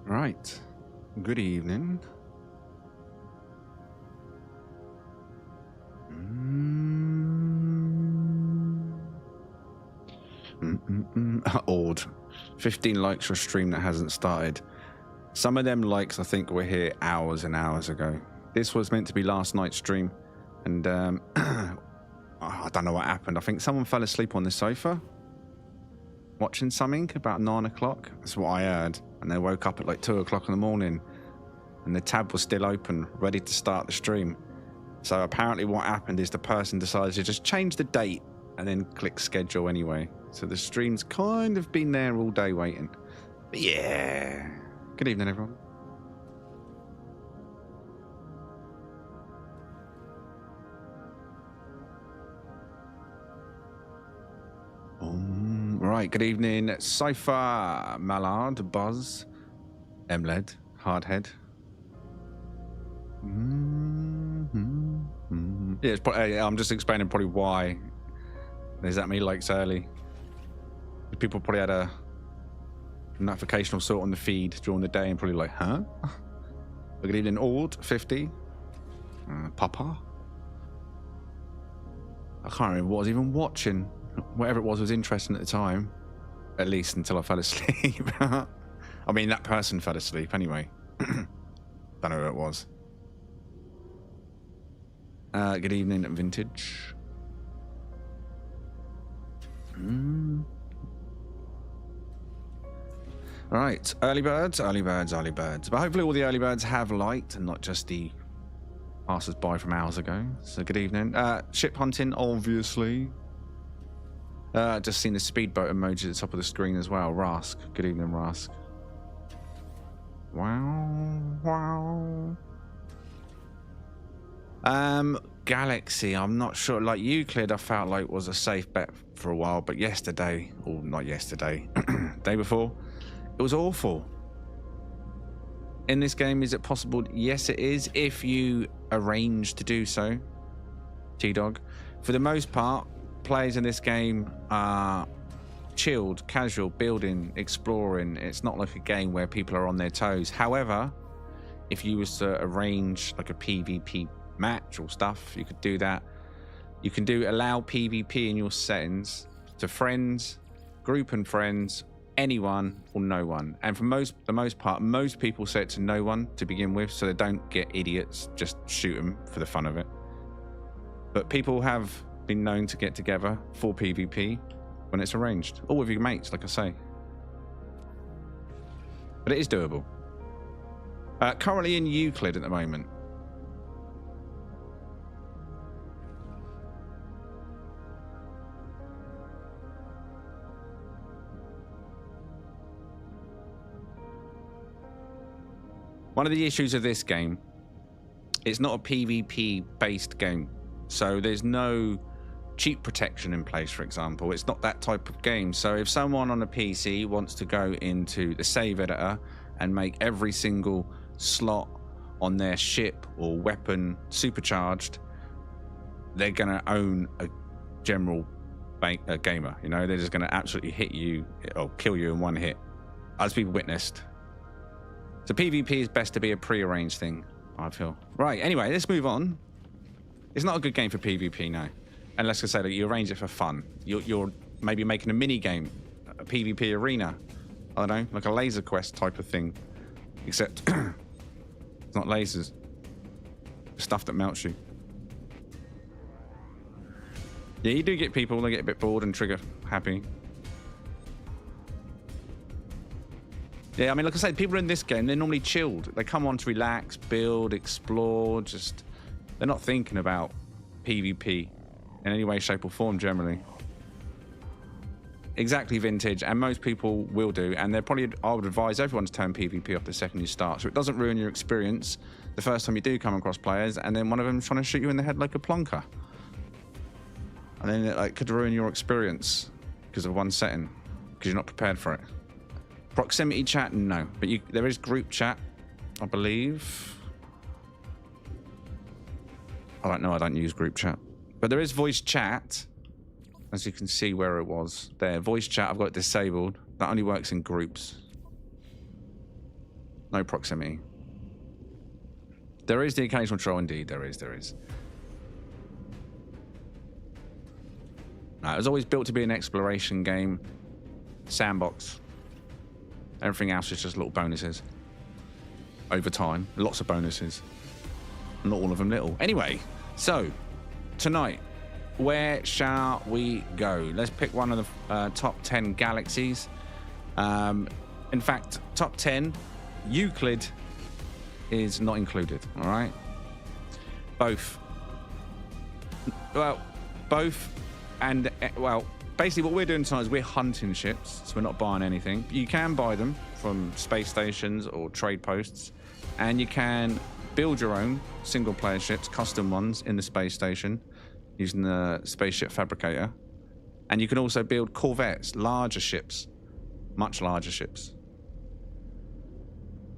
Right. Good evening. Odd. 15 likes for a stream that hasn't started. Some of them likes, I think, were here hours and hours ago. This was meant to be last night's stream, and I don't know what happened. I think someone fell asleep on the sofa watching something about 9 o'clock. That's what I heard. And they woke up at like 2 o'clock in the morning, and the tab was still open, ready to start the stream. So apparently what happened is the person decided to just change the date and then click schedule anyway. So the stream's kind of been there all day waiting. But yeah. Good evening, everyone. Right, good evening, Cypher, Mallard, Buzz, Emled, Hardhead. Yeah, it's probably, I'm just explaining probably why there's that many likes early. People probably had a notification of sort on the feed during the day and probably like, huh? Good evening, Ord, 50. Papa. I can't remember what I was even watching. Whatever it was interesting at the time. At least until I fell asleep. I mean, that person fell asleep anyway. Don't know who it was. Good evening, Vintage. Right, early birds, early birds, early birds. But hopefully all the early birds have light and not just the passers-by from hours ago. So good evening. Ship hunting, obviously. Just seen the speedboat emoji at the top of the screen as well. Rask. Good evening, Rask. Wow. Galaxy, I'm not sure. Like Euclid, I felt like was a safe bet for a while, but yesterday, or not yesterday, day before, it was awful. In this game, is it possible? Yes, it is, if you arrange to do so. T-Dog. For the most part, players in this game are chilled, casual, building, exploring. It's not like a game where people are on their toes. However, if you was to arrange like a PvP match or stuff, you could do that. You can allow PvP in your settings to friends, group and friends, anyone or no one. And for the most part, most people set it to no one to begin with, so they don't get idiots, just shoot them for the fun of it. But people have been known to get together for PvP when it's arranged, or with your mates, like I say. But it is doable. Currently in Euclid at the moment. One of the issues of this game, it's not a PvP based game. So there's no cheat protection in place, for example. It's not that type of game. So if someone on a PC wants to go into the save editor and make every single slot on their ship or weapon supercharged, they're going to own a general gamer. You know, they're just going to absolutely hit you or kill you in one hit, as we've witnessed. So PvP is best to be a pre-arranged thing, I feel. Right, anyway, let's move on. It's not a good game for PvP, no. Unless I say that you arrange it for fun. You're maybe making a mini game, a PvP arena. I don't know, like a laser quest type of thing. Except it's not lasers. It's stuff that melts you. Yeah, you do get people, they get a bit bored and trigger happy. Yeah, I mean, like I said, people in this game, they're normally chilled. They come on to relax, build, explore, just... They're not thinking about PvP in any way, shape or form, generally. Exactly, Vintage, and most people will do, and they're probably... I would advise everyone to turn PvP off the second you start, so it doesn't ruin your experience the first time you do come across players, and then one of them's trying to shoot you in the head like a plonker. And then it like, could ruin your experience because of one setting, because you're not prepared for it. Proximity chat, no. But there is group chat, I believe. I don't know, I don't use group chat. But there is voice chat, as you can see where it was. There, voice chat, I've got it disabled. That only works in groups. No proximity. There is the occasional troll, indeed, there is. No, it was always built to be an exploration game. Sandbox. Everything else is just little bonuses. Over time, lots of bonuses. Not all of them little. Anyway, so, tonight, where shall we go? Let's pick one of the top 10 galaxies. In fact, top 10, Euclid is not included, all right? Both, and, well, basically what we're doing tonight is we're hunting ships, so we're not buying anything. You can buy them from space stations or trade posts, and you can build your own single-player ships, custom ones, in the space station using the spaceship fabricator. And you can also build corvettes, larger ships, much larger ships.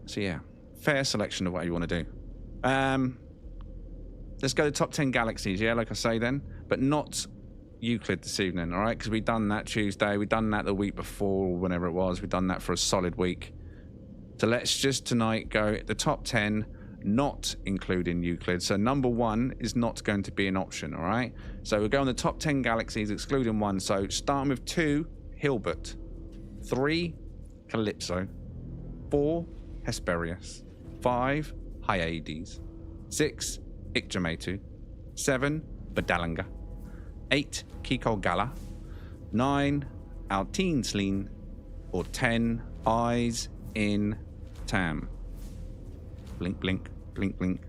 So yeah, fair selection of what you want to do. Let's go to top 10 galaxies, yeah, like I say then, but not Euclid this evening, all right? Because we've done that Tuesday, we've done that the week before, or whenever it was. We've done that for a solid week. So let's just tonight go the top 10, not including Euclid. So number 1 is not going to be an option, all right? So we're going the top 10 galaxies, excluding 1. So starting with 2, Hilbert. 3, Calypso. 4, Hesperius. 5, Hyades. 6, Ikjamatu. 7, Badalanga. 8, Kikogala. 9, Altinsleen. Or 10, Eyes in Tam. Blink, blink, blink, blink.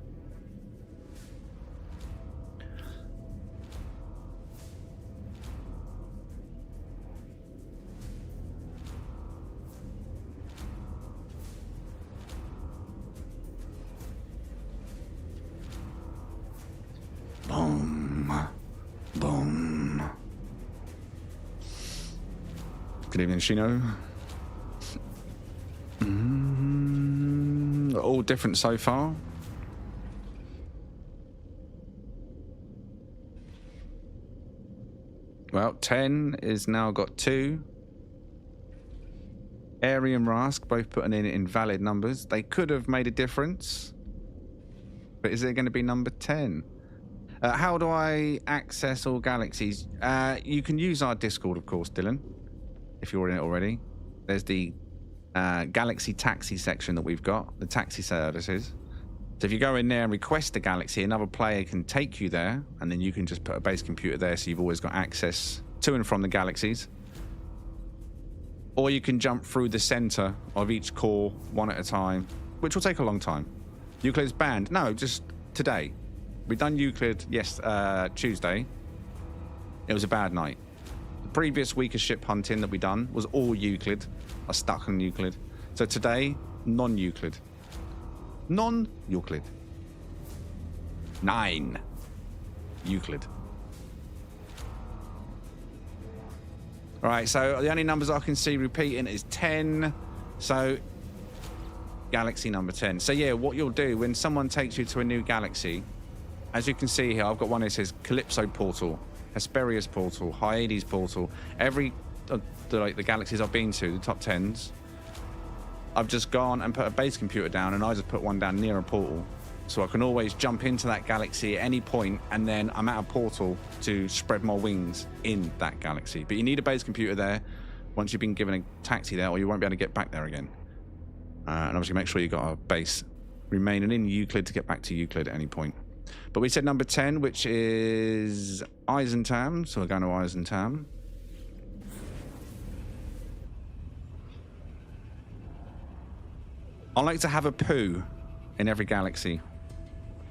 Good evening, Shino. All different so far. Well, 10 is now got 2. Airy and Rask both putting in invalid numbers. They could have made a difference. But is it going to be number 10? How do I access all galaxies? You can use our Discord, of course, Dylan, if you're in it already. There's the Galaxy Taxi section that we've got, the taxi services. So if you go in there and request a galaxy, another player can take you there, and then you can just put a base computer there so you've always got access to and from the galaxies. Or you can jump through the center of each core one at a time, which will take a long time. Euclid's banned. No, just today. We've done Euclid, yes, Tuesday. It was a bad night. The previous week of ship hunting that we done was all Euclid. I stuck on Euclid. So today, non-Euclid. Non-Euclid. 9. Euclid. All right, so the only numbers I can see repeating is 10. So, galaxy number 10. So yeah, what you'll do when someone takes you to a new galaxy, as you can see here, I've got one that says Calypso Portal, Hesperius Portal, Hyades Portal. Every, the galaxies I've been to, the top 10s, I've just gone and put a base computer down, and I just put one down near a portal. So I can always jump into that galaxy at any point, and then I'm at a portal to spread my wings in that galaxy. But you need a base computer there once you've been given a taxi there, or you won't be able to get back there again. And obviously make sure you've got a base remaining in Euclid to get back to Euclid at any point. But we said number 10, which is Eisentam. So we're going to Eisentam. I like to have a poo in every galaxy.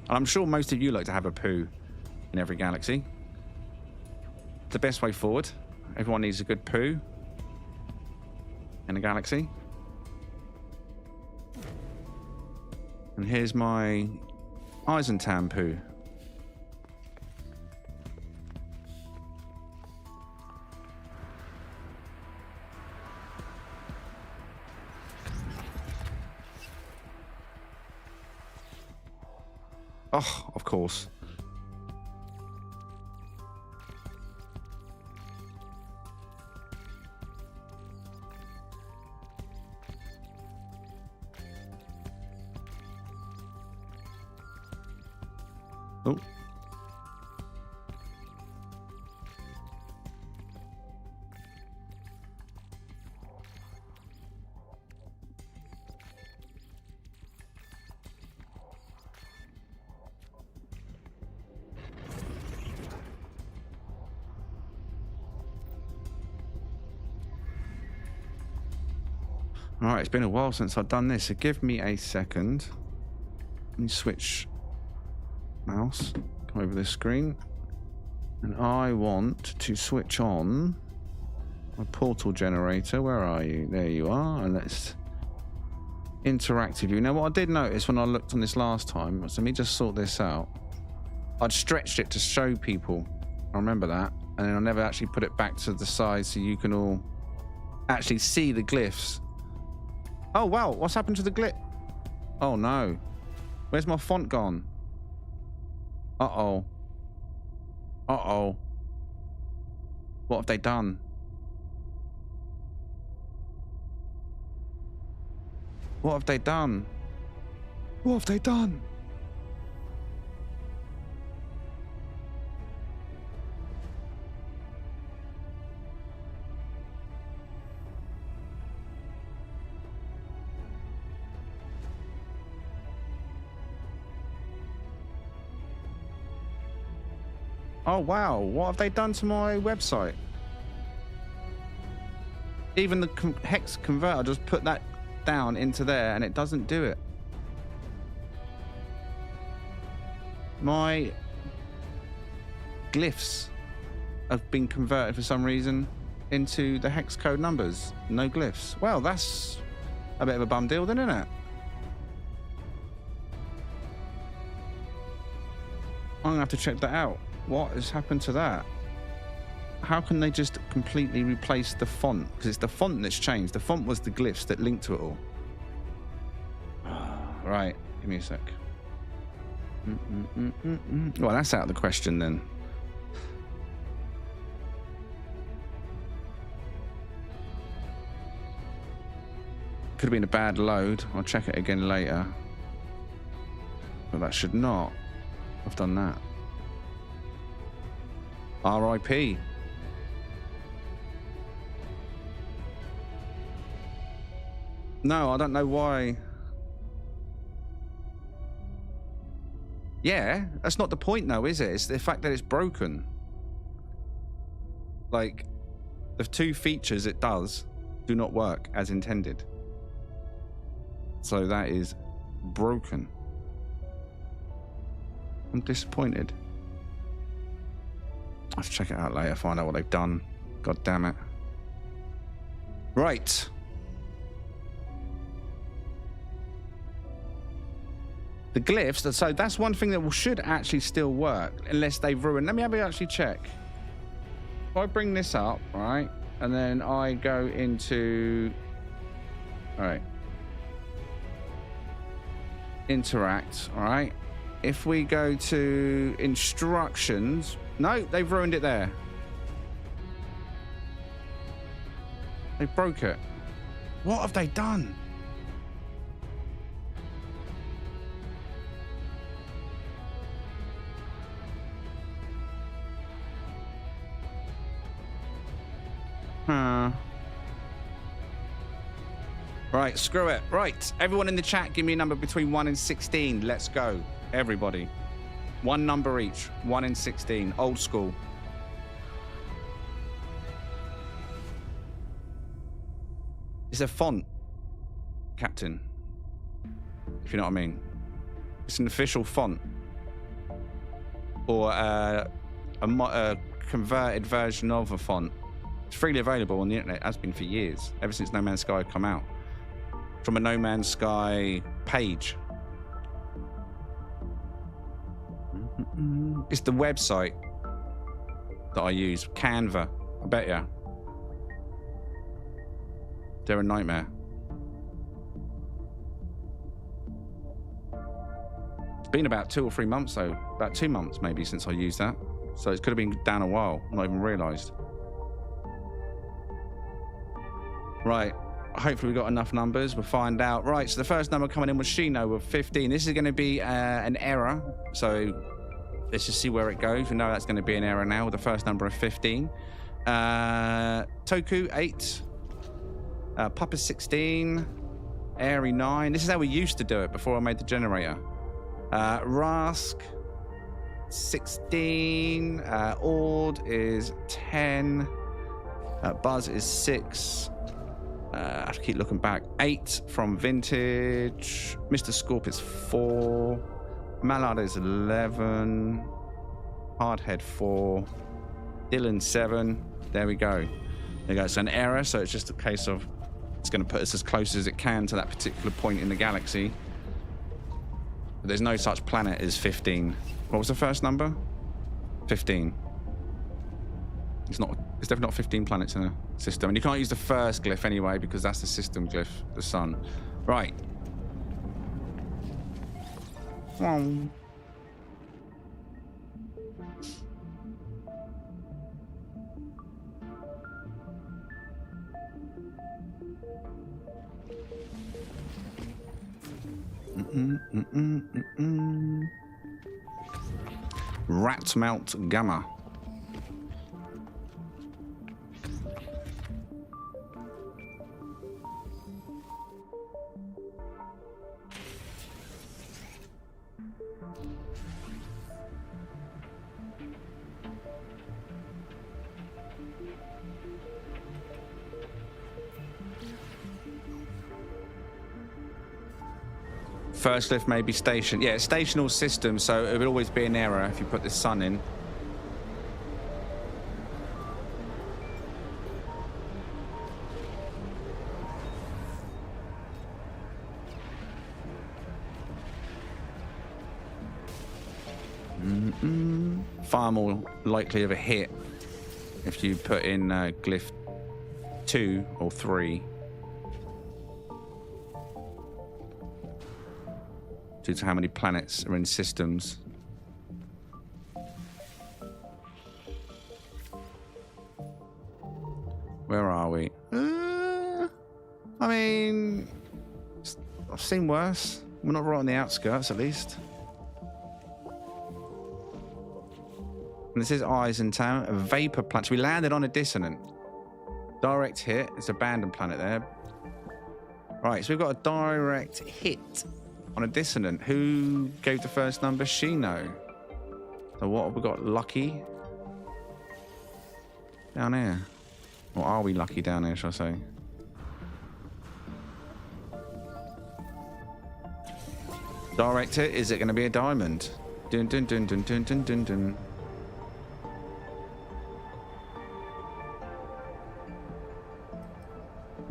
And I'm sure most of you like to have a poo in every galaxy. It's the best way forward. Everyone needs a good poo in a galaxy. And here's my Eisentam poo. Oh, of course. Oh. All right, it's been a while since I've done this, so give me a second. Let me switch mouse, come over this screen, and I want to switch on my portal generator. Where are you? There you are. And let's interactive view. Now, what I did notice when I looked on this last time was, let me just sort this out. I'd stretched it to show people. I remember that, and then I never actually put it back to the side so you can all actually see the glyphs. Oh wow, what's happened to the glyph? Oh no, where's my font gone? Uh-oh. Uh-oh. What have they done? What have they done? What have they done? Oh wow, what have they done to my website? Even the hex converter, just put that down into there and it doesn't do it. My glyphs have been converted for some reason into the hex code numbers. No glyphs. Well, that's a bit of a bum deal then, isn't it? I'm gonna have to check that out. What has happened to that? how can they just completely replace the font? Because it's the font that's changed. The font was the glyphs that linked to it all. Right, give me a sec. Well, that's out of the question then. Could have been a bad load. I'll check it again later. But that should not. I've done that. RIP. No, I don't know why. Yeah, that's not the point though, is it? It's the fact that it's broken. Like, the two features it does do not work as intended. So that is broken. I'm disappointed. I'll have to check it out later, find out what they've done. God damn it. Right. The glyphs, so that's one thing that should actually still work, unless they've ruined. Let me actually check. If I bring this up, right, and then I go into, all right, interact, all right. If we go to instructions, no, they've ruined it there. They broke it. What have they done? Right, screw it. Right, everyone in the chat, give me a number between 1 and 16. Let's go, everybody. One number each, 1 and 16, old school. It's a font, Captain, if you know what I mean. It's an official font. Or a converted version of a font. It's freely available on the internet, has been for years, ever since No Man's Sky come out. From a No Man's Sky page. It's the website that I use, Canva, I bet ya. They're a nightmare. It's been about 2 or 3 months though, about 2 months maybe since I used that. So it could have been down a while, not even realised. Right, hopefully we got enough numbers, we'll find out. Right, so the first number coming in was Shino with 15. This is going to be an error, so let's just see where it goes. We know that's going to be an error now with the first number of 15. Toku, 8. Papa, 16. Airy, 9. This is how we used to do it before I made the generator. Rask, 16. Ord is 10. Buzz is 6. I have to keep looking back. 8 from Vintage. Mr. Scorp is 4. Mallard is 11. Hardhead 4. Dylan 7. There we go. There we go. It's an error, so it's just a case of it's going to put us as close as it can to that particular point in the galaxy. But there's no such planet as 15. What was the first number? 15. It's definitely not 15 planets in a system. And you can't use the first glyph anyway, because that's the system glyph, the sun. Right. Ratmount Gamma. First lift may be station. Yeah, it's stational system, so it would always be an error if you put the sun in. Far more likely of a hit if you put in glyph 2 or 3. Due to how many planets are in systems. Where are we? I mean, I've seen worse. We're not right on the outskirts, at least. And this is Eisentown, a vapor planet. We landed on a dissonant. Direct hit. It's an abandoned planet there. Right, so we've got a direct hit on a dissonant. Who gave the first number? Shino. So what have we got? Lucky? Down here. Or are we lucky down here, shall I say? Direct hit. Is it going to be a diamond? Dun dun dun dun dun dun dun dun.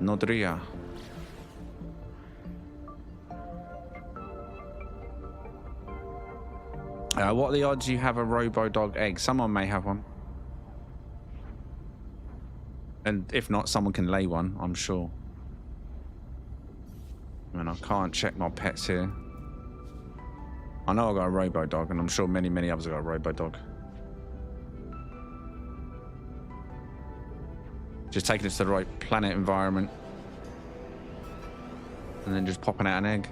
Nodria. What are the odds you have a robo-dog egg? Someone may have one. And if not, someone can lay one, I'm sure. And I can't check my pets here. I know I got a robo-dog, and I'm sure many, many others have got a robo-dog. Just taking us to the right planet environment. And then just popping out an egg.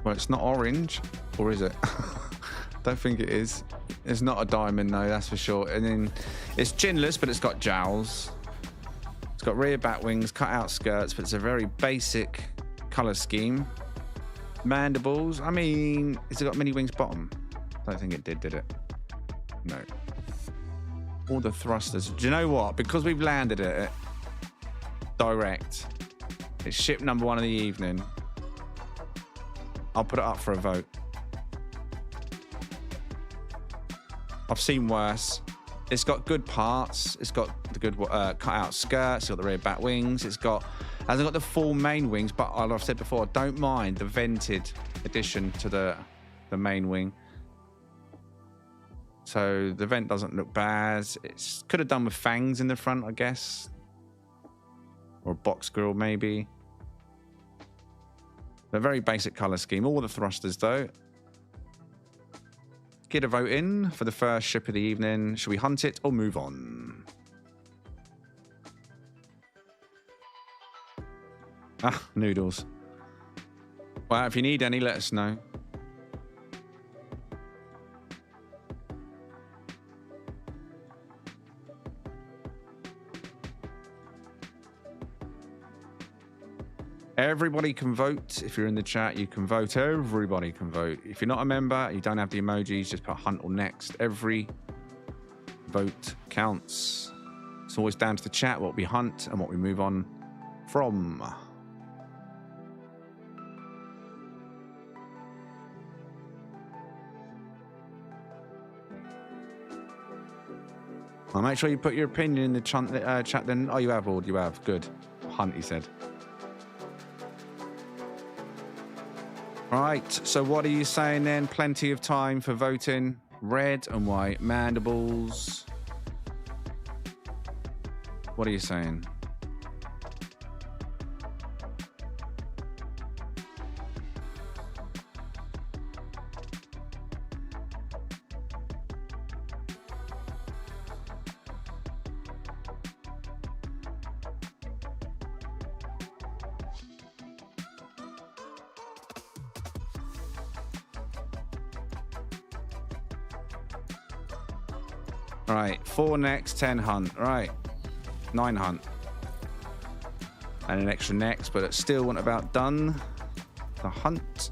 Well, it's not orange, or is it? Don't think it is. It's not a diamond, no, that's for sure. And then it's chinless, but it's got jowls. It's got rear bat wings, cut out skirts, but it's a very basic color scheme. Mandibles. I mean, has it got mini wings bottom? Don't think it did it? No. All the thrusters. Do you know what? Because we've landed it direct, it's ship number 1 of the evening. I'll put it up for a vote. I've seen worse. It's got good parts. It's got the good cut-out skirts. It's got the rear bat wings. Hasn't got the full main wings, but like I've said before, I don't mind the vented addition to the main wing. So the vent doesn't look bad. It could have done with fangs in the front, I guess, or a box grill maybe. A very basic colour scheme. All the thrusters, though. Get a vote in for the first ship of the evening. Should we hunt it or move on? Ah, noodles. Well, if you need any, let us know. Everybody can vote. If you're in the chat, you can vote. Everybody can vote. If you're not a member, you don't have the emojis, just put hunt or next. Every vote counts. It's always down to the chat what we hunt and what we move on from. Well, make sure you put your opinion in the chat then. Oh, you have, Lord. You have. Good. Hunt, he said. Right, so what are you saying then? Plenty of time for voting. Red and white mandibles. What are you saying? Right, 4 next, 10 hunt. Right, 9 hunt. And an extra next, but it still wasn't about done. The hunt.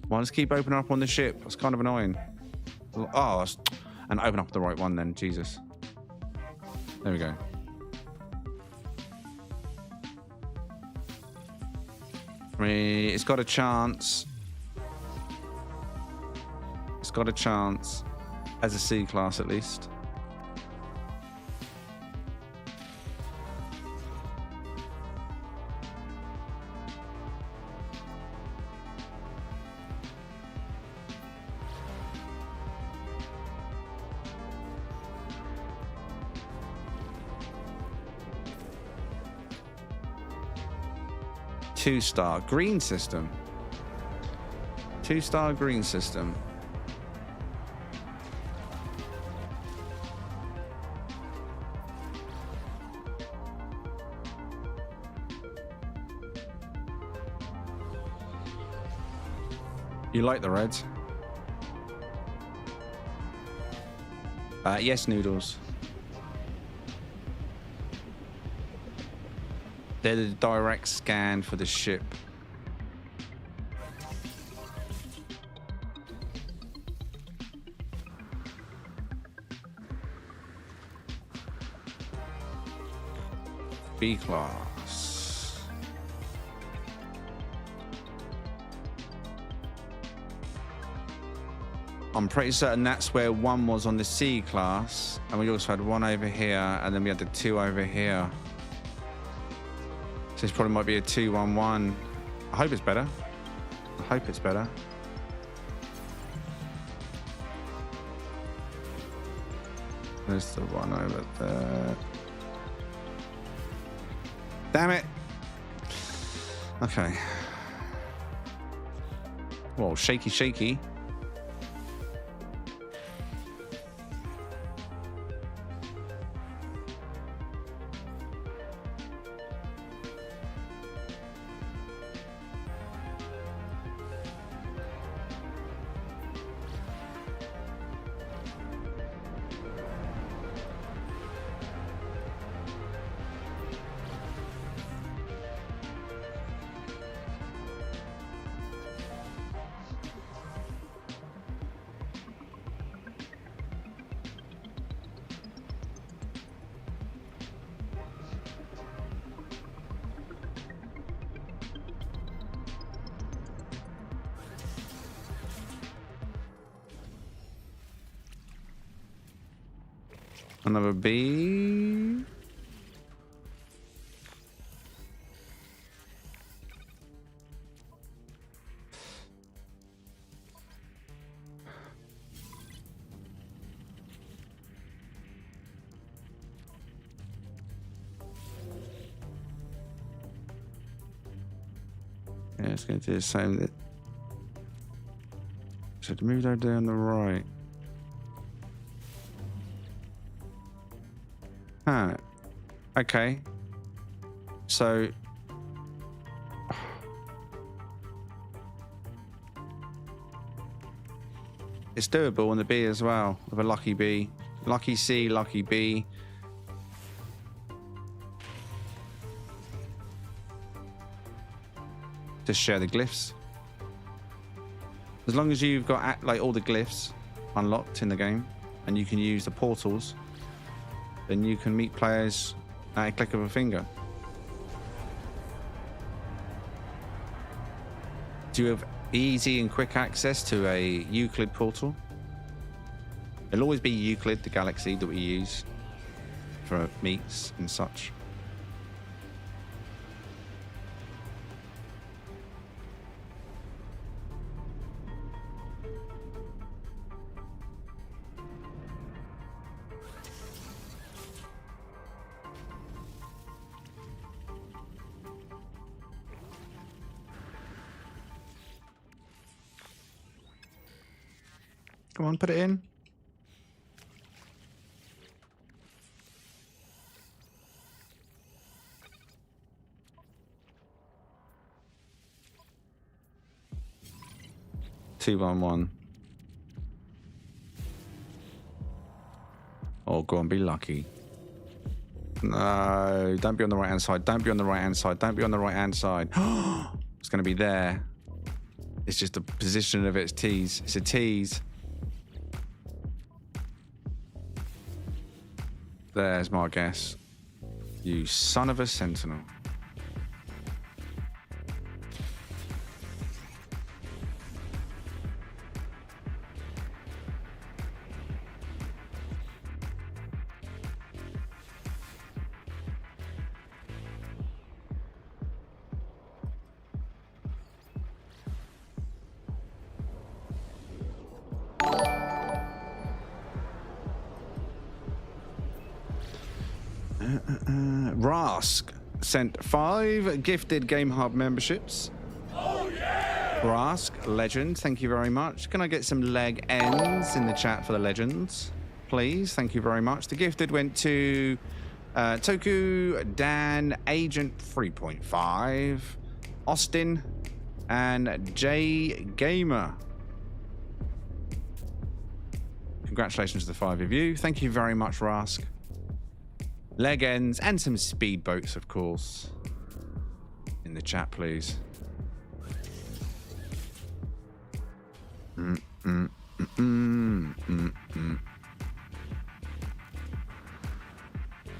Well, let's keep opening up on the ship. That's kind of annoying. Oh, and open up the right one then. Jesus. There we go. It's got a chance. It's got a chance. As a C class, at least. Two-star green system. Two-star green system. You like the reds? Yes, noodles. They're the direct scan for the ship. B class. I'm pretty certain that's where one was on the C class, and we also had one over here, and then we had the two over here. So this probably might be a 2-1-1. I hope it's better. I hope it's better. There's the one over there. Damn it. Okay. Whoa, shaky, shaky. Another B. Yeah, it's going to do the same. So to move that down the right. Huh. Okay. So it's doable on the B as well, with a lucky B. Lucky C, lucky B. Just share the glyphs. As long as you've got like all the glyphs unlocked in the game and you can use the portals, then you can meet players at a click of a finger. Do you have easy and quick access to a Euclid portal? It'll always be Euclid, the galaxy that we use for meets and such. Come on, put it in. Two on one. Oh, go on, be lucky. No, don't be on the right hand side. Don't be on the right hand side. Don't be on the right hand side. It's going to be there. It's just the position of its tease. It's a tease. There's my guess. You son of a Sentinel. Rask sent 5 gifted Game Hub memberships. Oh yeah! Rask, legend, thank you very much. Can I get some leg ends in the chat for the legends, please? Thank you very much. The gifted went to Toku, Dan, Agent 3.5, Austin, and J Gamer. Congratulations to the 5 of you. Thank you very much, Rask. Leg ends and some speedboats, of course. In the chat, please.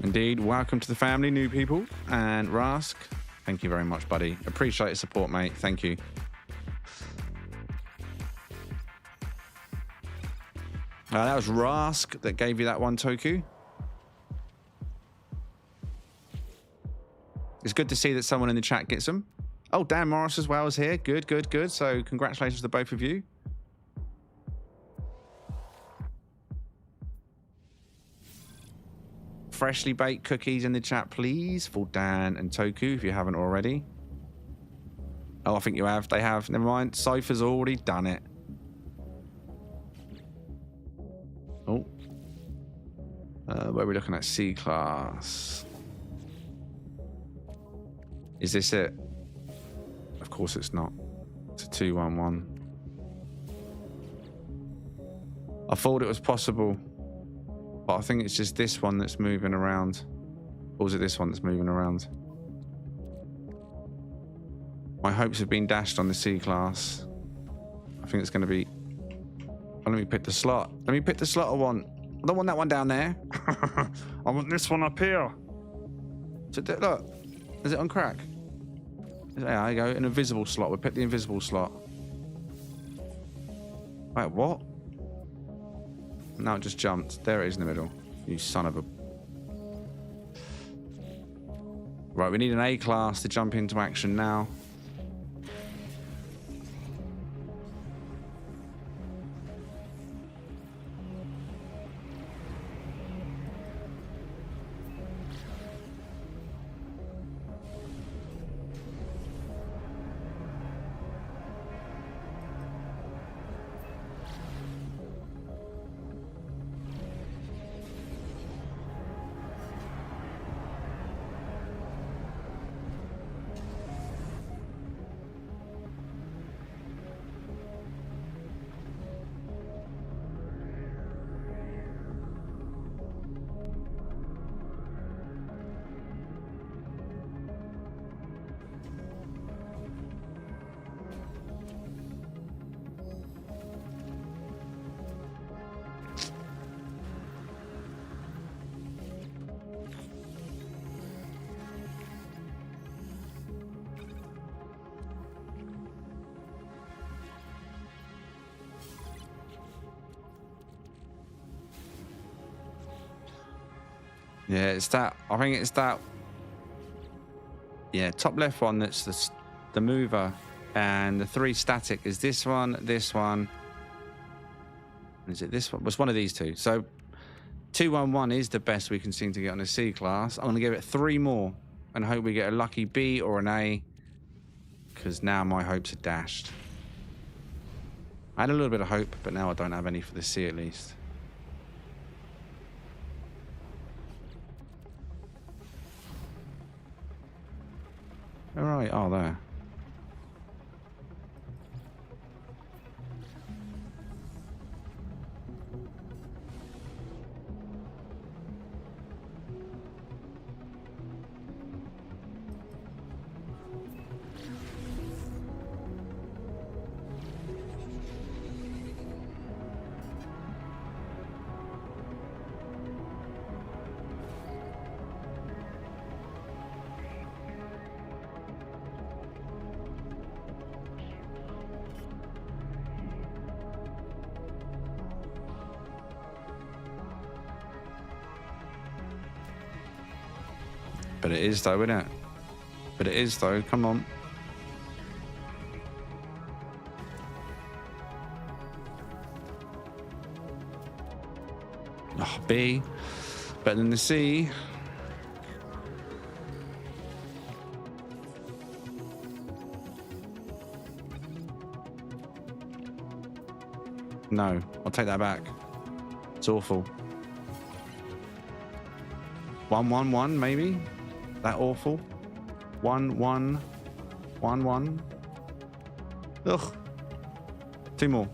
Indeed, welcome to the family, new people. And Rask, thank you very much, buddy. Appreciate your support, mate. Thank you. That was Rask that gave you that one, Toku. It's good to see that someone in the chat gets them. Oh, Dan Morris as well is here. Good, good, good. So congratulations to both of you. Freshly baked cookies in the chat, please, for Dan and Toku, if you haven't already. Oh, I think you have. They have. Never mind. Cypher's already done it. Oh. Where are we looking at? C-Class. Is this it? Of course it's not. It's a 211. I thought it was possible, but I think it's just this one that's moving around. Or is it this one that's moving around? My hopes have been dashed on the C-Class. I think it's going to be... Oh, let me pick the slot. Let me pick the slot I want. I don't want that one down there. I want this one up here. So, look. Is it on crack? There you go. An invisible slot. We'll pick the invisible slot. Wait, what? No, it just jumped. There it is in the middle. You son of a... Right, we need an A-Class to jump into action now. Yeah, it's that. I think it's that. Yeah, top left one. That's the mover, and the 3 static is this one. This one. Is it this one? It's one of these two. So 211 is the best we can seem to get on a C-Class. I'm going to give it 3 more and hope we get a lucky B or an A, because now my hopes are dashed. I had a little bit of hope, but now I don't have any for the C at least. All right, oh, there. But it is though, isn't it? But it is though. Come on. Oh, B. Better than the C. No, I'll take that back. It's awful. 1-1-1, maybe? That awful? 1-1. 1-1. Ugh. 2 more.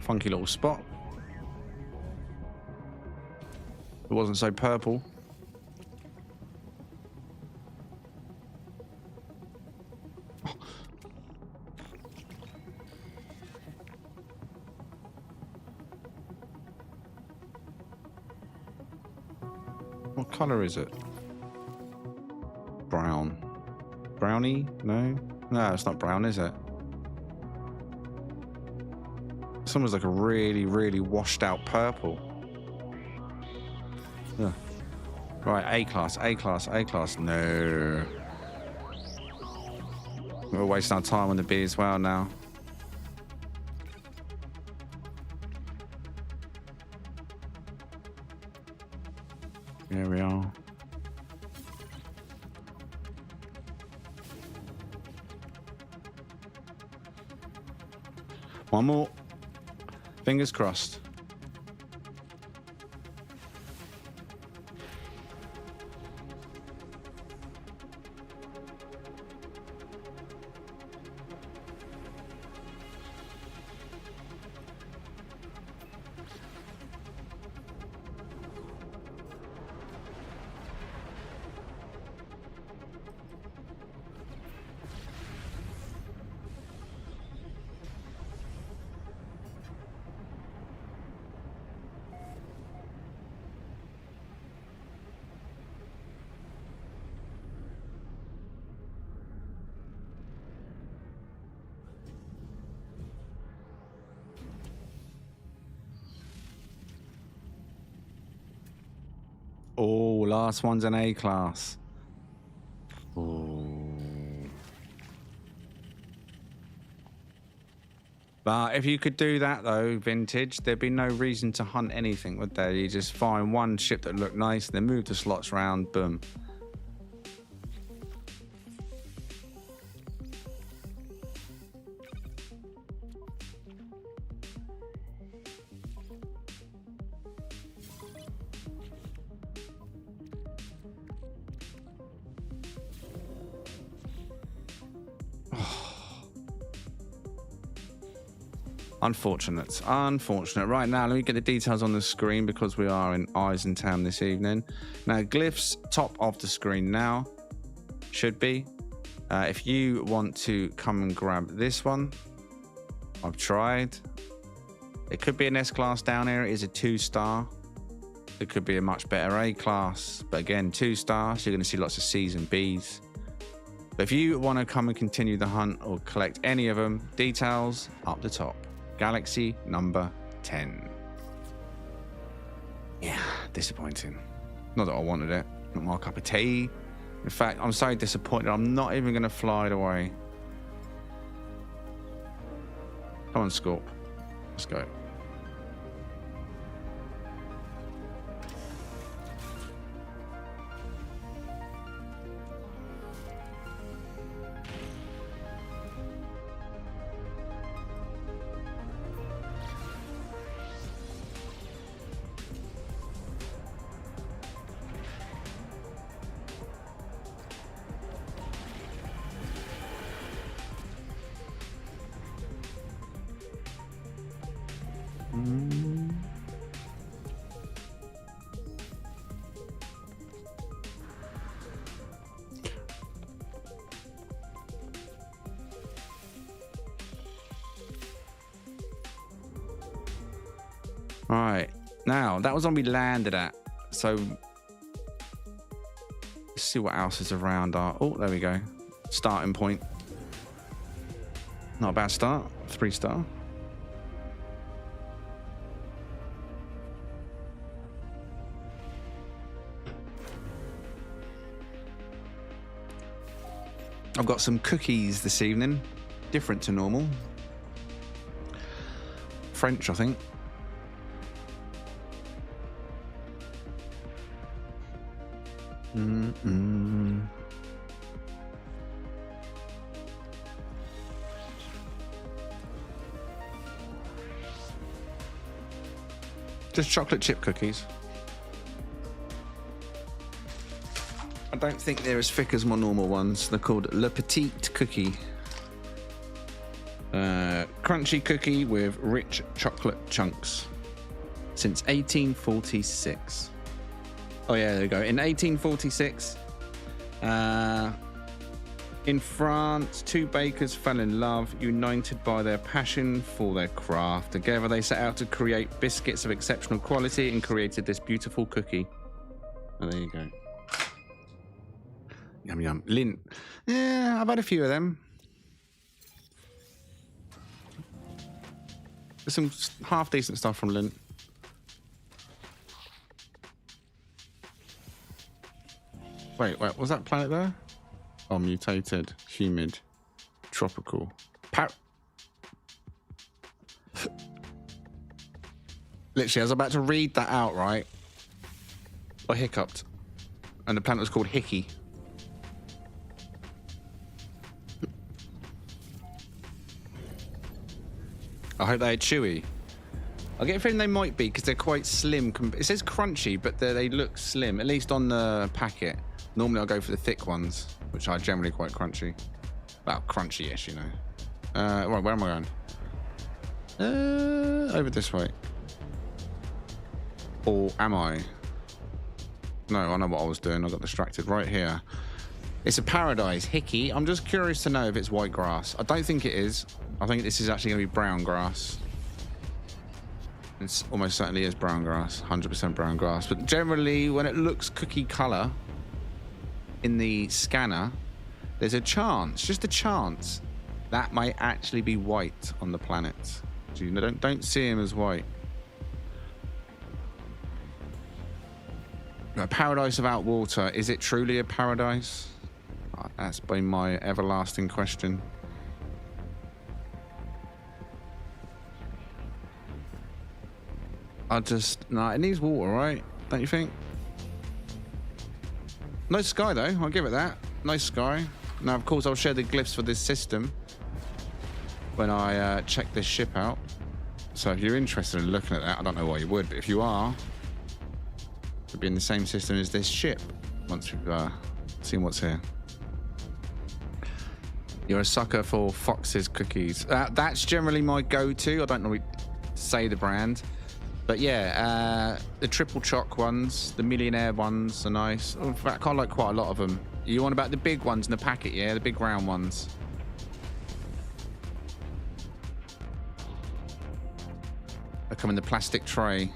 Funky little spot. It wasn't so purple. What colour is it? Brown. Brownie? No? No, it's not brown, is it? It's almost like a really, really washed out purple. Ugh. Right, A class, A class, A class. No. We're wasting our time on the B as well now. Here we are. One more. Fingers crossed. Oh, last one's an A class. Oh. But if you could do that though, vintage, there'd be no reason to hunt anything, would there? You just find one ship that looked nice, then move the slots around, boom. Unfortunate. Unfortunate. Right now, let me get the details on the screen because we are in Eisentown this evening. Now, glyphs, top of the screen now. Should be. If you want to come and grab this one, I've tried. It could be an S-class down here. It is a 2-star. It could be a much better A-class. But again, 2-star, so you're going to see lots of C's and B's. But if you want to come and continue the hunt or collect any of them, details up the top. Galaxy number 10. Yeah, disappointing. Not that I wanted it. Not my cup of tea. In fact, I'm so disappointed. I'm not even going to fly it away. Come on, Scorp. Let's go. All right. Now, that was when we landed at. So, let's see what else is around our... Oh, there we go. Starting point. Not a bad start. 3-star. I've got some cookies this evening. Different to normal. French, I think. Just chocolate chip cookies. I don't think they're as thick as my normal ones. They're called Le Petite Cookie. Crunchy cookie with rich chocolate chunks. Since 1846. Oh yeah, there we go. In 1846, in France, two bakers fell in love, united by their passion for their craft. Together, they set out to create biscuits of exceptional quality and created this beautiful cookie. Oh, there you go. Yum yum. Lint. Yeah, I've had a few of them. There's some half decent stuff from Lint. Wait, was that planet there? Oh, mutated, humid, tropical. Literally, I was about to read that out, right? I hiccuped. And the planet was called Hickey. I hope they're chewy. I get a feeling they might be because they're quite slim. It says crunchy, but they look slim, at least on the packet. Normally I'll go for the thick ones, which are generally quite crunchy. Well, crunchy-ish, you know. Right, where am I going? Over this way. Or am I? No, I know what I was doing. I got distracted. Right here. It's a paradise. Hickey. I'm just curious to know if it's white grass. I don't think it is. I think this is actually going to be brown grass. It almost certainly is brown grass. 100% brown grass. But generally, when it looks cookie color in the scanner, there's a chance, just a chance, that might actually be white on the planet. So you don't see him as white. A paradise without water. Is it truly a paradise? Oh, that's been my everlasting question. No, it needs water, right? Don't you think? Nice sky, though. I'll give it that. Nice sky. Now, of course, I'll share the glyphs for this system when I check this ship out. So if you're interested in looking at that, I don't know why you would, but if you are, it'll be in the same system as this ship once we've seen what's here. You're a sucker for Fox's cookies. That's generally my go-to. I don't normally say the brand. But yeah, the triple choc ones, the millionaire ones are nice. In fact, I like quite a lot of them. You want about the big ones in the packet, yeah? The big round ones. They come in the plastic tray.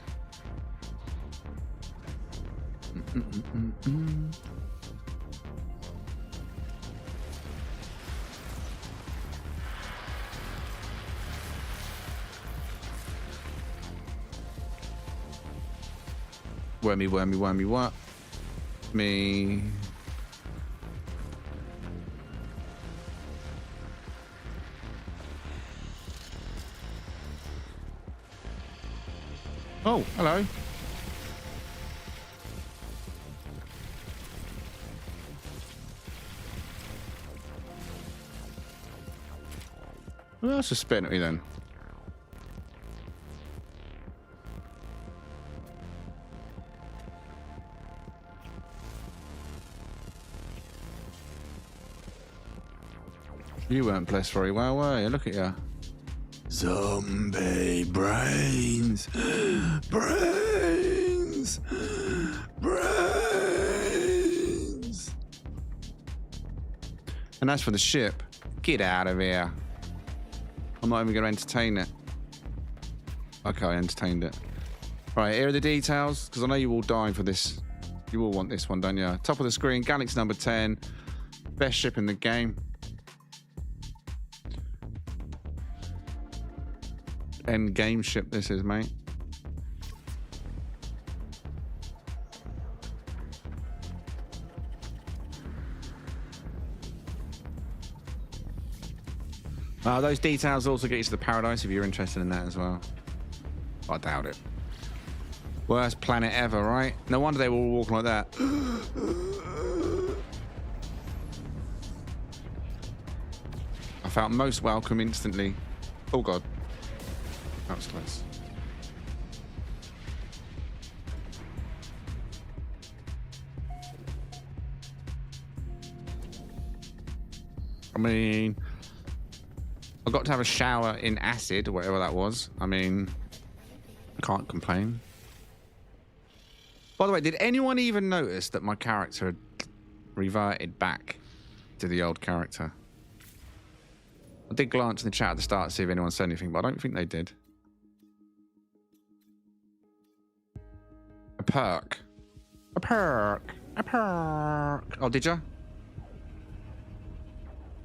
Wormy, what? Me. Oh, hello. Who else is spitting at me then? You weren't blessed very well, were you? Look at you. Zombie brains. Brains. Brains. And as for the ship, get out of here. I'm not even going to entertain it. Okay, I entertained it. Right, here are the details, because I know you all dying for this. You all want this one, don't you? Top of the screen, Galaxy number 10. Best ship in the game. End game ship this is, mate. Those details also get you to the Paradise if you're interested in that as well. I doubt it. Worst planet ever, right? No wonder they were all walking like that. I felt most welcome instantly. Oh god. That was close. I mean, I got to have a shower in acid or whatever that was. I mean, I can't complain. By the way, did anyone even notice that my character had reverted back to the old character? I did glance in the chat at the start to see if anyone said anything, but I don't think they did. A perk. A perk. A perk. Oh, did you?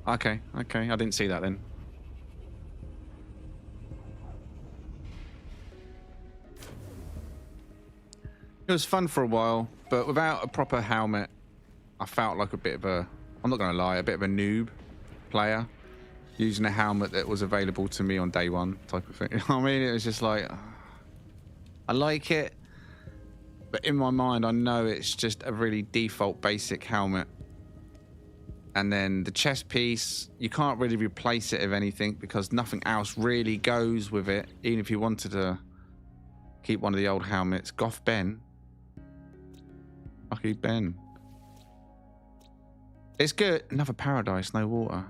Okay, okay. I didn't see that then. It was fun for a while, but without a proper helmet, I felt like a bit of a, I'm not going to lie, a bit of a noob player using a helmet that was available to me on day one type of thing. I mean, it was just like, I like it, but in my mind, I know it's just a really default basic helmet. And then the chest piece, you can't really replace it with anything because nothing else really goes with it, even if you wanted to keep one of the old helmets. Goth Ben. Lucky Ben. It's good. Another Paradise, no water.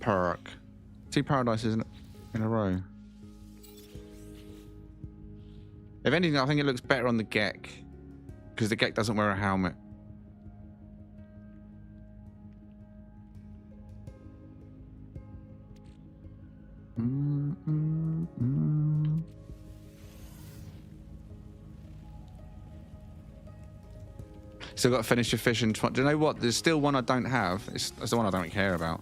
Perk. 2 Paradises in a row. If anything, I think it looks better on the Gek. Because the Gek doesn't wear a helmet. Still got to finish your fishing. Do you know what? There's still one I don't have. It's the one I don't care about.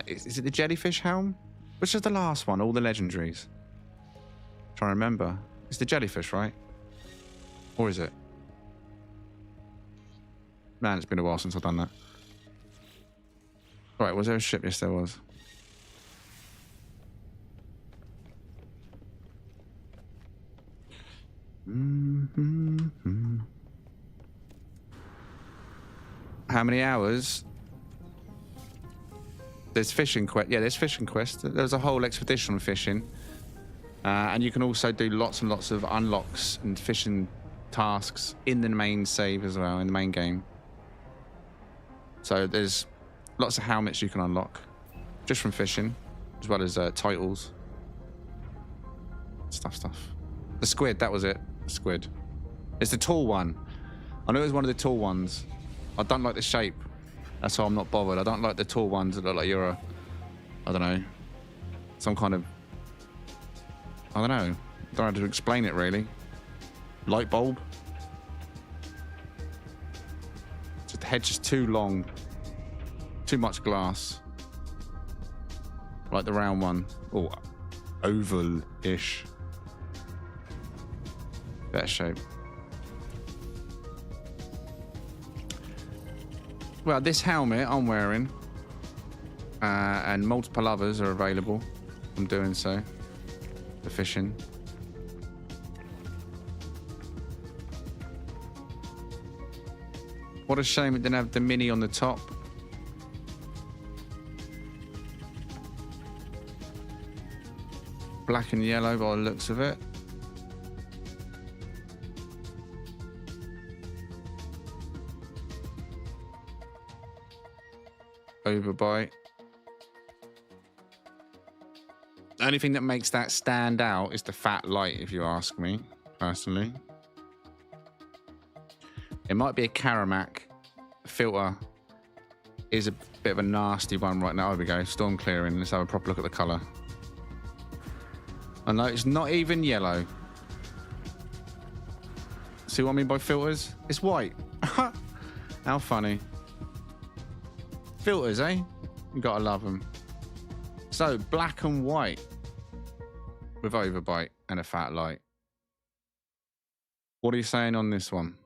Is it the jellyfish helm? Which is the last one? All the legendaries. Trying to remember. It's the jellyfish, right? Or is it? Man, it's been a while since I've done that. Right, was there a ship? Yes, there was. How many hours? There's fishing quest. Yeah, there's fishing quest. There's a whole expedition on fishing. And you can also do lots and lots of unlocks and fishing tasks in the main save as well, in the main game. So there's lots of helmets you can unlock just from fishing, as well as titles. Stuff. The squid, that was it. The squid. It's the tall one. I know it was one of the tall ones. I don't like the shape. That's why I'm not bothered. I don't like the tall ones that look like you're a, I don't know, some kind of, I don't know. I don't know how to explain it really. Light bulb. Just the head's just too long. Too much glass. Like the round one. Or oval-ish. Better shape. Well, this helmet I'm wearing and multiple others are available. I'm doing so. The fishing. What a shame it didn't have the mini on the top. Black and yellow by the looks of it. Overbite. The only thing that makes that stand out is the fat light, if you ask me, personally. It might be a Karamak filter is a bit of a nasty one right now. There we go. Storm clearing. Let's have a proper look at the colour. I know it's not even yellow. See what I mean by filters? It's white. How funny. Filters, eh? You gotta love them. So, black and white with overbite and a fat light. What are you saying on this one?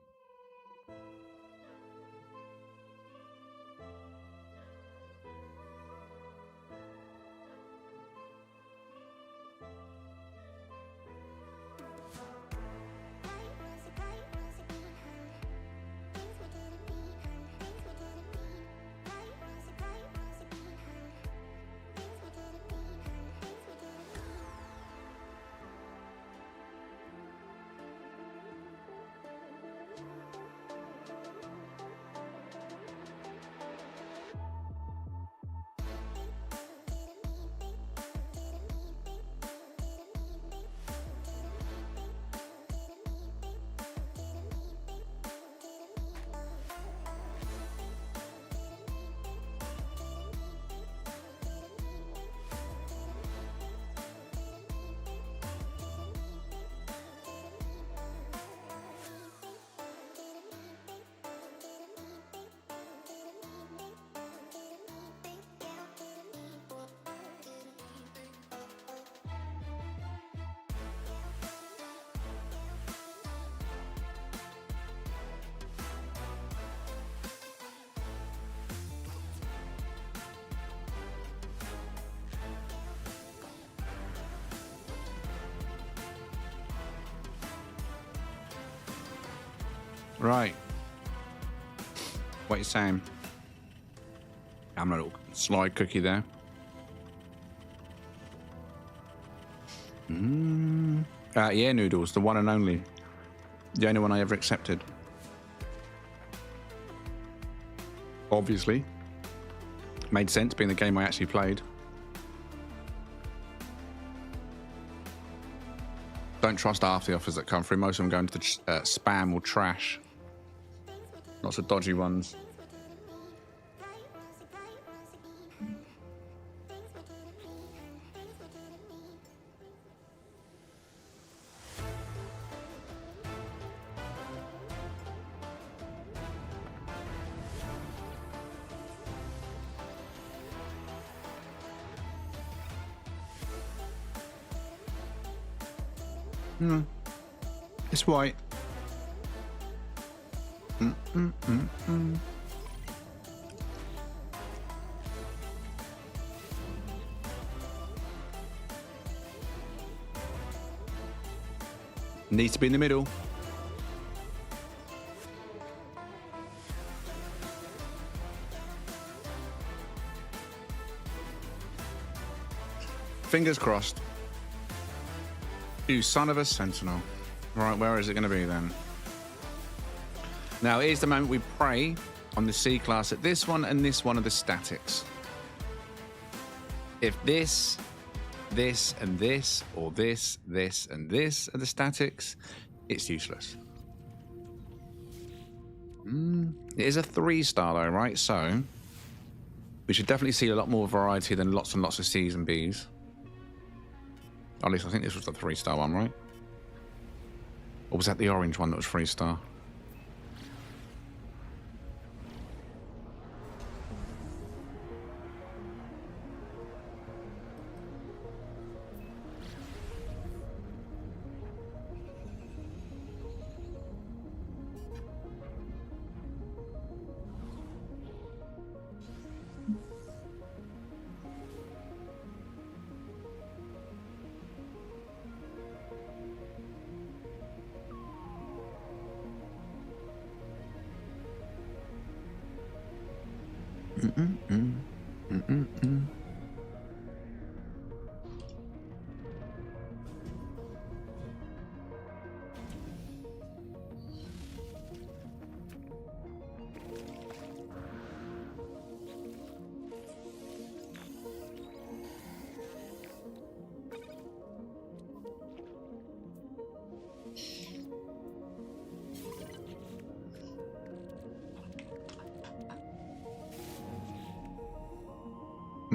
Right. What you saying? I'm a little slide cookie there. Yeah, Noodles, the one and only. The only one I ever accepted. Obviously. Made sense being the game I actually played. Don't trust half the offers that come through. Most of them go into the spam or trash. Lots of dodgy ones. It's white. Needs to be in the middle. Fingers crossed. You son of a Sentinel. Right, where is it going to be then? Now, here's the moment we pray on the C-Class at this one and this one are the statics. If this, and this, or this, and this are the statics, it's useless. It is a 3-star though, right? So, we should definitely see a lot more variety than lots and lots of C's and B's. At least I think this was the 3-star one, right? Or was that the orange one that was 3-star?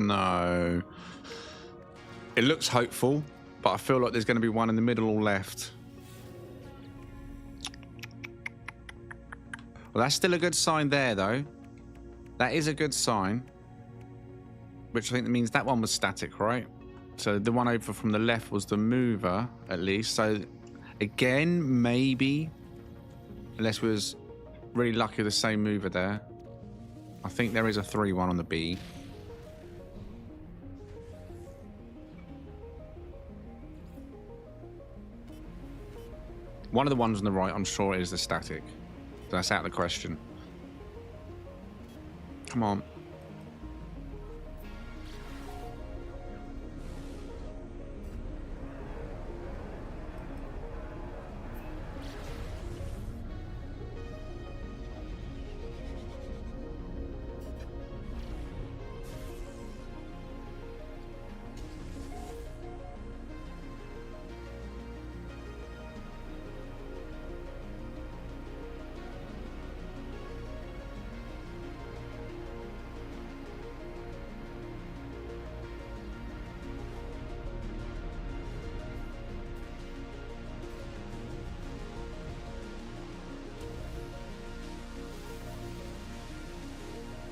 No. It looks hopeful, but I feel like there's going to be one in the middle or left. Well, that's still a good sign there, though. That is a good sign. Which I think means that one was static, right? So the one over from the left was the mover, at least. So, again, maybe, unless we was really lucky with the same mover there. I think there is a 3-1 on the B. One of the ones on the right, I'm sure, is the static. That's out of the question. Come on.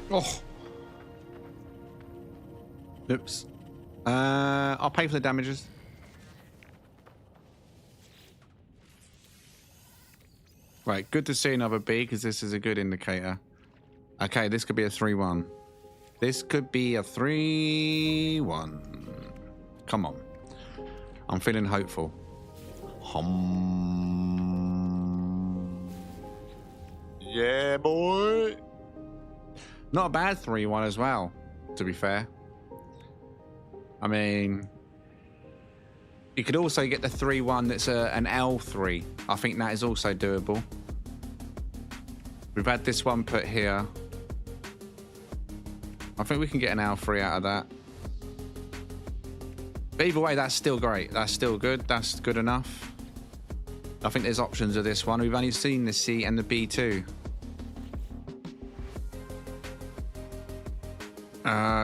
Oh. Oops. I'll pay for the damages. Right, good to see another B, because this is a good indicator. Okay, this could be a 3-1. This could be a 3-1. Come on. I'm feeling hopeful. Yeah, boy. Not a bad 3-1 as well, to be fair. I mean, you could also get the 3-1 that's an L3. I think that is also doable. We've had this one put here. I think we can get an L3 out of that. But either way, that's still great. That's still good. That's good enough. I think there's options of this one. We've only seen the C and the B2.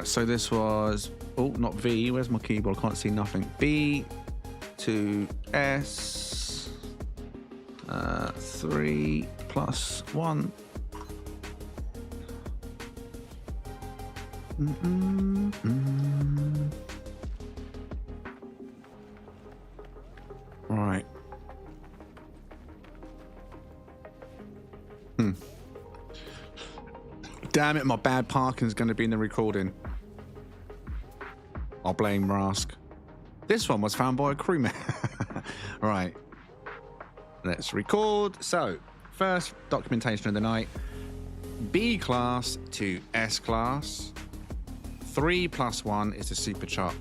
So this was, oh, not V. Where's my keyboard? I can't see nothing. B to S. 3 plus 1. Right. Damn it, my bad parking's going to be in the recording. I'll blame Rask. This one was found by a crewman. Right. Let's record. So, first documentation of the night. B class to S class. 3 plus 1 is the super slot.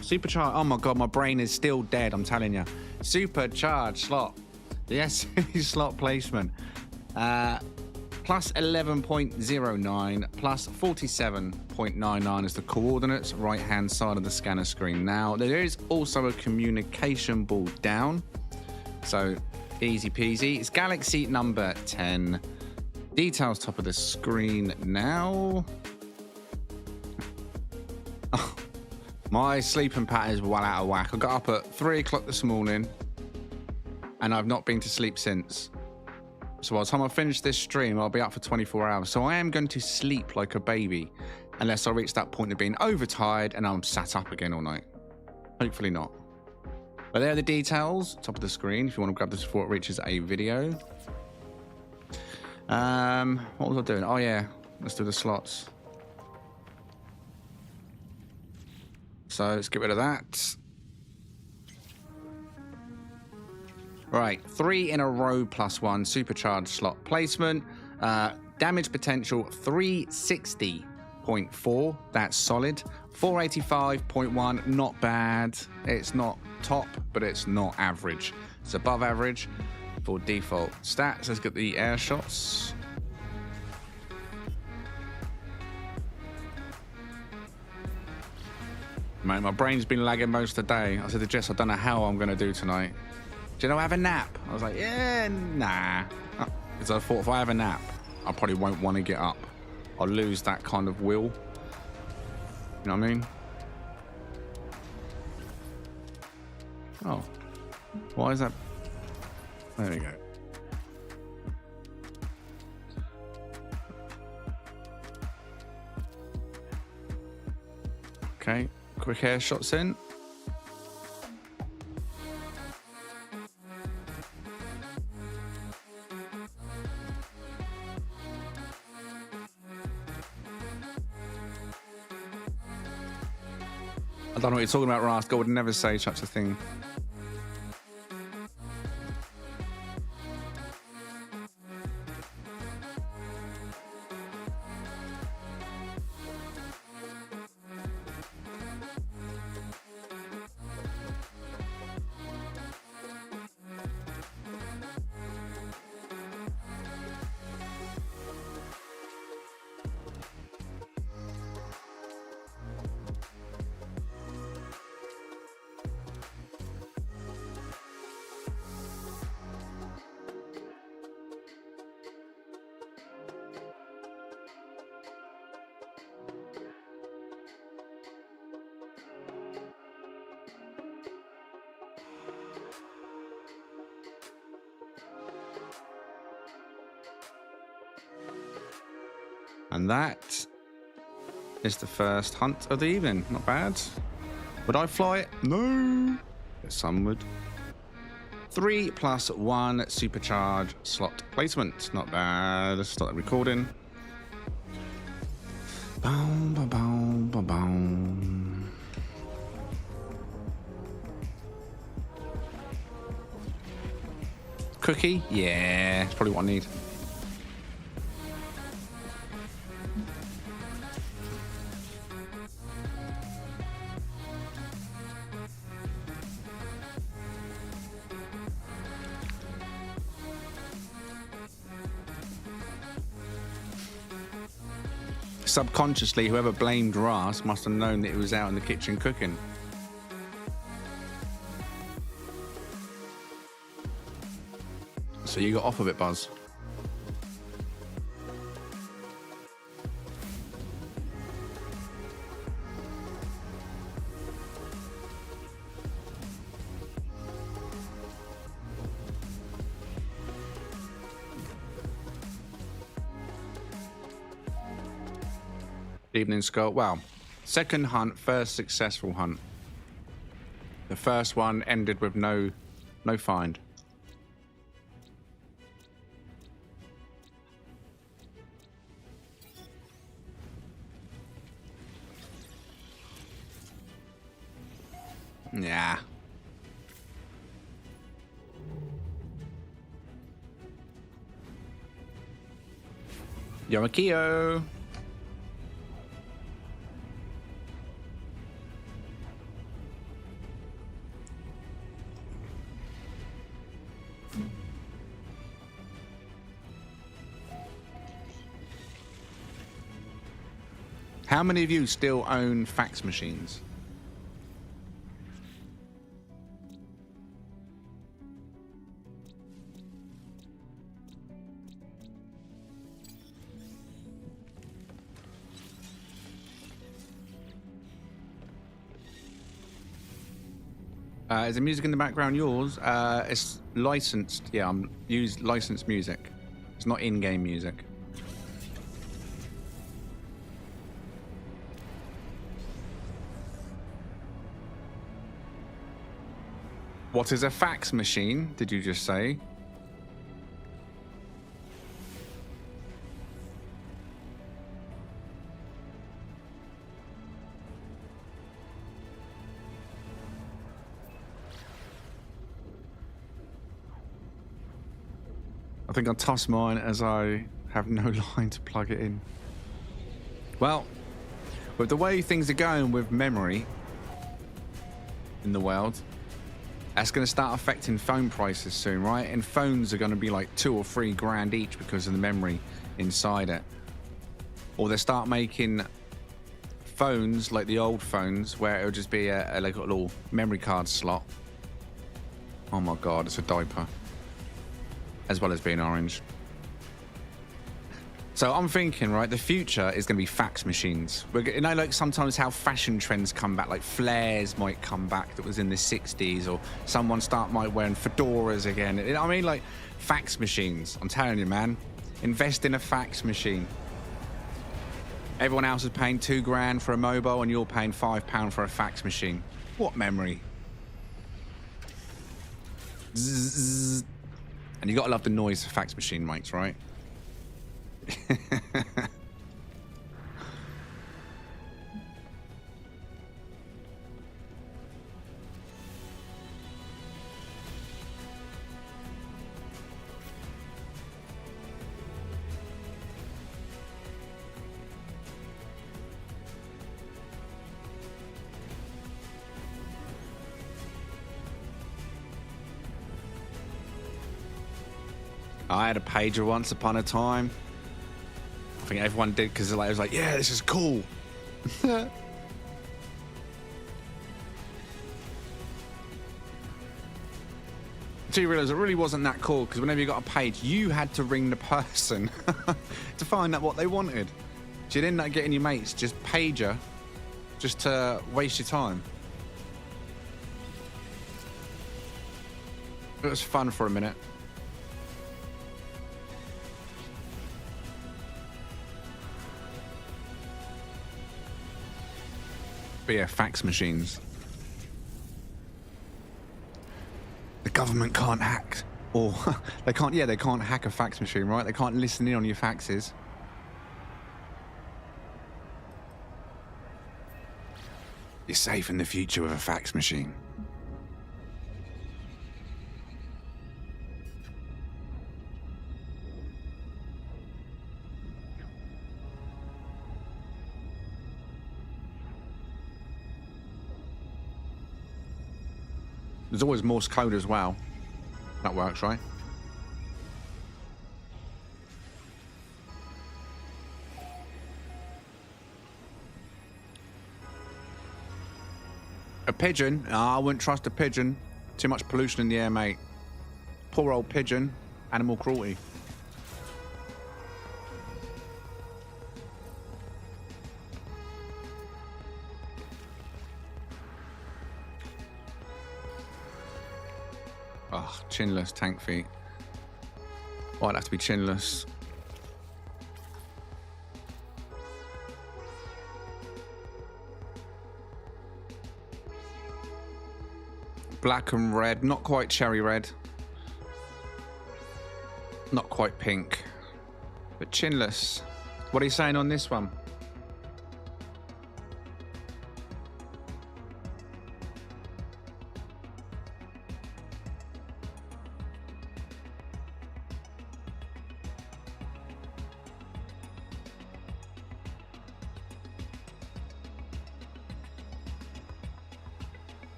Supercharge. Oh my god, my brain is still dead, I'm telling you. Supercharged slot. The S slot placement. Plus 11.09 plus 47.99 is the coordinates, right hand side of the scanner screen. Now, there is also a communication ball down. So, easy peasy. It's galaxy number 10. Details top of the screen now. Oh, my sleeping pattern is well out of whack. I got up at 3 o'clock this morning and I've not been to sleep since. So by the time I finish this stream, I'll be up for 24 hours. So I am going to sleep like a baby unless I reach that point of being overtired and I'm sat up again all night. Hopefully not. But there are the details, top of the screen, if you want to grab this before it reaches a video. What was I doing? Oh yeah, let's do the slots. So let's get rid of that. Right, 3 in a row plus 1 supercharged slot placement. Damage potential 360.4. That's solid. 485.1. Not bad. It's not top, but it's not average. It's above average for default stats. Let's get the air shots. Mate, my brain's been lagging most of the day. I said to Jess, I don't know how I'm going to do tonight. Do you know, have a nap? I was like, yeah, nah. Because I thought if I have a nap, I probably won't want to get up. I'll lose that kind of will. You know what I mean? Oh, why is that? There we go. Okay, quick air shots in. I don't know what you're talking about, Rascal. I would never say such a thing. And that is the first hunt of the evening. Not bad. Would I fly it? No. Yes, some would. 3+1 supercharge slot placement. Not bad. Let's start recording. Boom, boom, boom, boom, boom. Cookie? Yeah, it's probably what I need. Subconsciously, whoever blamed Ras must have known that it was out in the kitchen cooking. So you got off of it, Buzz. Evening, Scott. Wow. Second hunt, first successful hunt. The first one ended with no find. Yeah. Yomakio. How many of you still own fax machines? Is the music in the background yours? It's licensed. Yeah, I'm used licensed music. It's not in-game music. What is a fax machine, did you just say? I think I'll toss mine as I have no line to plug it in. Well, with the way things are going with memory in the world, that's going to start affecting phone prices soon, right? And phones are going to be like $2 or $3 grand each because of the memory inside it. Or they start making phones like the old phones where it'll just be like a little memory card slot. Oh my God, it's a diaper. As well as being orange. So I'm thinking, right, the future is going to be fax machines. You know, like sometimes how fashion trends come back, like flares might come back that was in the 60s, or someone might wearing fedoras again. You know what I mean? Like fax machines. I'm telling you, man, invest in a fax machine. Everyone else is paying $2,000 for a mobile and you're paying £5 for a fax machine. What memory? Zzz. And you got to love the noise of fax machine makes, right? I had a pager once upon a time. I think everyone did because it was like, yeah, this is cool. Do you realise it really wasn't that cool? Because whenever you got a page, you had to ring the person to find out what they wanted. So you'd end up getting your mates just pager just to waste your time. It was fun for a minute. But yeah, fax machines. The government can't hack, or they can't hack a fax machine, right? They can't listen in on your faxes. You're safe in the future with a fax machine. There's always Morse code as well. That works, right? A pigeon? I wouldn't trust a pigeon. Too much pollution in the air, mate. Poor old pigeon. Animal cruelty. Oh, chinless tank feet. Oh, it'd have to be chinless. Black and red, not quite cherry red. Not quite pink. But chinless. What are you saying on this one?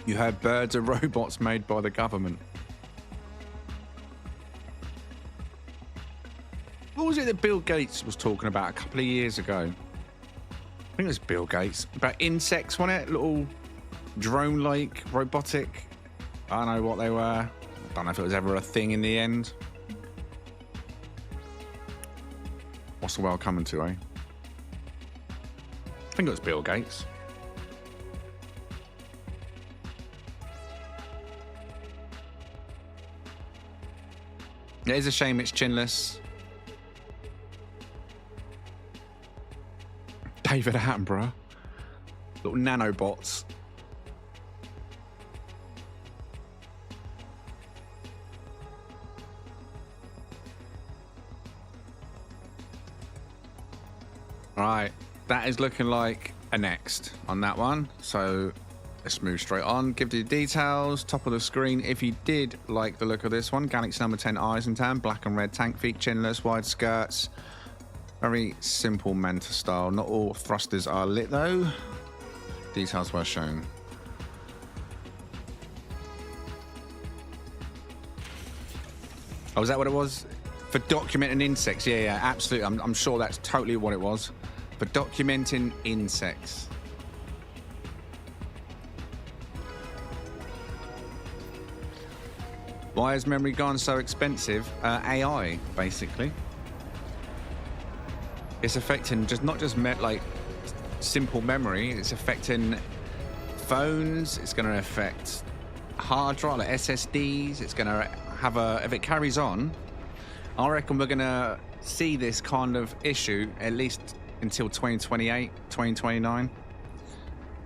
You heard birds are robots made by the government. What was it that Bill Gates was talking about a couple of years ago? I think it was Bill Gates. About insects, wasn't it? Little drone-like, robotic. I don't know what they were. I don't know if it was ever a thing in the end. What's the world coming to, eh? I think it was Bill Gates. It is a shame it's chinless. David Attenborough. Little nanobots. Right, that is looking like a next on that one. So let's move straight on. Give the details. Top of the screen. If you did like the look of this one, Galaxy number 10 Eisentan, black and red tank feet, chinless, wide skirts. Very simple Manta style. Not all thrusters are lit though. Details were shown. Oh, is that what it was? For documenting insects? Yeah, absolutely. I'm sure that's totally what it was. For documenting insects. Why has memory gone so expensive? AI, basically. It's affecting not just like simple memory. It's affecting phones. It's going to affect hard drive, like SSDs. It's going to have if it carries on, I reckon we're going to see this kind of issue at least until 2028, 2029.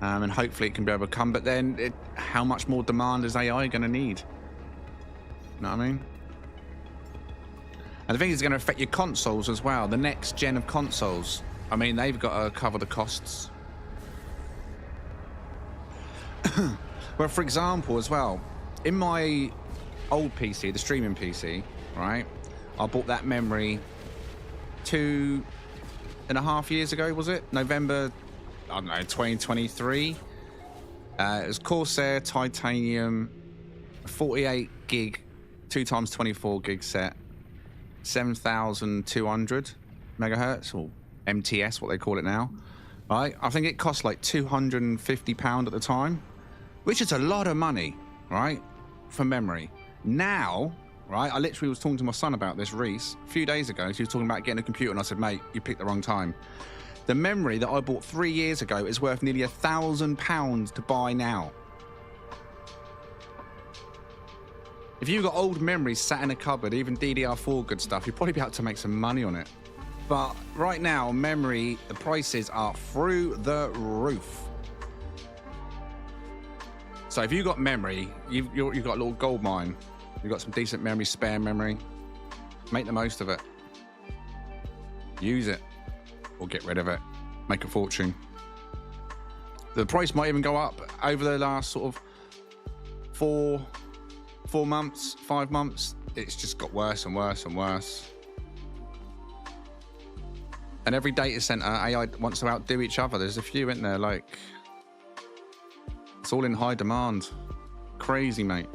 And hopefully it can be overcome. But then how much more demand is AI going to need? You know what I mean? And the thing is, it's going to affect your consoles as well. The next gen of consoles. I mean, they've got to cover the costs. Well, for example, as well, in my old PC, the streaming PC, right? I bought that memory 2.5 years ago, was it? November, I don't know, 2023. It was Corsair Titanium, 48 gig, 2x24 gig set, 7,200 megahertz, or MTS, what they call it now. Right? I think it cost like £250 at the time, which is a lot of money, right, for memory. Now, right, I literally was talking to my son about this, Reese, a few days ago. He was talking about getting a computer, and I said, mate, you picked the wrong time. The memory that I bought 3 years ago is worth nearly £1,000 to buy now. If you've got old memories sat in a cupboard, even DDR4 good stuff, you'd probably be able to make some money on it. But right now, memory, the prices are through the roof. So if you've got memory, you've got a little gold mine. You've got some decent memory, spare memory. Make the most of it. Use it. Or get rid of it. Make a fortune. The price might even go up over the last sort of 4 months, 5 months. It's just got worse and worse and worse. And every data center, AI wants to outdo each other. There's a few, isn't there? Like, it's all in high demand. Crazy, mate.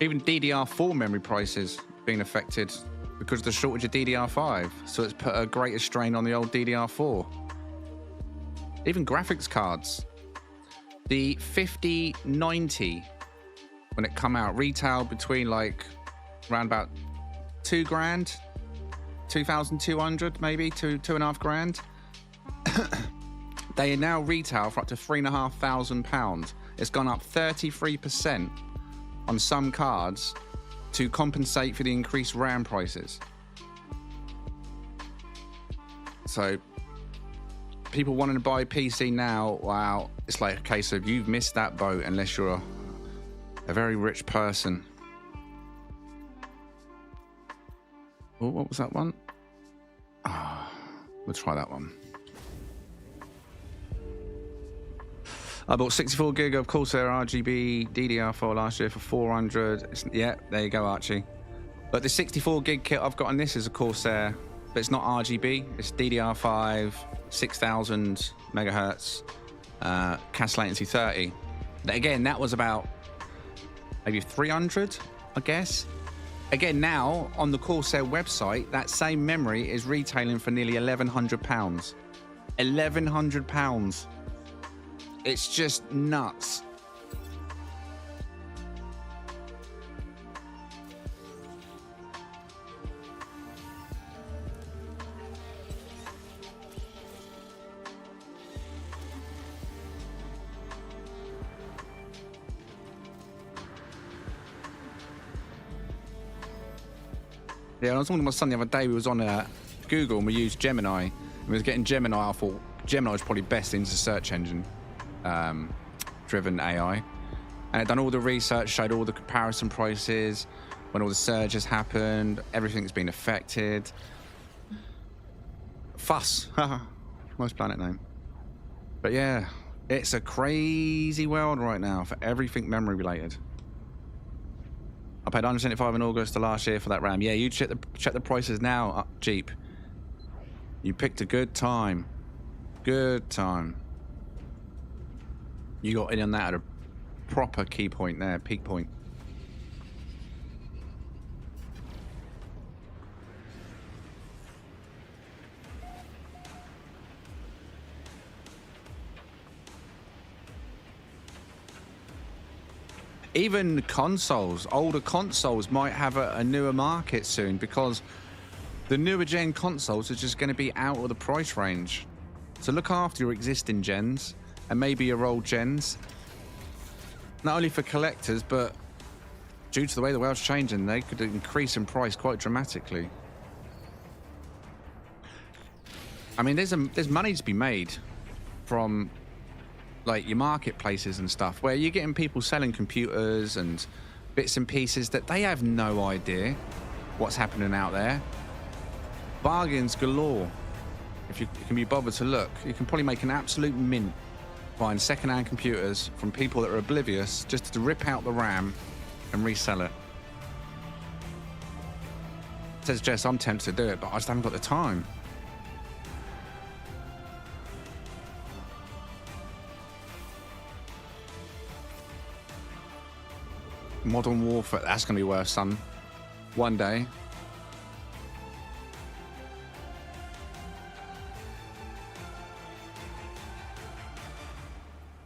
Even DDR4 memory prices being affected because of the shortage of DDR5. So it's put a greater strain on the old DDR4. Even graphics cards. The 5090, when it come out, retail between like around about £2,000, 2,200 maybe, two and a half grand. They now retail for up to £3,500. It's gone up 33% on some cards to compensate for the increased RAM prices. So people wanting to buy a PC now, wow, it's like a case of you've missed that boat unless you're a very rich person. Oh, what was that one? We'll try that one. I bought 64 gig of Corsair RGB DDR4 last year for 400. Yeah, there you go, Archie. But the 64 gig kit I've got on this is a Corsair, but it's not RGB. It's DDR5, 6,000 megahertz, cache latency 30. Again, that was about maybe 300, I guess. Again, now on the Corsair website, that same memory is retailing for nearly £1,100. £1,100. It's just nuts. Yeah, I was talking to my son the other day. We was on Google and we used Gemini. And we was getting Gemini. I thought Gemini was probably best into search engine driven AI. And it done all the research, showed all the comparison prices, when all the surges happened, everything's been affected. Fuss. Most planet name. But yeah, it's a crazy world right now for everything memory related. I paid $175 in August of last year for that RAM. Yeah, you check the prices now, Jeep. You picked a good time. Good time. You got in on that at a proper key point there, peak point. Even consoles, older consoles might have a newer market soon, because the newer gen consoles are just going to be out of the price range. So look after your existing gens and maybe your old gens. Not only for collectors, but due to the way the world's changing, they could increase in price quite dramatically. I mean, there's money to be made from like your marketplaces and stuff, where you're getting people selling computers and bits and pieces that they have no idea what's happening out there. Bargains galore. If you can be bothered to look, you can probably make an absolute mint buying second-hand computers from people that are oblivious, just to rip out the RAM and resell it. Says Jess, I'm tempted to do it, but I just haven't got the time. Modern Warfare, that's going to be worth some one day.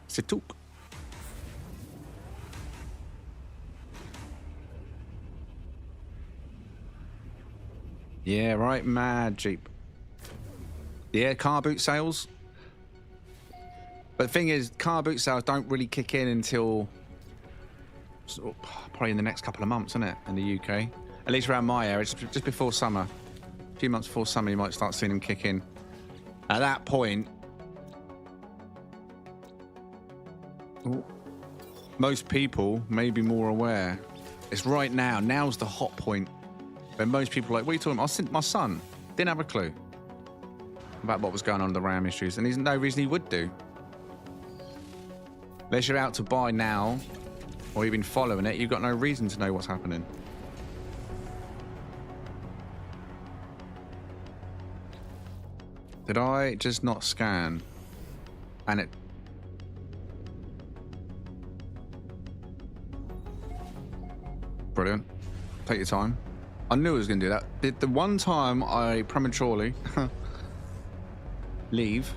C'est tout. Yeah, right, mad Jeep. Yeah, car boot sales. But the thing is, car boot sales don't really kick in until probably in the next couple of months, isn't it, in the UK? At least around my area, just before summer. A few months before summer, you might start seeing them kick in. At that point, most people may be more aware. It's right now. Now's the hot point when most people are like, what are you talking about? My son didn't have a clue about what was going on with the RAM issues, and there's no reason he would do. Unless you're out to buy now, or you've been following it, you've got no reason to know what's happening. Did I just not scan? And it... Brilliant. Take your time. I knew I was going to do that. The one time I prematurely leave.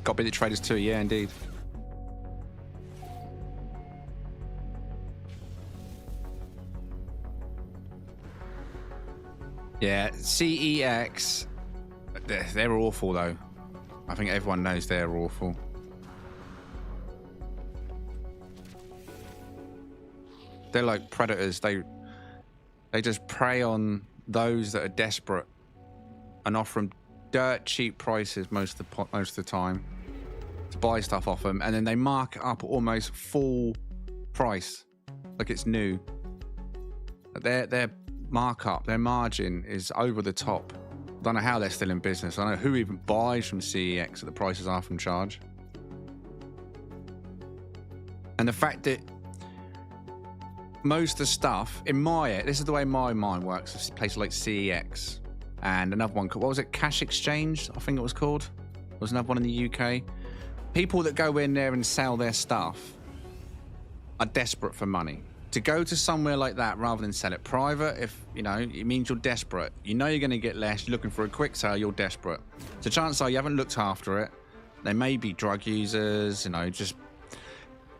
Got to be the traders too, yeah, indeed. Yeah, CEX, they're awful though. I think everyone knows they're awful. They're like predators. They just prey on those that are desperate and offer them dirt cheap prices most of the time to buy stuff off them, and then they mark it up almost full price, like it's new. Their markup, their margin is over the top. I don't know how they're still in business. I don't know who even buys from CEX at the prices are from charge. And the fact that most of the stuff in this is the way my mind works. It's places like CEX and another one called, what was it, Cash Exchange, I think it was called. There was another one in the UK. People that go in there and sell their stuff are desperate for money. To go to somewhere like that rather than sell it private, if you know, it means you're desperate. You know you're going to get less. You're looking for a quick sale. You're desperate. So chances are you haven't looked after it. They may be drug users. You know, just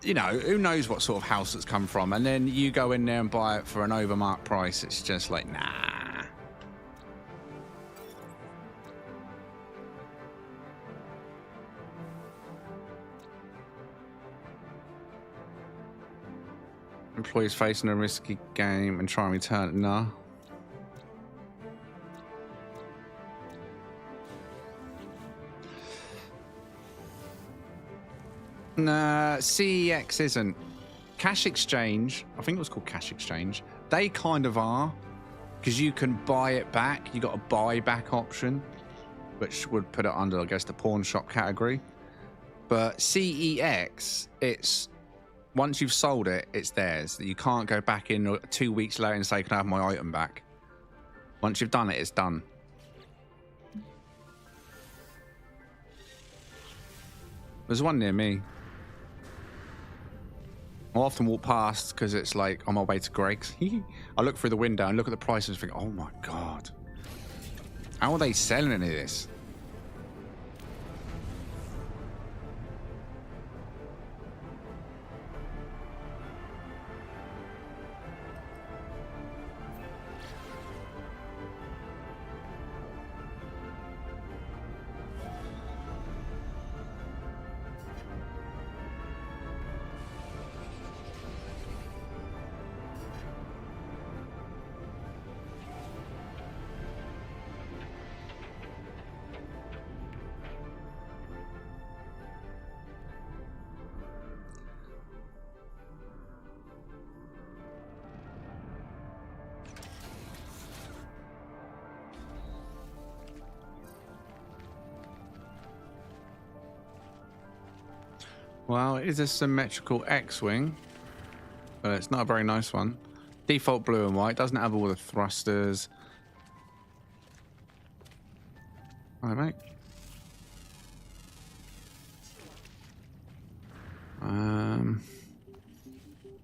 who knows what sort of house it's come from. And then you go in there and buy it for an overmarked price. It's just like, nah. Employees facing a risky game and try and return it. Nah. Nah, CEX isn't. Cash Exchange, I think it was called Cash Exchange. They kind of are, because you can buy it back. You got a buyback option, which would put it under, I guess, the pawn shop category. But CEX, it's once you've sold it, it's theirs. You can't go back in 2 weeks later and say, can I have my item back? Once you've done it, it's done. There's one near me. I often walk past because it's like on my way to Greg's. I look through the window and look at the prices and think, oh my God. How are they selling any of this? Well, it is a symmetrical X-Wing, but it's not a very nice one. Default blue and white. Doesn't have all the thrusters. All right, mate.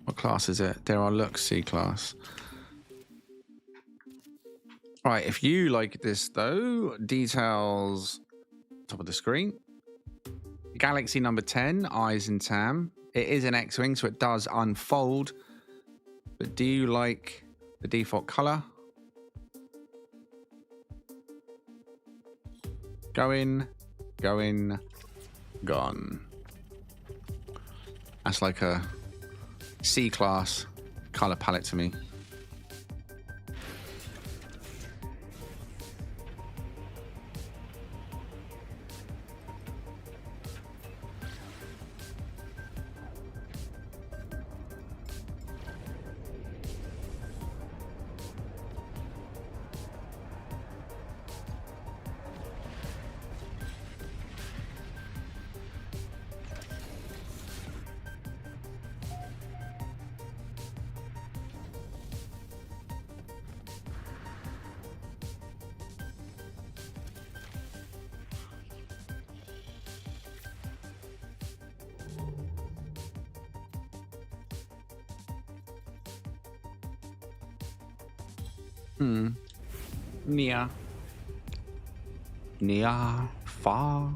What class is it? There are Lux C class. Right, if you like this though, details top of the screen. Galaxy number 10, Eyes and Tam. It is an X-Wing, so it does unfold. But do you like the default color? Going, gone. That's like a C-class color palette to me. Near, far.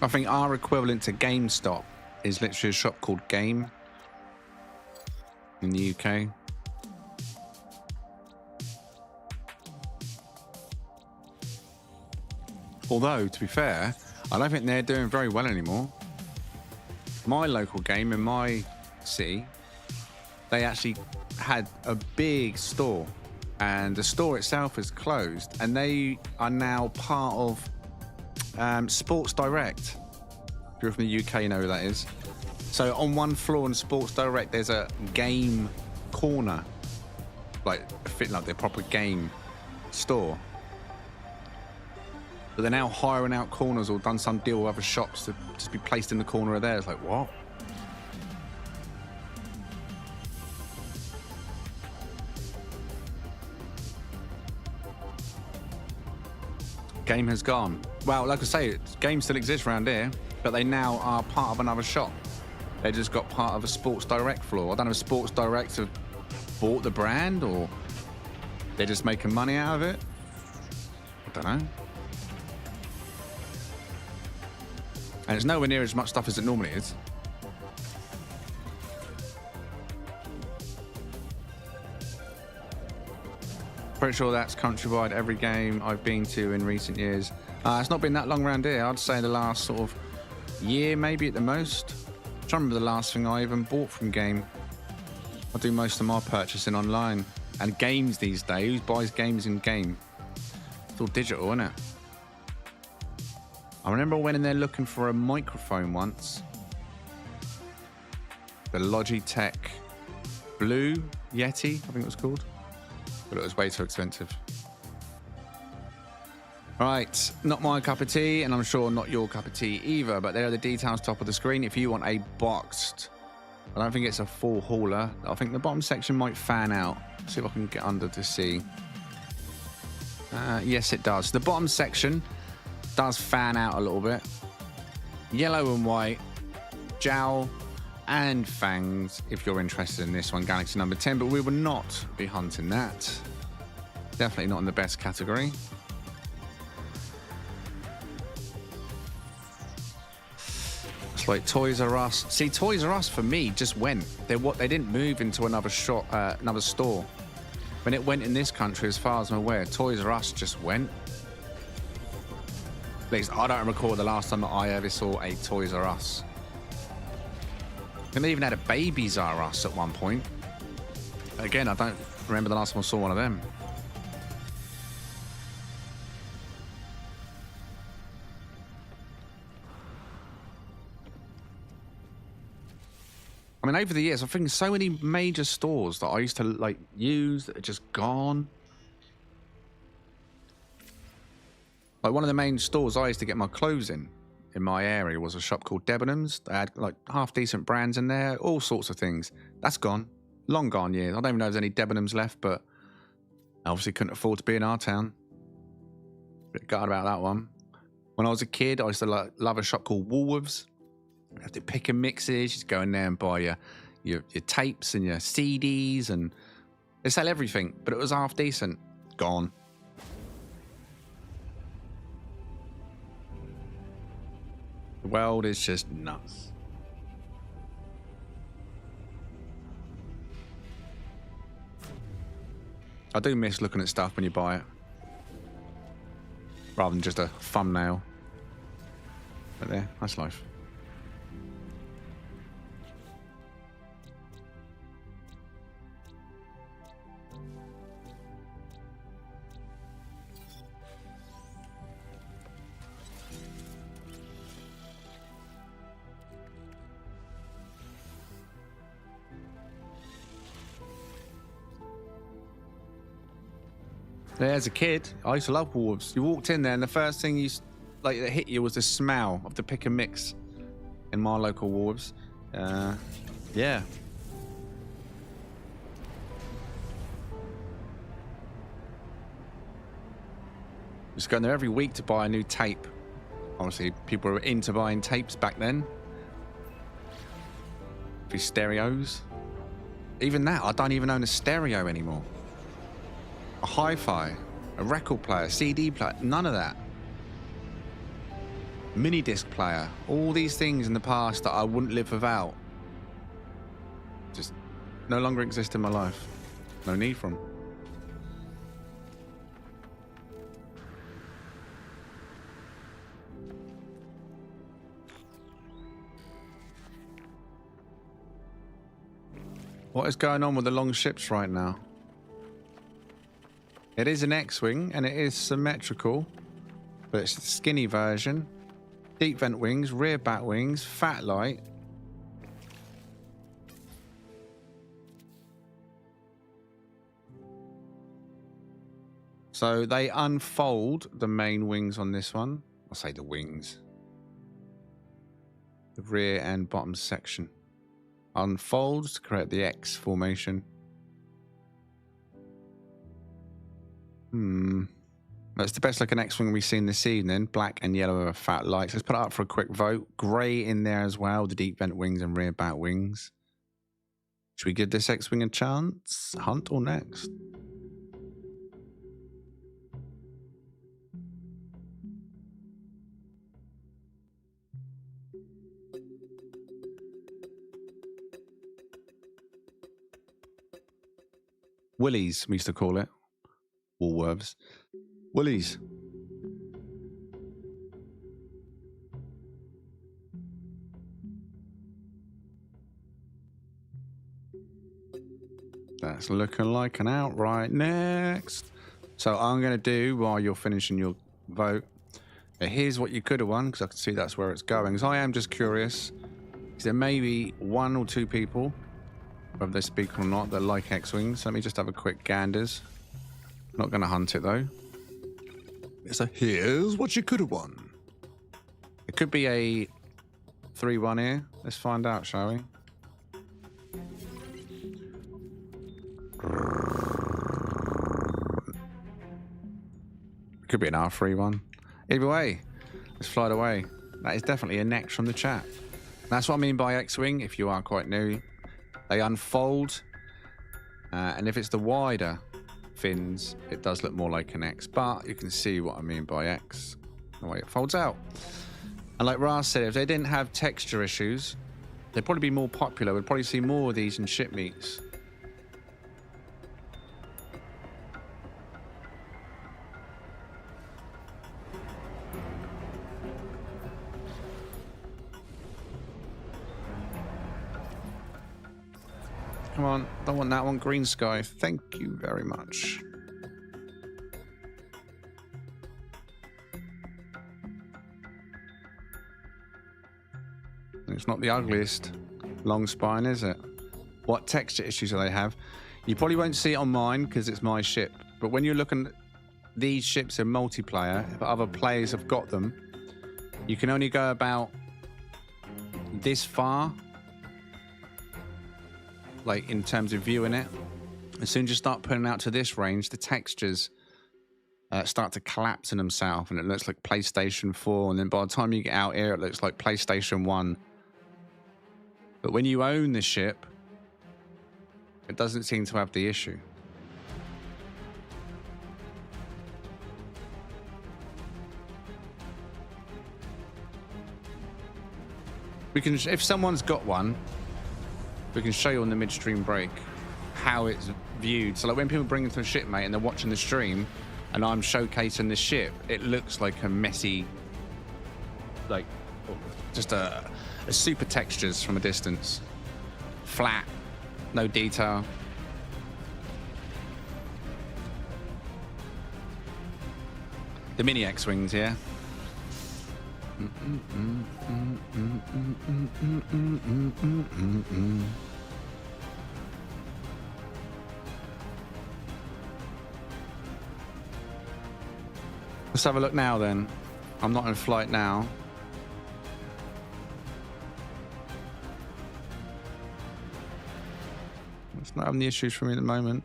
I think our equivalent to GameStop is literally a shop called Game in the UK. Although, to be fair, I don't think they're doing very well anymore. My local Game in my city, they actually had a big store, and the store itself is closed, and they are now part of Sports Direct. If you're from the UK, you know who that is. So on one floor in Sports Direct, there's a game corner, like fitting like the proper game store. But they're now hiring out corners or done some deal with other shops to just be placed in the corner of there. It's like, what? Game has gone. Well, like I say, Game still exists around here, but they now are part of another shop. They just got part of a Sports Direct floor. I don't know if Sports Direct have bought the brand or they're just making money out of it. I don't know. And it's nowhere near as much stuff as it normally is. Pretty sure that's countrywide every game I've been to in recent years. It's not been that long around here. I'd say the last sort of year, maybe at the most. I'm trying to remember the last thing I even bought from Game. I do most of my purchasing online. And games these days, who buys games in Game? It's all digital, isn't it? I remember I went in there looking for a microphone once. The Logitech Blue Yeti, I think it was called. But it was way too expensive. Right, not my cup of tea, and I'm sure not your cup of tea either, but there are the details top of the screen. If you want a boxed, I don't think it's a full hauler. I think the bottom section might fan out. See if I can get under to see. Yes, it does. The bottom section does fan out a little bit. Yellow and white, jowl and fangs, if you're interested in this one, Galaxy number 10, but we will not be hunting that. Definitely not in the best category. It's like Toys R Us. See, Toys R Us for me just went. They didn't move into another shop, another store. When it went in this country, as far as I'm aware, Toys R Us just went. At least I don't recall the last time that I ever saw a Toys R Us. And they even had a Babies R Us at one point. Again, I don't remember the last time I saw one of them. I mean, over the years, I think so many major stores that I used to like use that are just gone. Like one of the main stores I used to get my clothes in my area was a shop called Debenhams. They had like half decent brands in there, all sorts of things. That's gone. Long gone years. I don't even know if there's any Debenhams left, but I obviously couldn't afford to be in our town. Bit gutted about that one. When I was a kid, I used to love a shop called Woolworths. You have to pick and mixes. Just go in there and buy your tapes and your CDs, and they sell everything, but it was half decent. Gone. The world is just nuts. I do miss looking at stuff when you buy it, rather than just a thumbnail. But there, that's life. Yeah, as a kid, I used to love Wolves. You walked in there, and the first thing that hit you was the smell of the pick and mix in my local Wolves. Yeah. Just going there every week to buy a new tape. Obviously, people were into buying tapes back then. For stereos. Even that, I don't even own a stereo anymore. A hi-fi, a record player, CD player, none of that. Mini disc player, all these things in the past that I wouldn't live without. Just no longer exist in my life. No need for them. What is going on with the long ships right now? It is an X-wing, and it is symmetrical, but it's the skinny version. Deep vent wings, rear bat wings, fat light. So they unfold the main wings on this one. I'll say the wings. The rear and bottom section. Unfolds to create the X formation. That's the best looking X-wing we've seen this evening. Black and yellow with fat lights. Let's put it up for a quick vote. Grey in there as well. The deep vent wings and rear bat wings. Should we give this X-wing a chance? Hunt or next? Willies, we used to call it. Woolworths. Willies. That's looking like an outright next. So I'm going to do, while you're finishing your vote, here's what you could have won, because I can see that's where it's going. So I am just curious, because there may be one or two people, whether they speak or not, that like X-Wings. Let me just have a quick ganders. Not going to hunt it, though. So here's what you could have won. It could be a 3-1 here. Let's find out, shall we? It could be an R3-1. Either way, let's fly it away. That is definitely a next from the chat. That's what I mean by X-Wing, if you are quite new. They unfold, and if it's the wider fins, it does look more like an X, but you can see what I mean by X, the way it folds out. And like Ras said, if they didn't have texture issues, they'd probably be more popular. We'd probably see more of these in ship meets. Come on, don't want that one. Green sky. Thank you very much. It's not the ugliest. Long spine, is it? What texture issues do they have? You probably won't see it on mine because it's my ship. But when you're looking at these ships in multiplayer, if other players have got them, you can only go about this far, like in terms of viewing it. As soon as you start putting out to this range, the textures start to collapse in themselves, and it looks like PlayStation 4. And then by the time you get out here, it looks like PlayStation 1. But when you own the ship, it doesn't seem to have the issue. We can, if someone's got one, we can show you on the midstream break how it's viewed. So like when people bring it to a ship, mate, and they're watching the stream, and I'm showcasing the ship, it looks like a messy, like just a super textures from a distance, flat, no detail. The mini X-wings, yeah. Let's have a look now then. I'm not in flight now. It's not having the issues for me at the moment.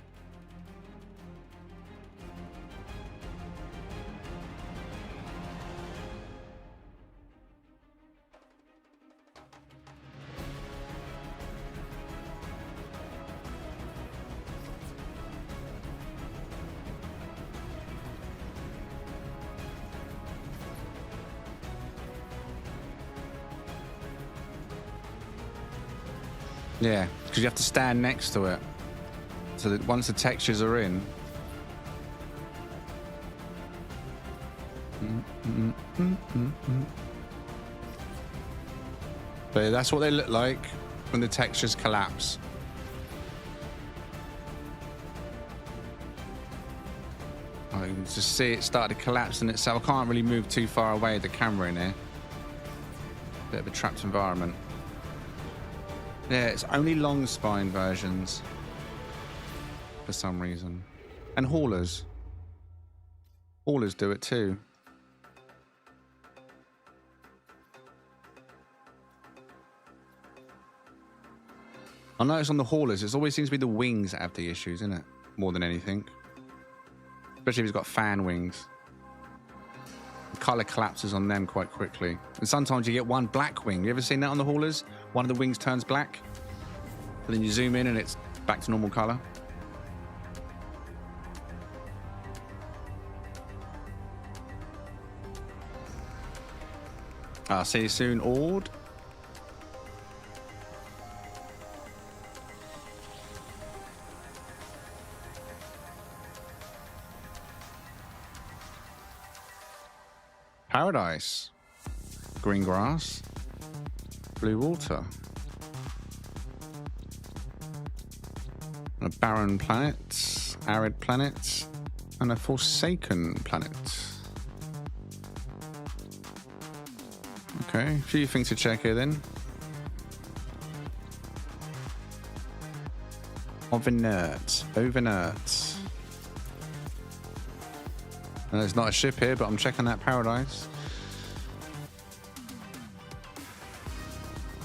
Yeah, because you have to stand next to it. So that once the textures are in. But that's what they look like when the textures collapse. I can just see it start to collapse in itself. I can't really move too far away with the camera in here. Bit of a trapped environment. Yeah, it's only long spine versions for some reason. And haulers. Haulers do it too. I notice on the haulers, it always seems to be the wings that have the issues, isn't it? More than anything. Especially if it's got fan wings. The colour collapses on them quite quickly. And sometimes you get one black wing. You ever seen that on the haulers? One of the wings turns black. And then you zoom in and it's back to normal colour. I'll see you soon, Ord. Paradise. Green grass. Blue water. A barren planet. Arid planet. And a forsaken planet. Okay, a few things to check here then. Overnert. Overnert. There's not a ship here, but I'm checking that paradise.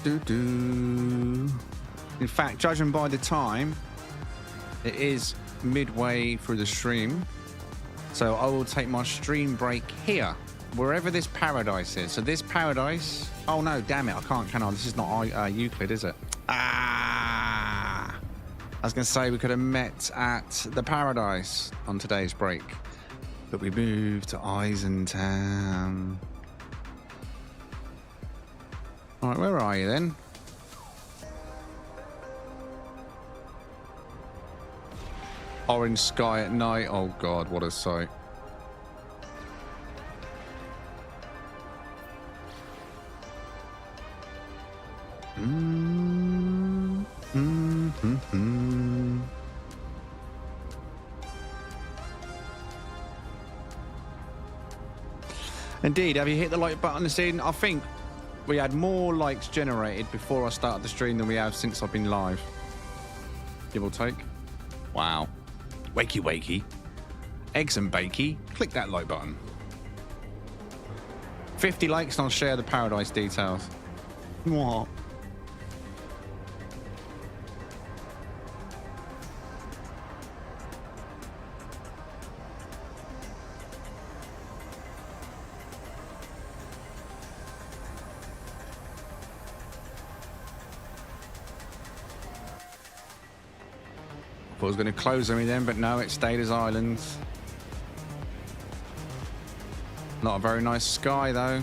In fact, judging by the time, it is midway through the stream. So I will take my stream break here, wherever this paradise is. So this paradise... Oh no, damn it, I can't, can I? This is not Euclid, is it? Ah! I was going to say we could have met at the paradise on today's break. But we moved to Eisentown. Alright, where are you then? Orange sky at night. Oh god, what a sight. Indeed, have you hit the like button and seen? I think we had more likes generated before I started the stream than we have since I've been live. Give or take. Wow. Wakey wakey. Eggs and bakey. Click that like button. 50 likes and I'll share the paradise details. What? I was going to close on me then, but no, it stayed as islands. Not a very nice sky though.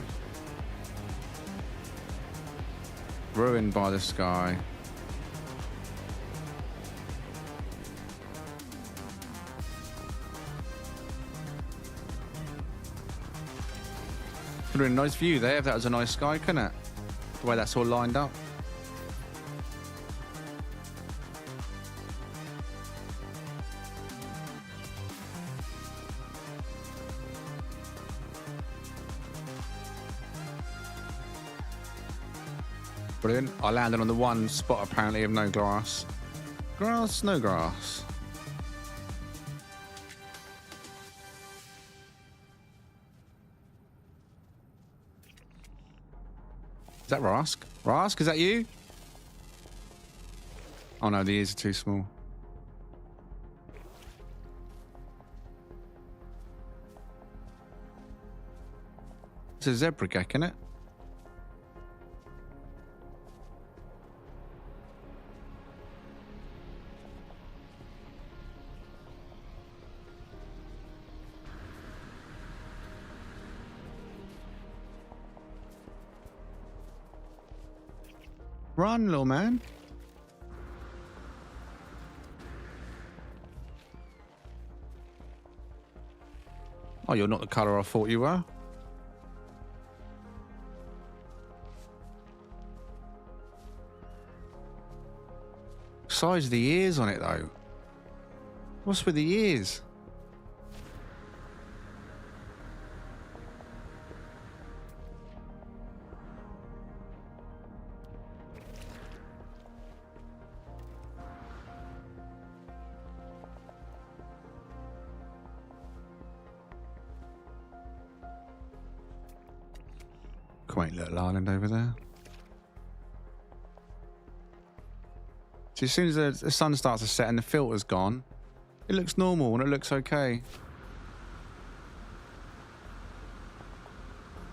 Ruined by the sky. Could have been a nice view there if that was a nice sky, couldn't it? The way that's all lined up. Brilliant. I landed on the one spot apparently of no grass. Grass, no grass. Is that Rask? Rask, is that you? Oh no, the ears are too small. It's a zebra gek, isn't it? Run, little man. Oh, you're not the colour I thought you were. Size of the ears on it, though. What's with the ears? Quaint little island over there. So as soon as the sun starts to set and the filter's gone, it looks normal and it looks okay.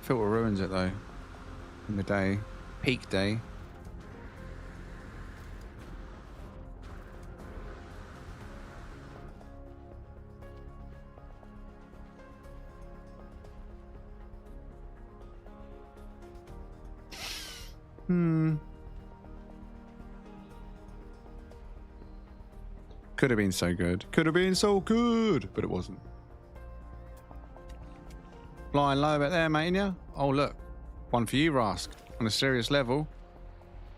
Filter ruins it though. In the day. Peak day. Could have been so good. Could have been so good, but it wasn't. Flying low back there, mate, ain't ya? Oh, look. One for you, Rask. On a serious level.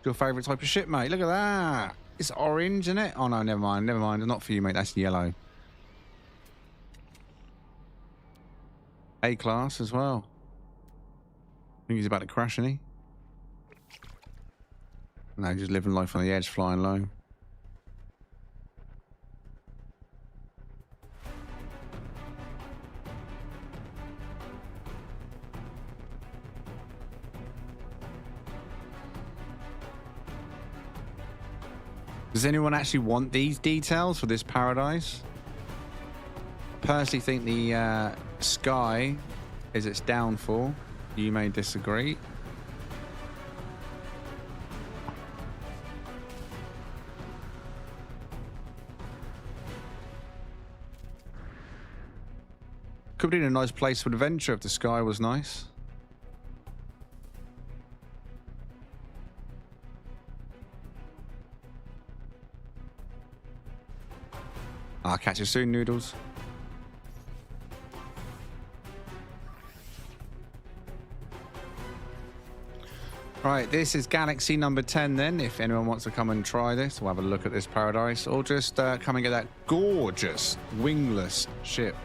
Your favourite type of ship, mate. Look at that. It's orange, isn't it? Oh, no, never mind. Never mind. It's not for you, mate. That's yellow. A-class as well. I think he's about to crash, isn't he? No, just living life on the edge, flying low. Does anyone actually want these details for this paradise? I personally think the sky is its downfall. You may disagree. Could be in a nice place for adventure if the sky was nice. I'll catch you soon, Noodles. Right, this is Galaxy number 10 then. If anyone wants to come and try this, we'll have a look at this paradise. Or just come and get that gorgeous wingless ship.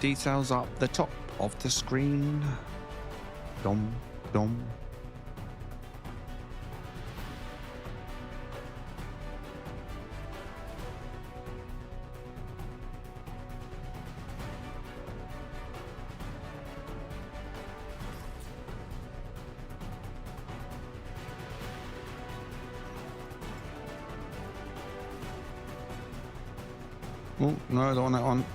details up the top of the screen. Dom, dom. Oh, no, I don't want that one.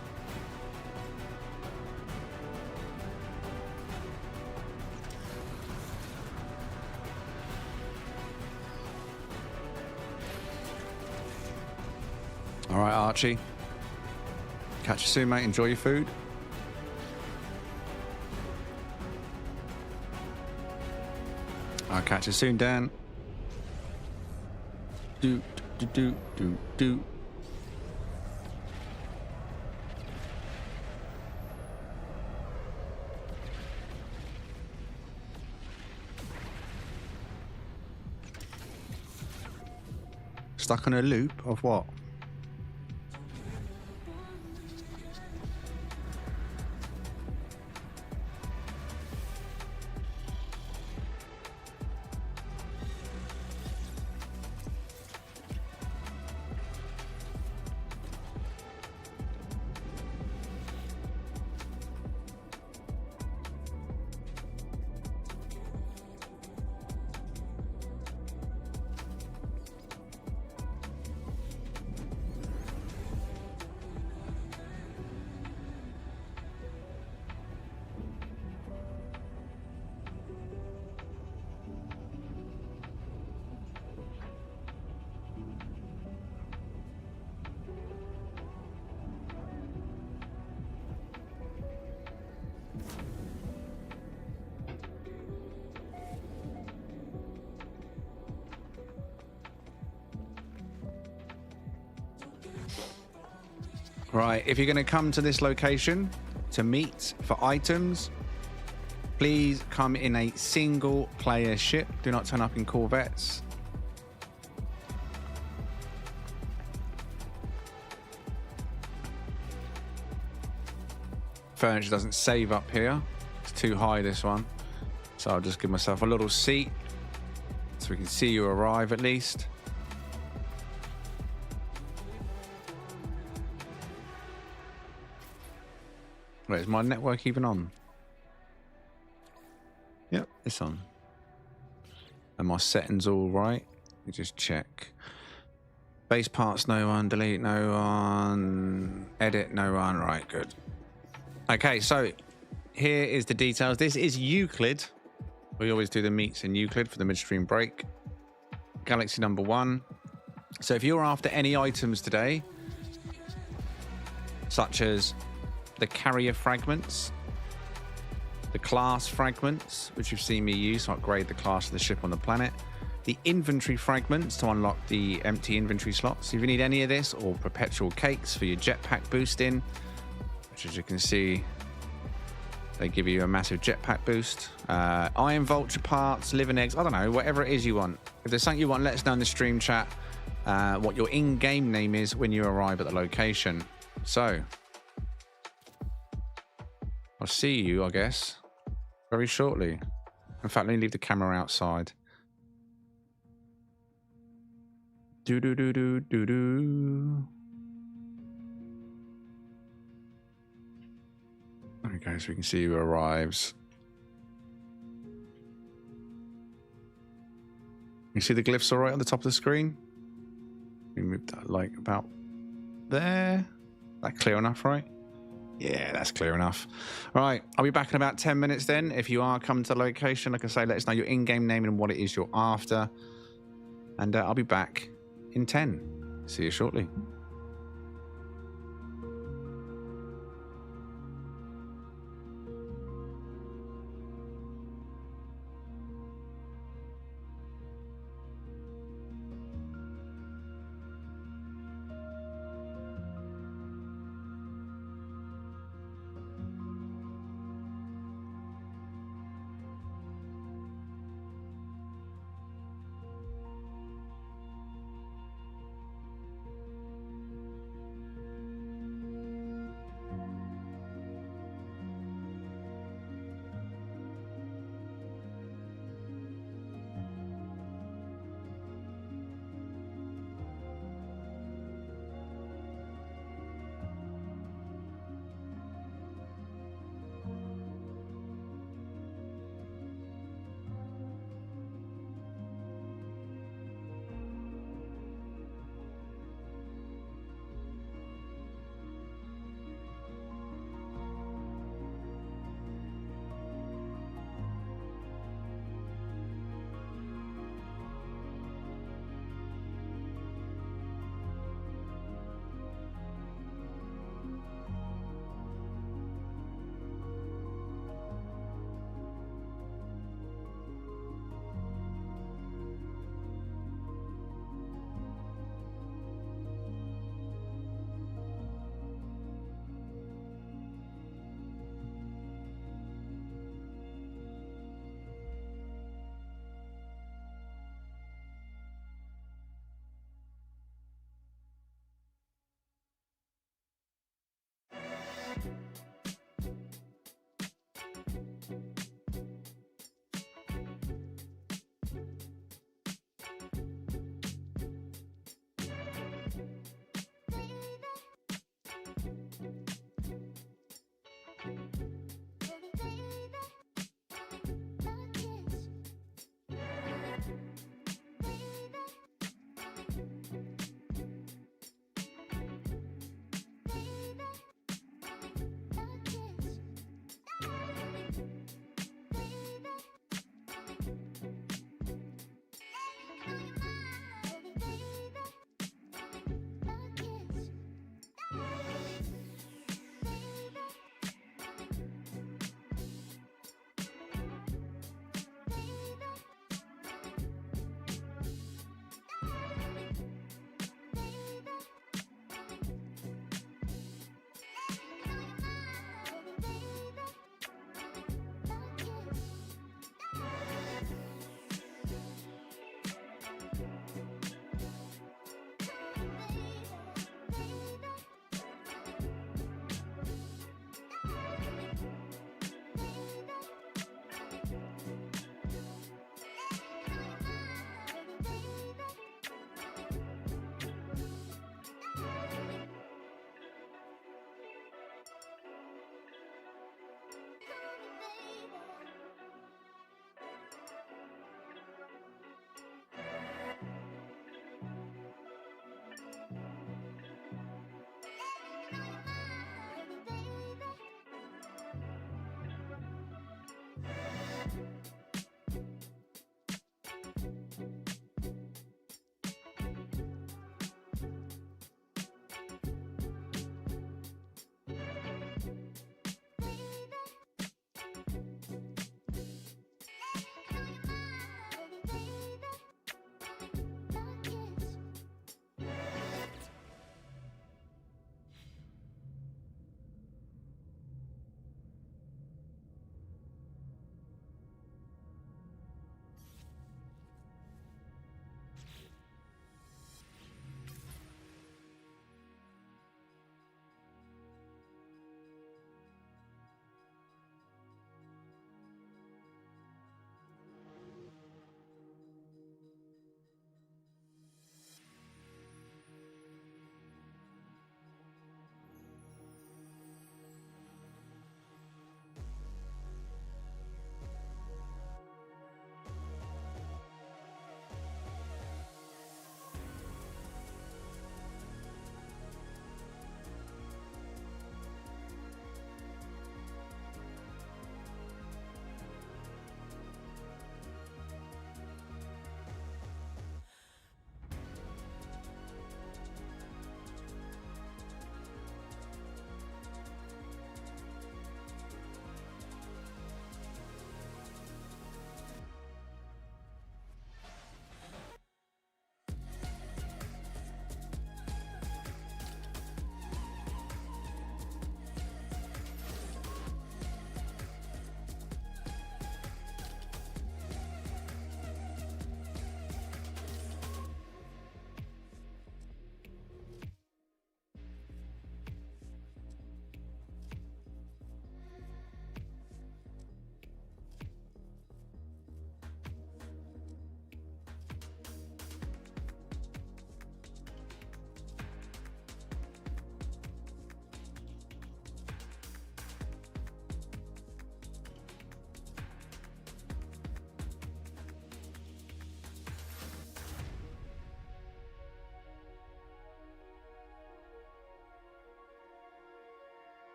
All right, Archie. Catch you soon, mate. Enjoy your food. I'll catch you soon, Dan. Do, do, do, do, do. Stuck on a loop of what? Right, if you're going to come to this location to meet for items, please come in a single player ship. Do not turn up in corvettes. Furniture doesn't save up here. It's too high, this one. So I'll just give myself a little seat so we can see you arrive at least. Wait, is my network even on? Yep, it's on. And my settings all right. Let me just check. Base parts, no one. Delete, no one. Edit, no one. Right, good. Okay, so here is the details. This is Euclid. We always do the meets in Euclid for the midstream break. Galaxy number 1. So if you're after any items today, such as the carrier fragments, the class fragments, which you've seen me use to upgrade the class of the ship on the planet, the inventory fragments to unlock the empty inventory slots. If you need any of this, or perpetual cakes for your jetpack boosting, which as you can see, they give you a massive jetpack boost. Iron vulture parts, living eggs, I don't know, whatever it is you want. If there's something you want, let us know in the stream chat what your in-game name is when you arrive at the location. So I'll see you, I guess, very shortly. In fact, let me leave the camera outside. Do-do-do-do-do-do. Okay, so we can see who arrives. You see the glyphs all right on the top of the screen? We move that like about there. That clear enough, right? Yeah, that's clear enough. All right, I'll be back in about 10 minutes then. If you are coming to the location, like I say, let us know your in-game name and what it is you're after. And I'll be back in 10. See you shortly.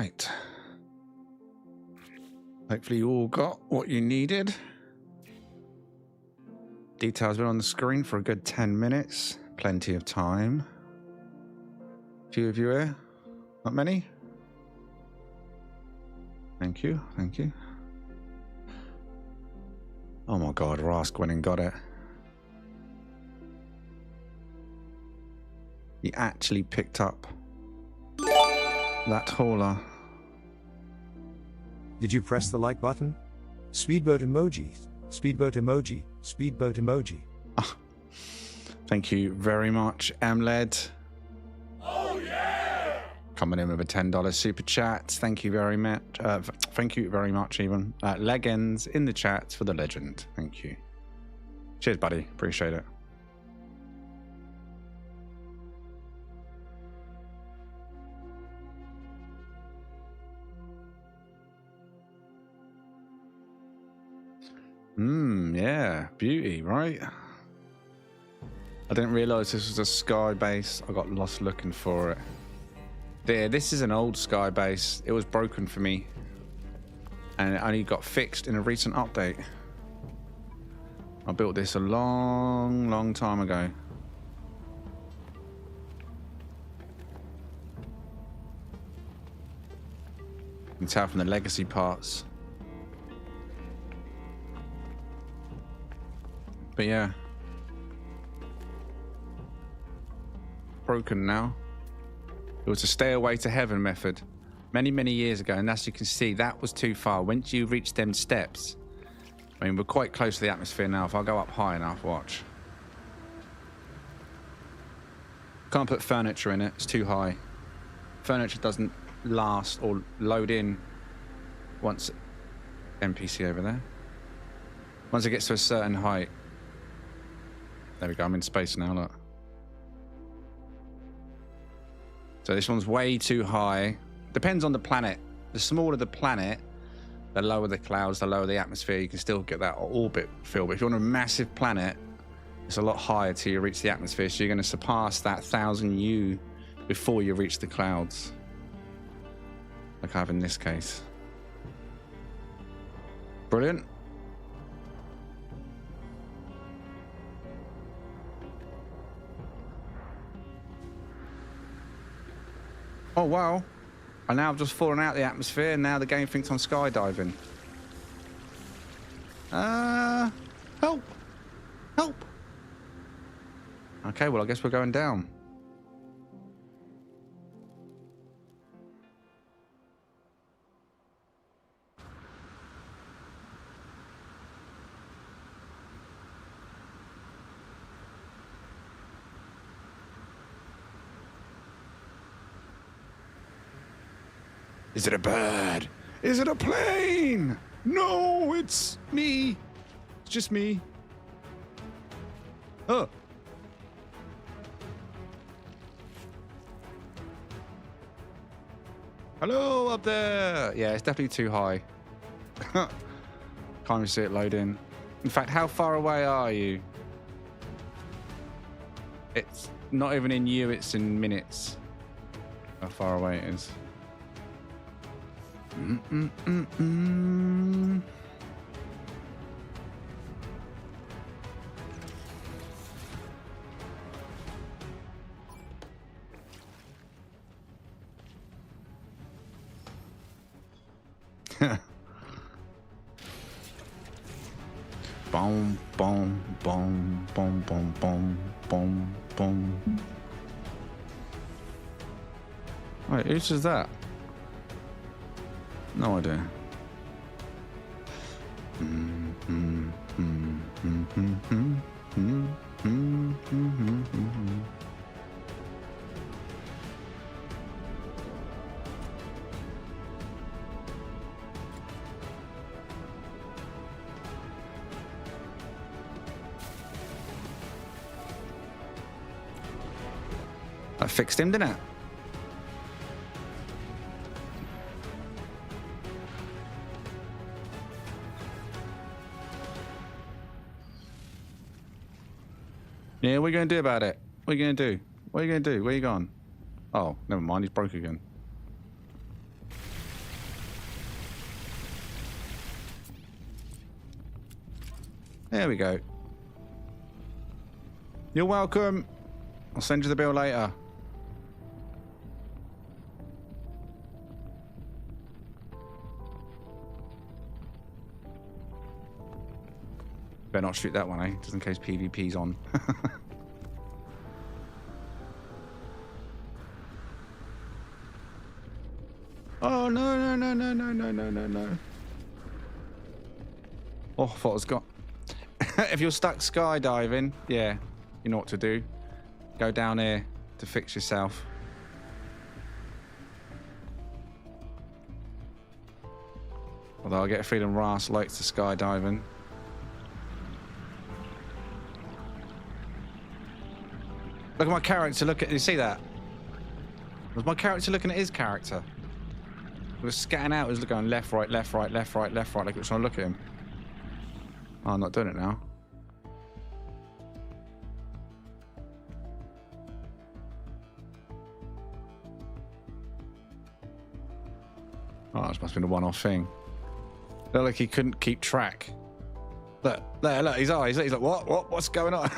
right. Hopefully you all got what you needed. Details been on the screen for a good 10 minutes. Plenty of time. Few of you here. Not many. Thank you. Thank you. Oh my god, Rask went and got it. He actually picked up that hauler. Did you press the like button? Speedboat emoji, speedboat emoji, speedboat emoji. Oh, thank you very much, Amled. Oh yeah! Coming in with a $10 super chat. Thank you very much. Thank you very much, even. Legends in the chat for the legend. Thank you. Cheers, buddy. Appreciate it. Yeah, beauty, right? I didn't realize this was a sky base. I got lost looking for it. There, this is an old sky base. It was broken for me, and it only got fixed in a recent update. I built this a long time ago. You can tell from the legacy parts. But yeah, broken now. It was a stairway to heaven method many years ago, and as you can see, that was too far. Once you reach them steps, I mean, we're quite close to the atmosphere now. If I go up high enough, watch. Can't put furniture in it, it's too high. Furniture doesn't last or load in once. NPC over there. Once it gets to a certain height. There we go, I'm in space now, look. So this one's way too high. Depends on the planet. The smaller the planet, the lower the clouds, the lower the atmosphere. You can still get that orbit feel. But if you're on a massive planet, it's a lot higher till you reach the atmosphere. So you're going to surpass that 1000 U before you reach the clouds. Like I have in this case. Brilliant. Oh wow, and now I've just fallen out of the atmosphere and now the game thinks I'm skydiving. Help! Help! Okay, well I guess we're going down. Is it a bird? Is it a plane? No, it's me. It's just me. Oh. Hello up there. Yeah, it's definitely too high. Can't even see it load in. In fact, how far away are you? It's not even in you, it's in minutes. How far away it is. Boom, boom, boom, boom, boom, boom, boom, boom. Wait, whose is that? No idea. I fixed him, didn't it? Yeah, what are you going to do about it? What are you going to do? What are you going to do? Where are you gone? Oh, never mind. He's broke again. There we go. You're welcome. I'll send you the bill later. Better not shoot that one, eh? Just in case PvP's on. Oh, no, no, no, no, no, no, no, no, no. Oh, I thought I was gone. If you're stuck skydiving, yeah, you know what to do. Go down here to fix yourself. Although I get a feeling Ras likes the skydiving. Look at my character, look at, you see that? Was my character looking at his character? He was scatting out, he was going left, right, left, right, left, right, left, right, like it was trying to look at him. Oh, I'm not doing it now. Oh, this must have been a one-off thing. Looked like he couldn't keep track. Look, there, look, his eyes. He's like, what's going on?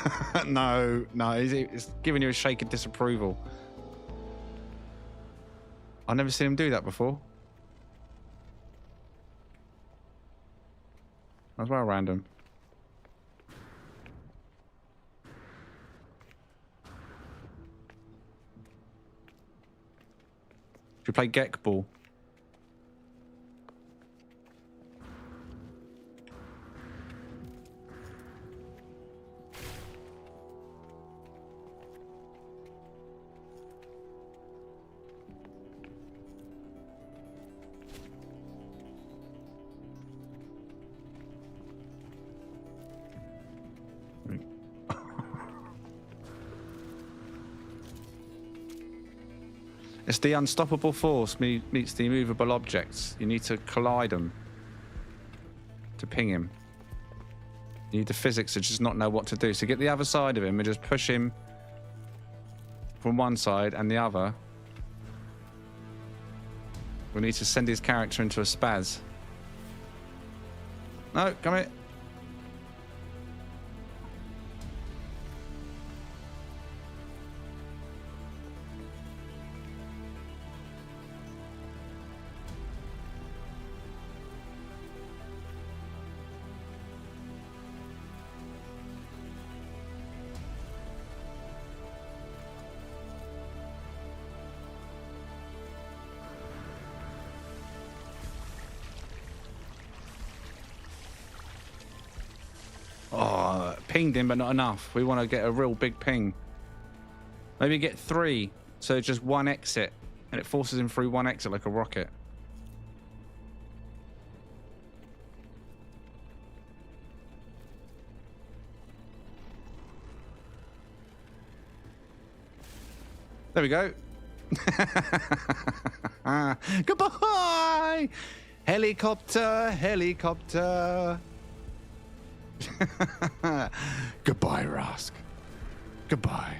No, he's giving you a shake of disapproval. I've never seen him do that before. That's well random. Should we play Gek Ball? It's the unstoppable force meets the immovable objects. You need to collide them to ping him. You need the physics to just not know what to do. So get the other side of him and just push him from one side and the other. We need to send his character into a spaz. No, come here. Oh, pinged him, but not enough. We want to get a real big ping. Maybe get 3, so just one exit, and it forces him through one exit like a rocket. There we go. Goodbye! Helicopter, helicopter. Goodbye, Rask. Goodbye.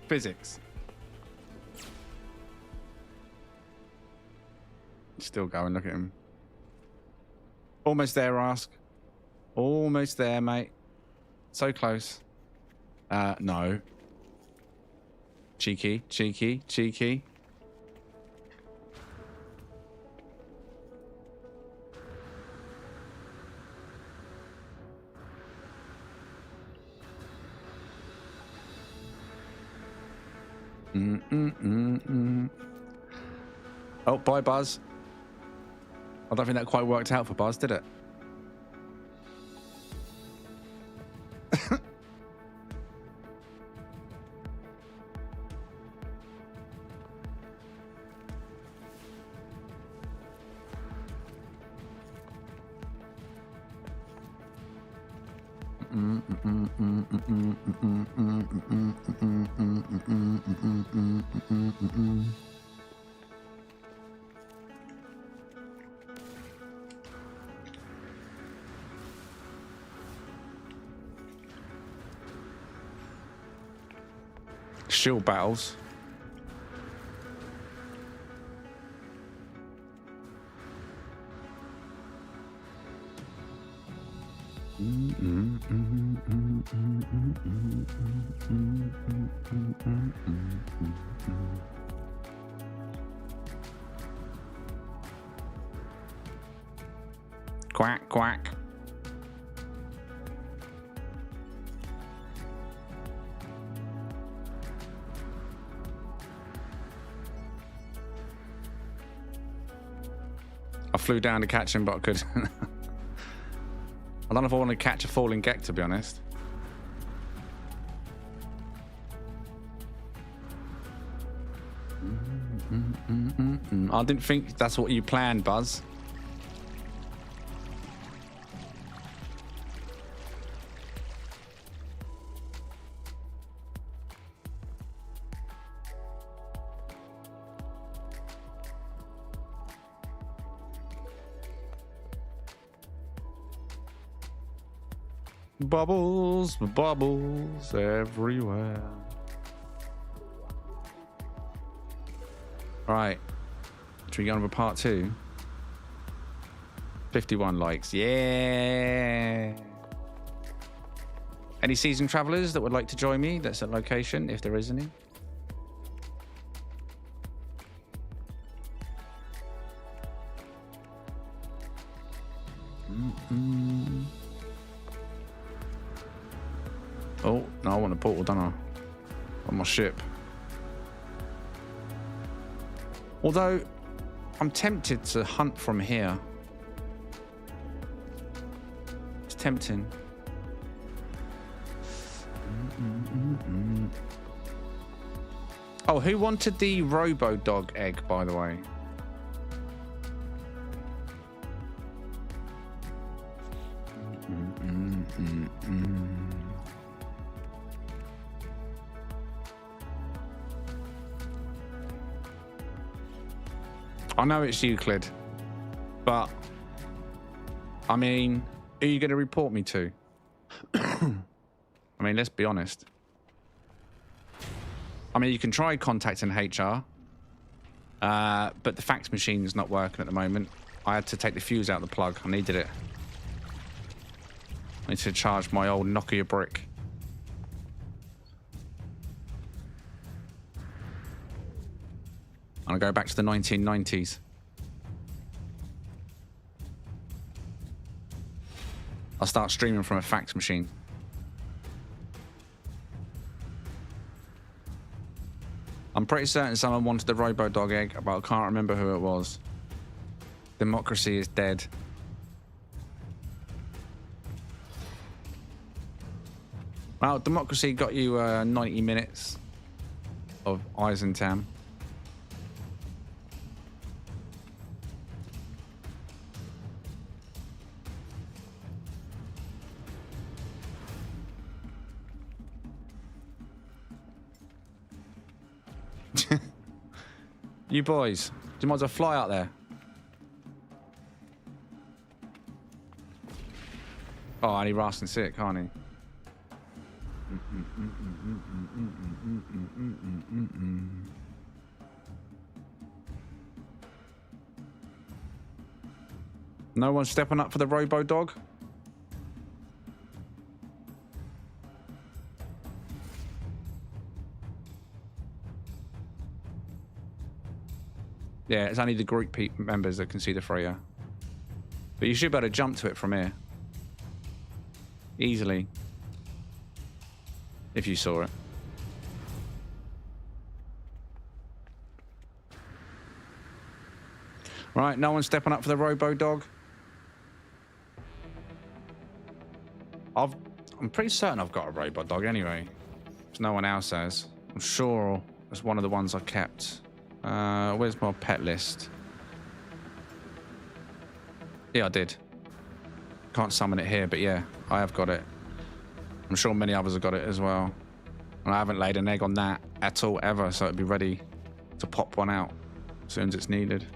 Physics. Still going, look at him. Almost there, Rask. Almost there, mate. So close. No. Cheeky, cheeky, cheeky. Oh, bye, Buzz. I don't think that quite worked out for Buzz, did it? Shield battles. Quack, quack. I flew down to catch him, but I could. I don't know if I want to catch a falling Gek, to be honest. I didn't think that's what you planned, Buzz. Bubbles, bubbles everywhere. Right. Should we go on with part 2? 51 likes. Yeah. Any season travelers that would like to join me? That's at location, if there is any. Oh, no, I want a portal, don't I? On my ship. Although, I'm tempted to hunt from here. It's tempting. Oh, who wanted the Robo-Dog egg, by the way? I know it's Euclid, but I mean, who are you going to report me to? I mean, let's be honest. I mean, you can try contacting HR, but the fax machine is not working at the moment. I had to take the fuse out of the plug. I needed it. I need to charge my old Nokia brick. I'm going to go back to the 1990s. I'll start streaming from a fax machine. I'm pretty certain someone wanted the Robo-Dog egg, but I can't remember who it was. Democracy is dead. Well, democracy got you 90 minutes of Eisentam. You boys, do you might as well fly out there? Oh, and he rust and sick, can't he? No one stepping up for the Robo-Dog? Yeah, it's only the group members that can see the Freya. But you should be able to jump to it from here. Easily. If you saw it. Right, no one's stepping up for the Robo-Dog. I'm pretty certain I've got a Robo-Dog anyway. If no one else has. I'm sure it's one of the ones I kept. Where's my pet list? Yeah, I did. Can't summon it here, but yeah, I have got it. I'm sure many others have got it as well. And I haven't laid an egg on that at all, ever, so it'd be ready to pop one out as soon as it's needed.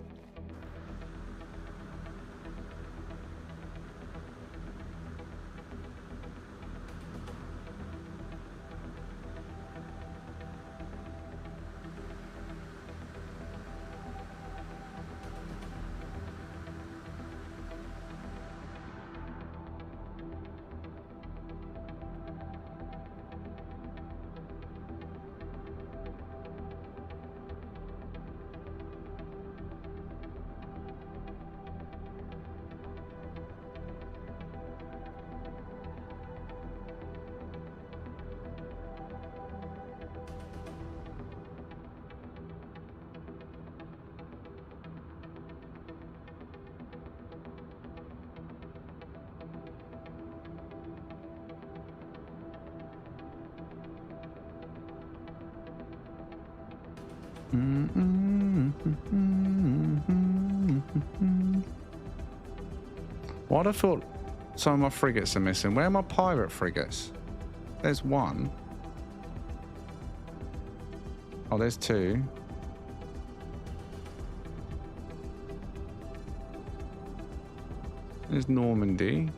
What I thought some of my frigates are missing. Where are my pirate frigates? There's one. Oh, there's two. There's Normandy.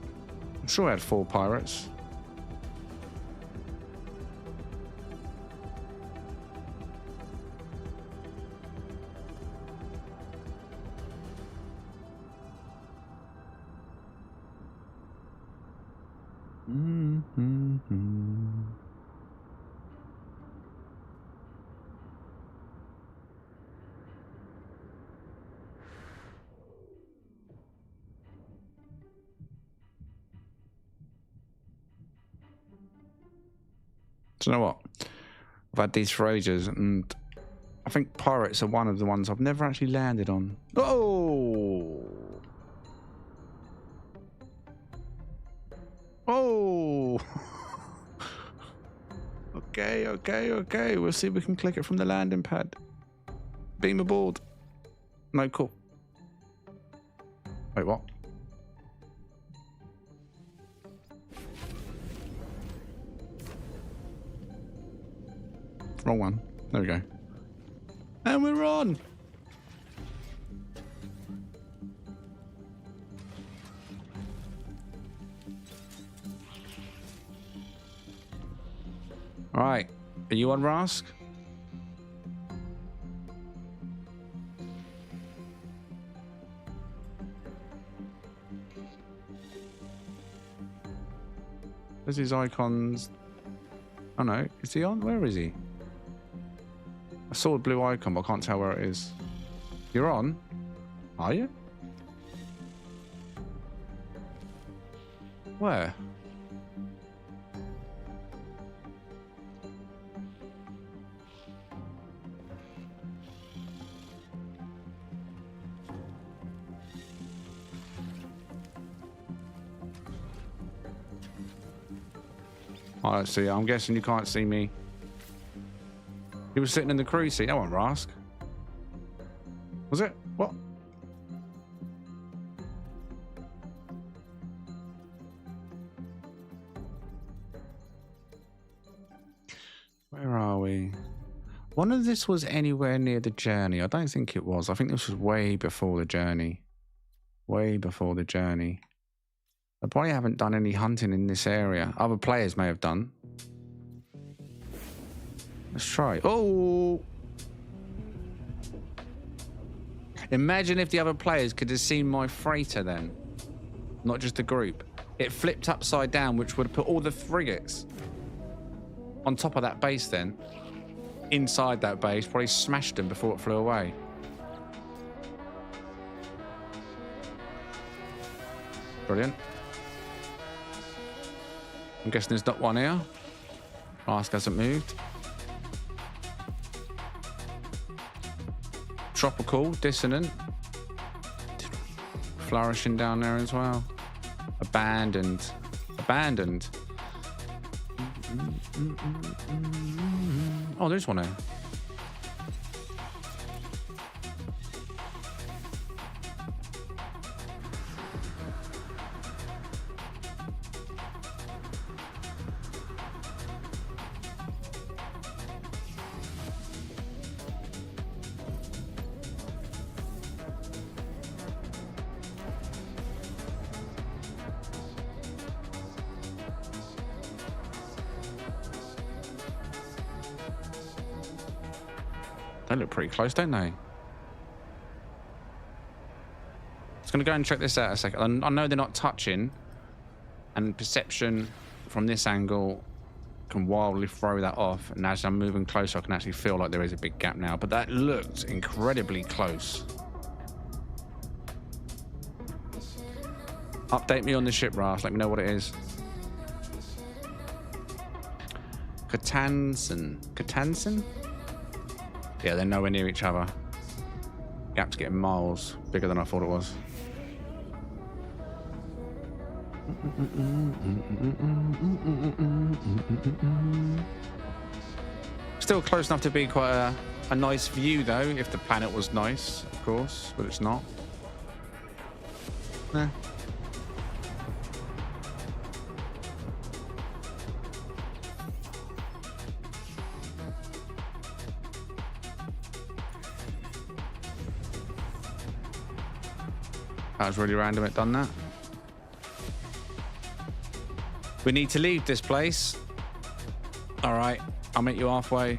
I'm sure I had 4 pirates. Do you know what? I've had these for ages, and I think pirates are one of the ones I've never actually landed on. Oh! Oh! Okay. We'll see if we can click it from the landing pad. Beam aboard. No, cool. Wait, what? Wrong one. There we go. And we're on! Alright. Are you on, Rask? There's his icons. Oh no, is he on? Where is he? I saw a blue icon, but I can't tell where it is. You're on? Are you? Where? I don't see. I'm guessing you can't see me. He was sitting in the crew seat. That wasn't Rask. Was it? What? Where are we? One of this was anywhere near the journey. I don't think it was. I think this was way before the journey. Way before the journey. I probably haven't done any hunting in this area. Other players may have done. Let's try. Oh! Imagine if the other players could have seen my freighter then. Not just the group. It flipped upside down, which would have put all the frigates on top of that base then. Inside that base, probably smashed them before it flew away. Brilliant. I'm guessing there's not one here. Rask hasn't moved. Tropical, dissonant. Flourishing down there as well. Abandoned. Abandoned. Oh, there's one there. They look pretty close, don't they? Just going to go and check this out a second. I know they're not touching, and perception from this angle can wildly throw that off. And as I'm moving closer, I can actually feel like there is a big gap now. But that looked incredibly close. Update me on the ship, Rask. Let me know what it is. Katansen? Yeah, they're nowhere near each other. Gap's getting miles bigger than I thought it was. Still close enough to be quite a nice view, though, if the planet was nice, of course, but it's not. Eh. That was really random it done that. We need to leave this place. All right, I'll meet you halfway.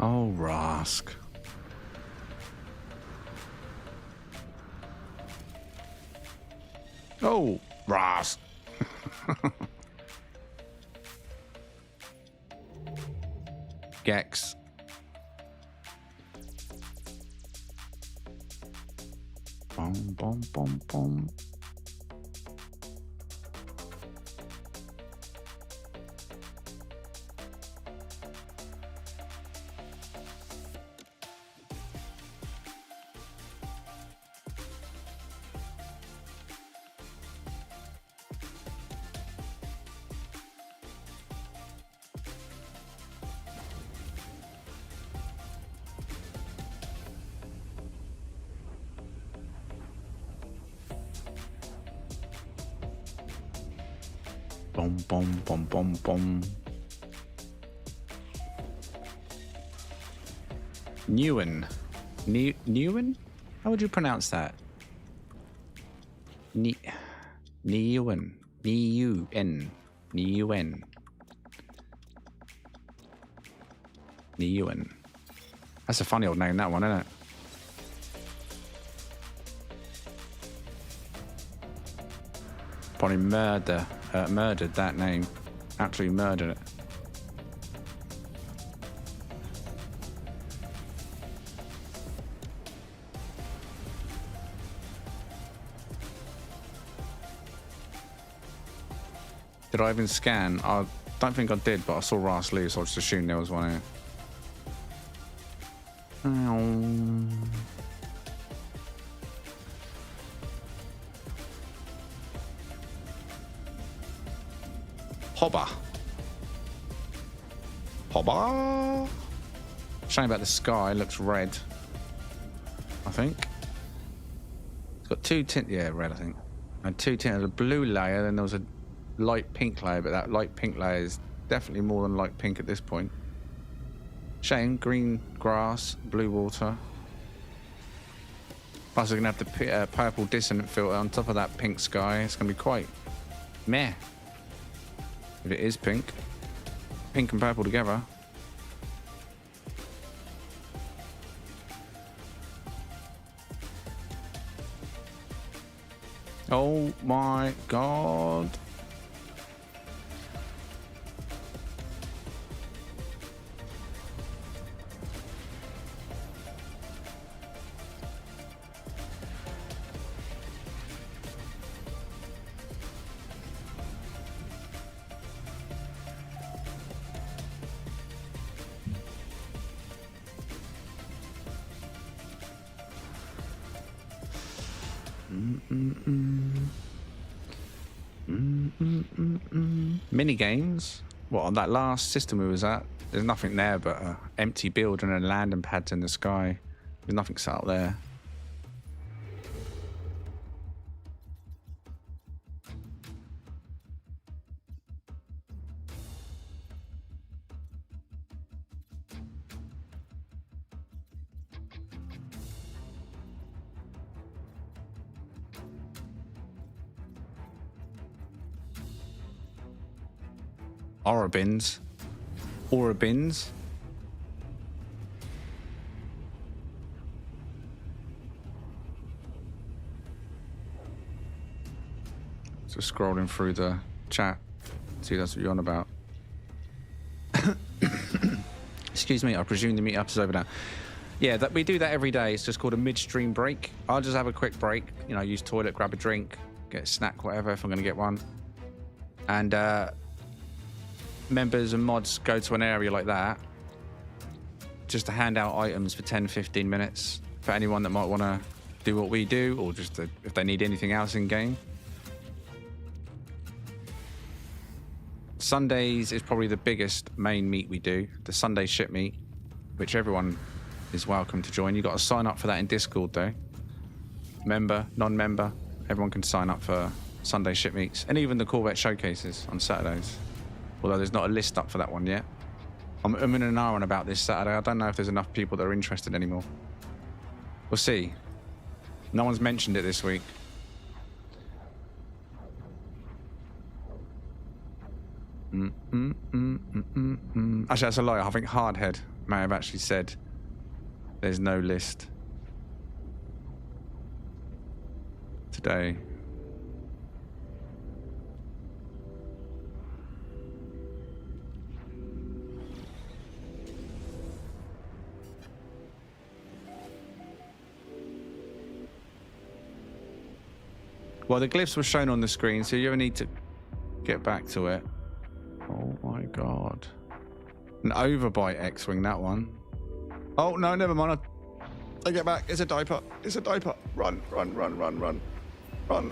Oh, Rask. Oh, Rask. Gex. Boom, boom, boom, boom. Boom, boom, boom, boom, boom. Newen. Newen? How would you pronounce that? Newen. Neun. Newen. Newen. That's a funny old name, that one, isn't it? Probably murdered that name. Actually murdered it. Did I even scan? I don't think I did, but I saw Ras leave, so I just assumed there was one here. Hobba. Hobba. Shame about the sky. It looks red. I think. It's got two tint. Yeah, red, I think. And two tint. A blue layer, then there was a light pink layer, but that light pink layer is definitely more than light pink at this point. Shame. Green grass, blue water. Plus, we're going to have the purple dissonant filter on top of that pink sky. It's going to be quite meh. If it is pink. Pink and purple together. Oh my god. Mini games. What, on that last system we was at? There's nothing there but an empty building and landing pads in the sky. There's nothing set up there. Orobins. Orobins. Just scrolling through the chat. See, that's what you're on about. Excuse me, I presume the meetup is over now. Yeah, that we do that every day. It's just called a midstream break. I'll just have a quick break, you know, use toilet, grab a drink, get a snack, whatever, if I'm going to get one. And members and mods go to an area like that just to hand out items for 10, 15 minutes for anyone that might want to do what we do, or just to, if they need anything else in game. Sundays is probably the biggest main meet we do, the Sunday ship meet, which everyone is welcome to join. You've got to sign up for that in Discord though. Member, non-member, everyone can sign up for Sunday ship meets, and even the Corvette showcases on Saturdays. Although there's not a list up for that one yet. I'm in an hour on about this Saturday. I don't know if there's enough people that are interested anymore. We'll see. No one's mentioned it this week. Actually, that's a lie. I think Hardhead may have actually said there's no list today. Well, the glyphs were shown on the screen, so you ever need to get back to it. Oh my god. An overbite X-Wing, that one. Oh, no, never mind. I get back. It's a diaper. It's a diaper. Run, run, run, run, run. Run.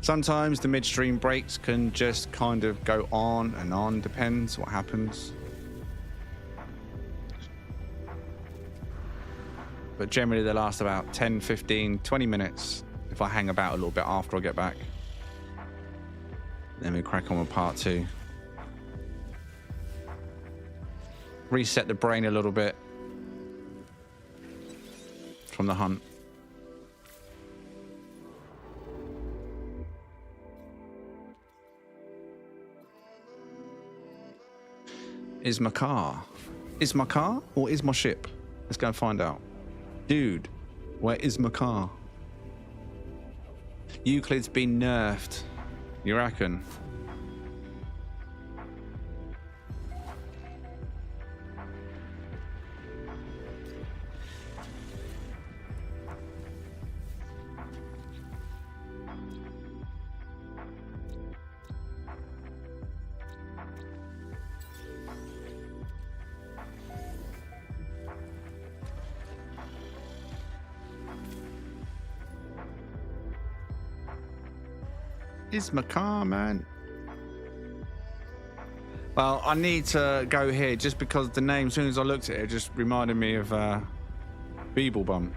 Sometimes the midstream breaks can just kind of go on and on, depends what happens. But generally they last about 10, 15, 20 minutes if I hang about a little bit after I get back. Then we crack on with part 2. Reset the brain a little bit from the hunt. Is my car? Is my car or is my ship? Let's go and find out. Dude, where is my car? Euclid's been nerfed. You reckon? Is my car, man? Well, I need to go here just because the name, as soon as I looked at it, just reminded me of Beeblebum.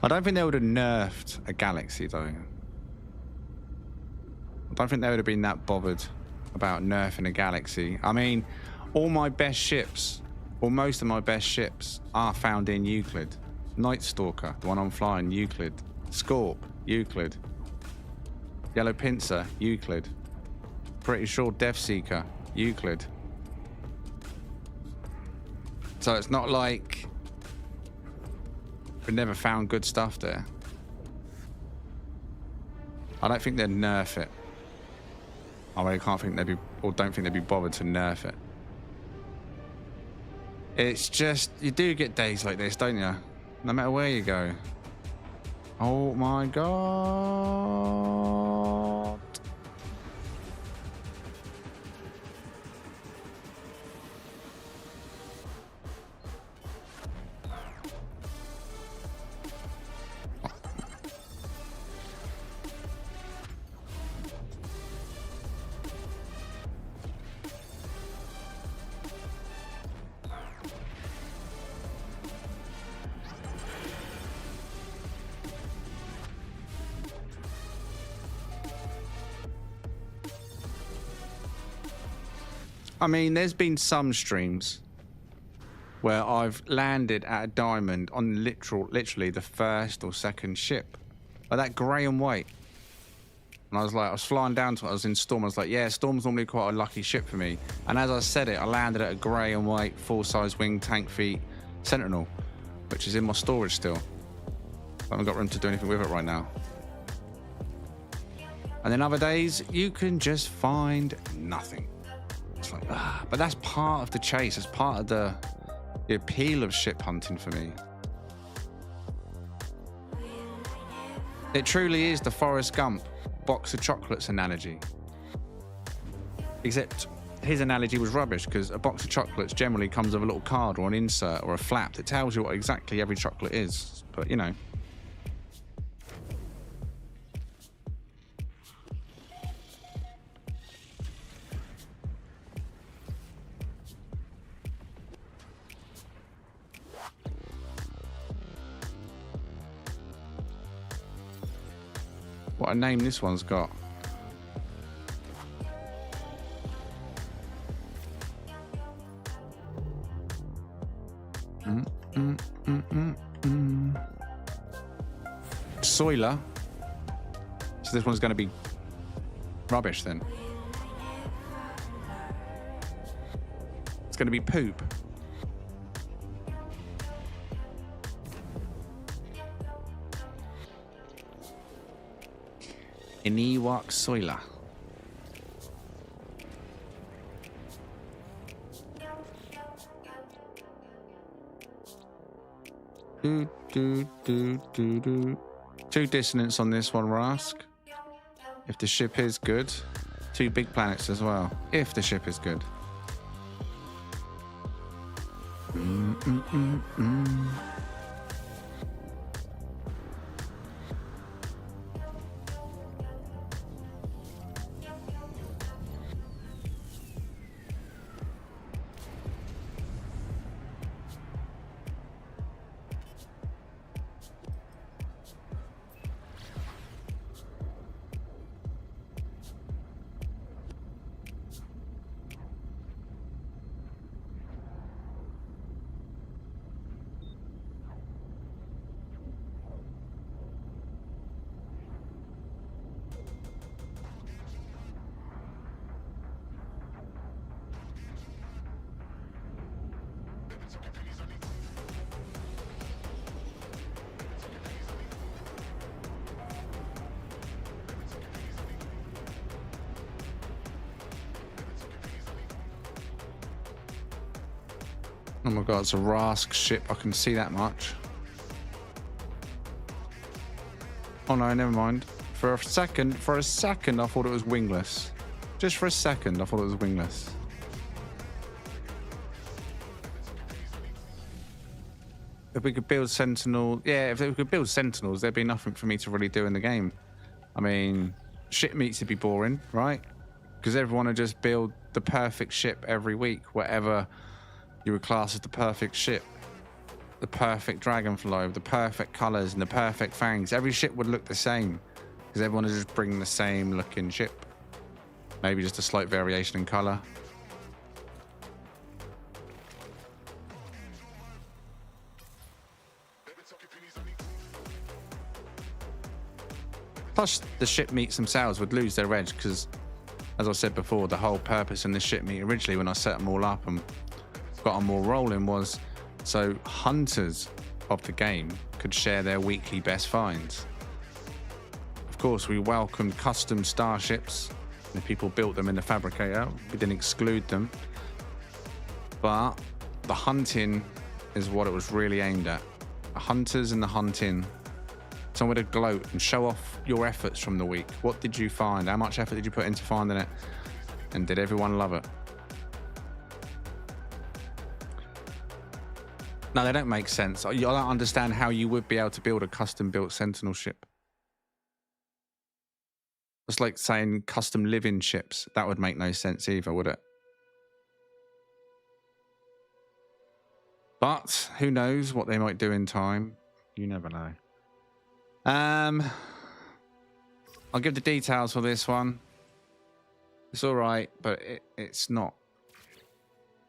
I don't think they would have nerfed a galaxy though. I don't think they would have been that bothered about nerfing a galaxy. I mean, all my best ships, or most of my best ships, are found in Euclid. Night Stalker, the one I'm flying, Euclid. Scorp, Euclid. Yellow Pincer, Euclid. Pretty sure Death Seeker, Euclid. So it's not like we never found good stuff there. I don't think they'd nerf it. I really can't think they'd be, or don't think they'd be bothered to nerf it. It's just, you do get days like this, don't you? No matter where you go. Oh my god. I mean, there's been some streams where I've landed at a diamond on literally the first or second ship. Like that grey and white. And I was flying down to it, I was in Storm, I was like, yeah, Storm's normally quite a lucky ship for me. And as I said it, I landed at a grey and white, full-size wing tank feet Sentinel, which is in my storage still. I haven't got room to do anything with it right now. And then other days, you can just find nothing. It's like, but that's part of the chase. It's part of the appeal of ship hunting for me. It truly is the Forrest Gump box of chocolates analogy. Except his analogy was rubbish, because a box of chocolates generally comes with a little card or an insert or a flap that tells you what exactly every chocolate is. But, you know. What a name this one's got. Soiler. So this one's going to be rubbish then. It's going to be poop. An Ewok Soiler. Two dissonance on this one, Rask. If the ship is good. 2 big planets as well. If the ship is good. Oh my god, it's a Rask ship. I can see that much. Oh no, never mind. For a second, I thought it was wingless. Just for a second, I thought it was wingless. If we could build Sentinel... Yeah, if we could build Sentinels, there'd be nothing for me to really do in the game. I mean, ship meets would be boring, right? Because everyone would just build the perfect ship every week, whatever you would class as the perfect ship. The perfect dragonfly with the perfect colours and the perfect fangs. Every ship would look the same because everyone is just bringing the same looking ship. Maybe just a slight variation in colour. Plus, the ship meets themselves would lose their edge because, as I said before, the whole purpose in the ship meet originally when I set them all up and got them all rolling was so hunters of the game could share their weekly best finds. Of course, we welcomed custom starships. If people built them in the fabricator, we didn't exclude them. But the hunting is what it was really aimed at. The hunters and the hunting. Somewhere to gloat and show off your efforts from the week. What did you find? How much effort did you put into finding it? And did everyone love it? No, they don't make sense. I don't understand how you would be able to build a custom-built Sentinel ship. It's like saying custom living ships. That would make no sense either, would it? But who knows what they might do in time? You never know. I'll give the details for this one. It's all right, but it's not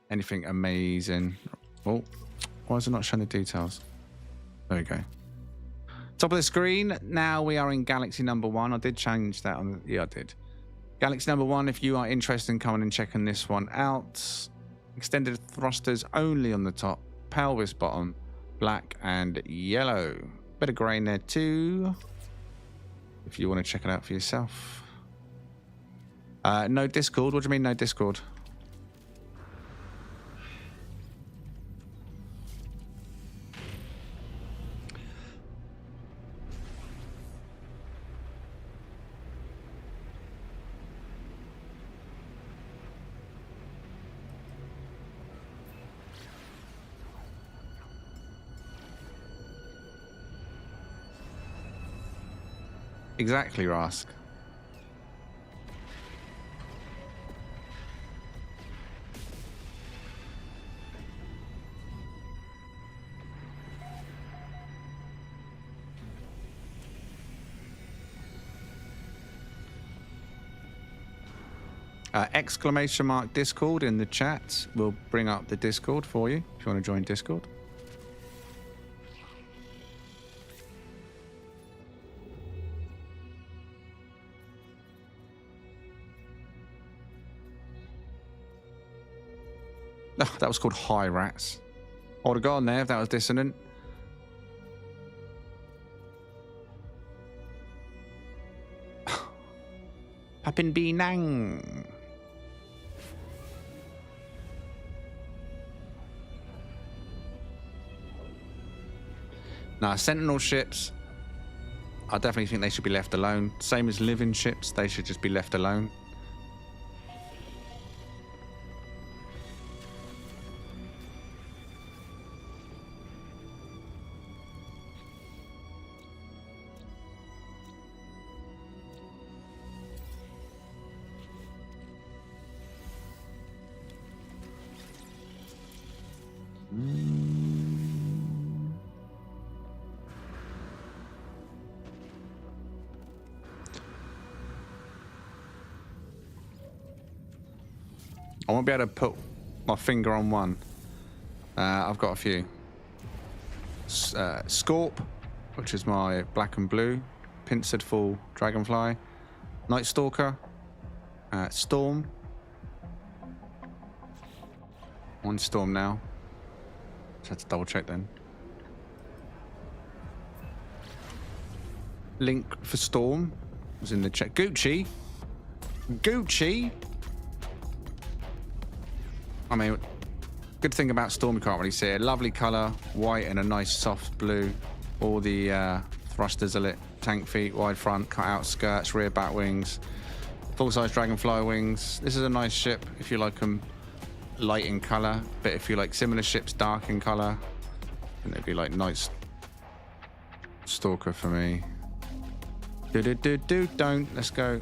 anything amazing. Oh, why is it not showing the details? There we go. Top of the screen. Now we are in Galaxy number 1. I did change that on. Yeah, I did. Galaxy number 1. If you are interested in coming and checking this one out, extended thrusters only on the top, pelvis bottom, black and yellow. Bit of grey in there too, if you want to check it out for yourself. No Discord. What do you mean no Discord? Exactly, Rask. Exclamation mark Discord in the chat. We'll bring up the Discord for you if you want to join Discord. Oh, that was called High Rats. I would have gone there if that was dissonant. Papin Binang. Now, Sentinel ships, I definitely think they should be left alone. Same as living ships, they should just be left alone. I won't be able to put my finger on one. I've got a few. Scorp, which is my black and blue, pincered full dragonfly. Night Stalker. Storm. One Storm now. Just had to double check then. Link for Storm was in the chat. Gucci. Gucci. I mean, good thing about Storm, you can't really see it. Lovely colour, white and a nice soft blue. All the thrusters are lit. Tank feet, wide front, cut out skirts, rear bat wings, full-size dragonfly wings. This is a nice ship if you like them light in colour, but if you like similar ships dark in colour, then it'd be like Night Stalker for me. Don't. Let's go.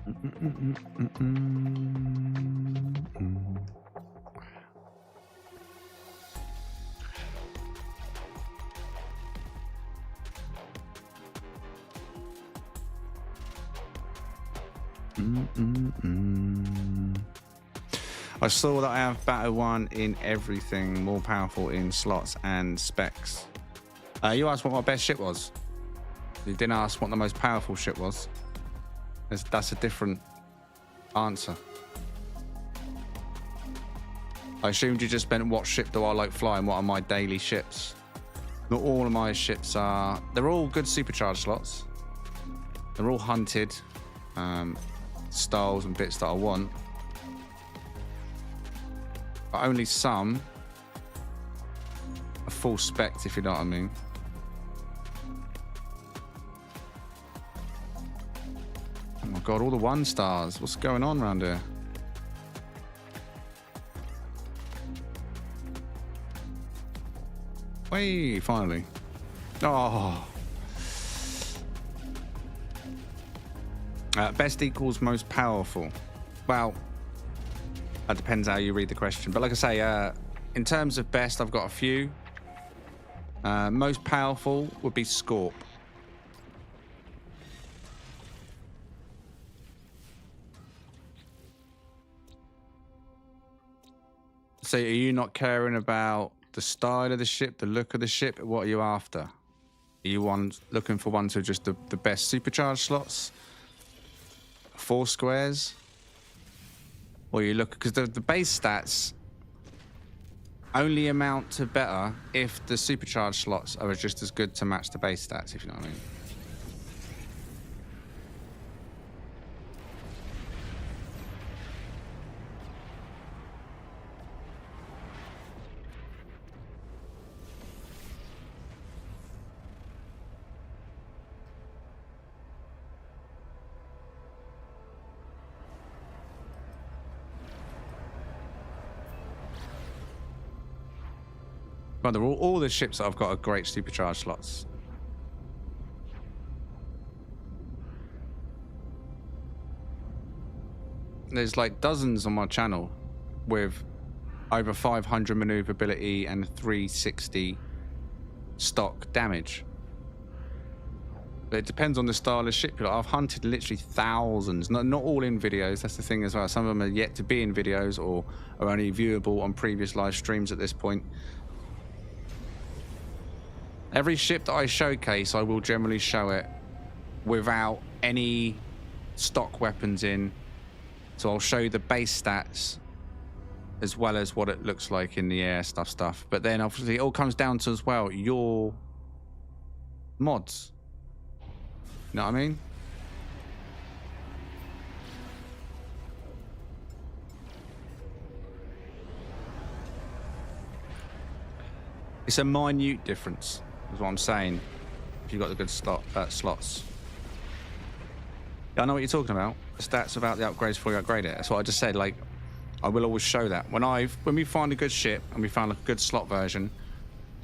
I saw that I have Battle 1 in everything, more powerful in slots and specs. You asked what my best ship was. You didn't ask what the most powerful ship was. That's a different answer. I assumed you just meant what ship do I like flying, what are my daily ships. Not all of my ships are... They're all good supercharged slots. They're all hunted styles and bits that I want. But only some are full spec, if you know what I mean. Oh my god, all the 1 stars. What's going on around here? Hey, finally. Oh. Best equals most powerful. Well, that depends how you read the question. But like I say, in terms of best, I've got a few. Most powerful would be Scorp. So are you not caring about the style of the ship, the look of the ship? What are you after? Are you looking for ones who are just the best supercharged slots? 4 squares? Or you look... Because the base stats only amount to better if the supercharged slots are just as good to match the base stats, if you know what I mean. But all the ships that I've got are great supercharged slots. There's like dozens on my channel with over 500 maneuverability and 360 stock damage. But it depends on the style of ship. Like, I've hunted literally thousands, not all in videos. That's the thing as well. Some of them are yet to be in videos or are only viewable on previous live streams at this point. Every ship that I showcase, I will generally show it without any stock weapons in. So I'll show you the base stats as well as what it looks like in the air, stuff. But then obviously it all comes down to as well your mods. You know what I mean? It's a minute difference, is what I'm saying. If you've got the good slots. Yeah, I know what you're talking about. The stats about the upgrades before you upgrade it. That's what I just said. Like, I will always show that. When we find a good ship and we find like a good slot version,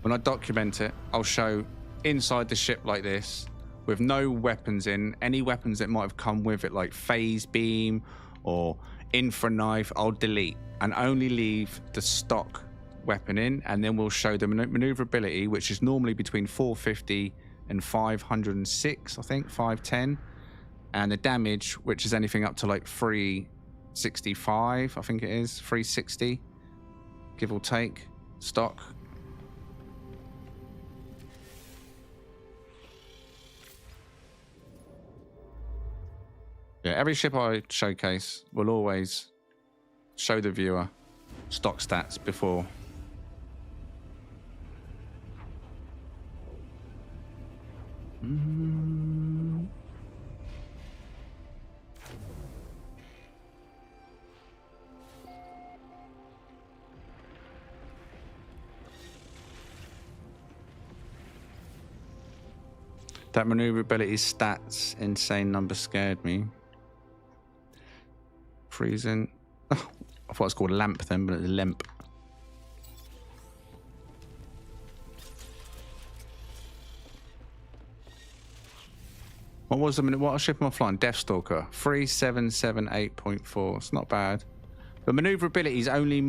when I document it, I'll show inside the ship like this, with no weapons in. Any weapons that might have come with it, like phase beam or infra knife, I'll delete and only leave the stock weapon in, and then we'll show the maneuverability, which is normally between 450 and 506, I think 510, and the damage, which is anything up to like 365, I think it is 360, give or take, stock. Yeah, every ship I showcase will always show the viewer stock stats before. That maneuverability stats insane number scared me. Freezing. Oh, I thought it was called lamp then, but it's lemp. What ship am I flying? Deathstalker. 3778.4. It's not bad. But maneuverability is only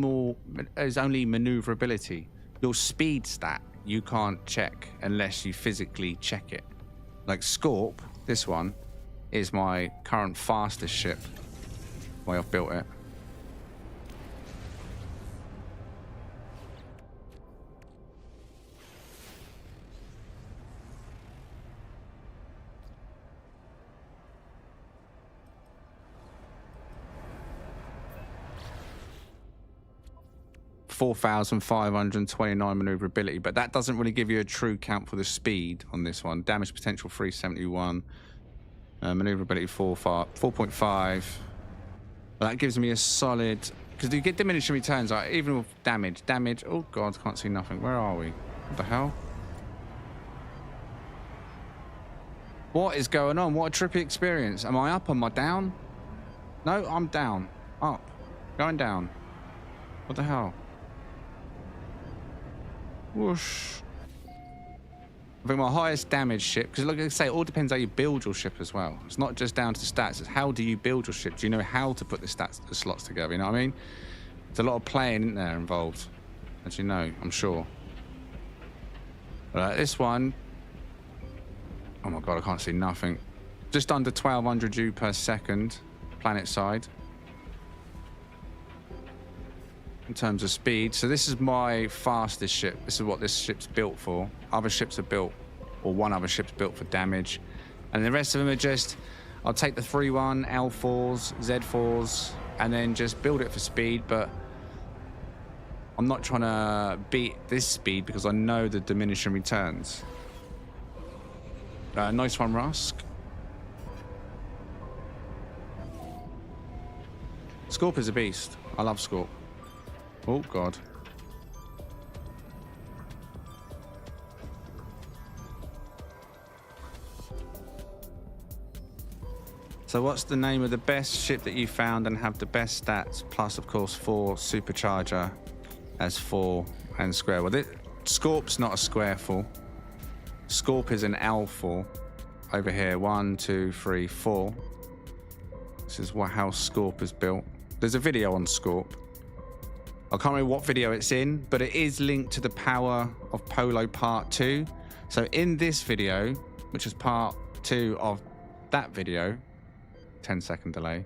maneuverability. Your speed stat you can't check unless you physically check it. Like Scorp, this one is my current fastest ship. The way I've built it. (4,529 maneuverability), but that doesn't really give you a true count for the speed on this one. Damage potential 371, maneuverability 4.5. Well, that gives me a solid, because you get diminishing returns, like even with damage. Oh god, can't see nothing. Where are we? What the hell? What is going on? What a trippy experience. Am I up? Am I down? No, I'm down. Up. Going down. What the hell? Whoosh. I think my highest damage ship, because like I say, it all depends how you build your ship as well. It's not just down to the stats, it's how do you build your ship? Do you know how to put the slots together, you know what I mean? There's a lot of playing in there involved, as you know, I'm sure. This one, oh my god, I can't see nothing. Just under 1200 U per second, planet side. In terms of speed, so this is my fastest ship. This is what this ship's built for. Other ships are built, or one other ship's built for damage, and the rest of them are just, I'll take the 3-1 L4s, Z4s, and then just build it for speed. But I'm not trying to beat this speed because I know the diminishing returns. Nice one, Rusk. Scorp is a beast. I love Scorp. Oh, God. So what's the name of the best ship that you found and have the best stats? Plus, of course, 4 supercharger as 4 and square. Well, Scorp's not a square 4. Scorp is an L4. Over here, 1, 2, 3, 4. This is how Scorp is built. There's a video on Scorp. I can't remember what video it's in, but it is linked to the Power of Polo Part 2. So in this video, which is Part 2 of that video, 10-second delay.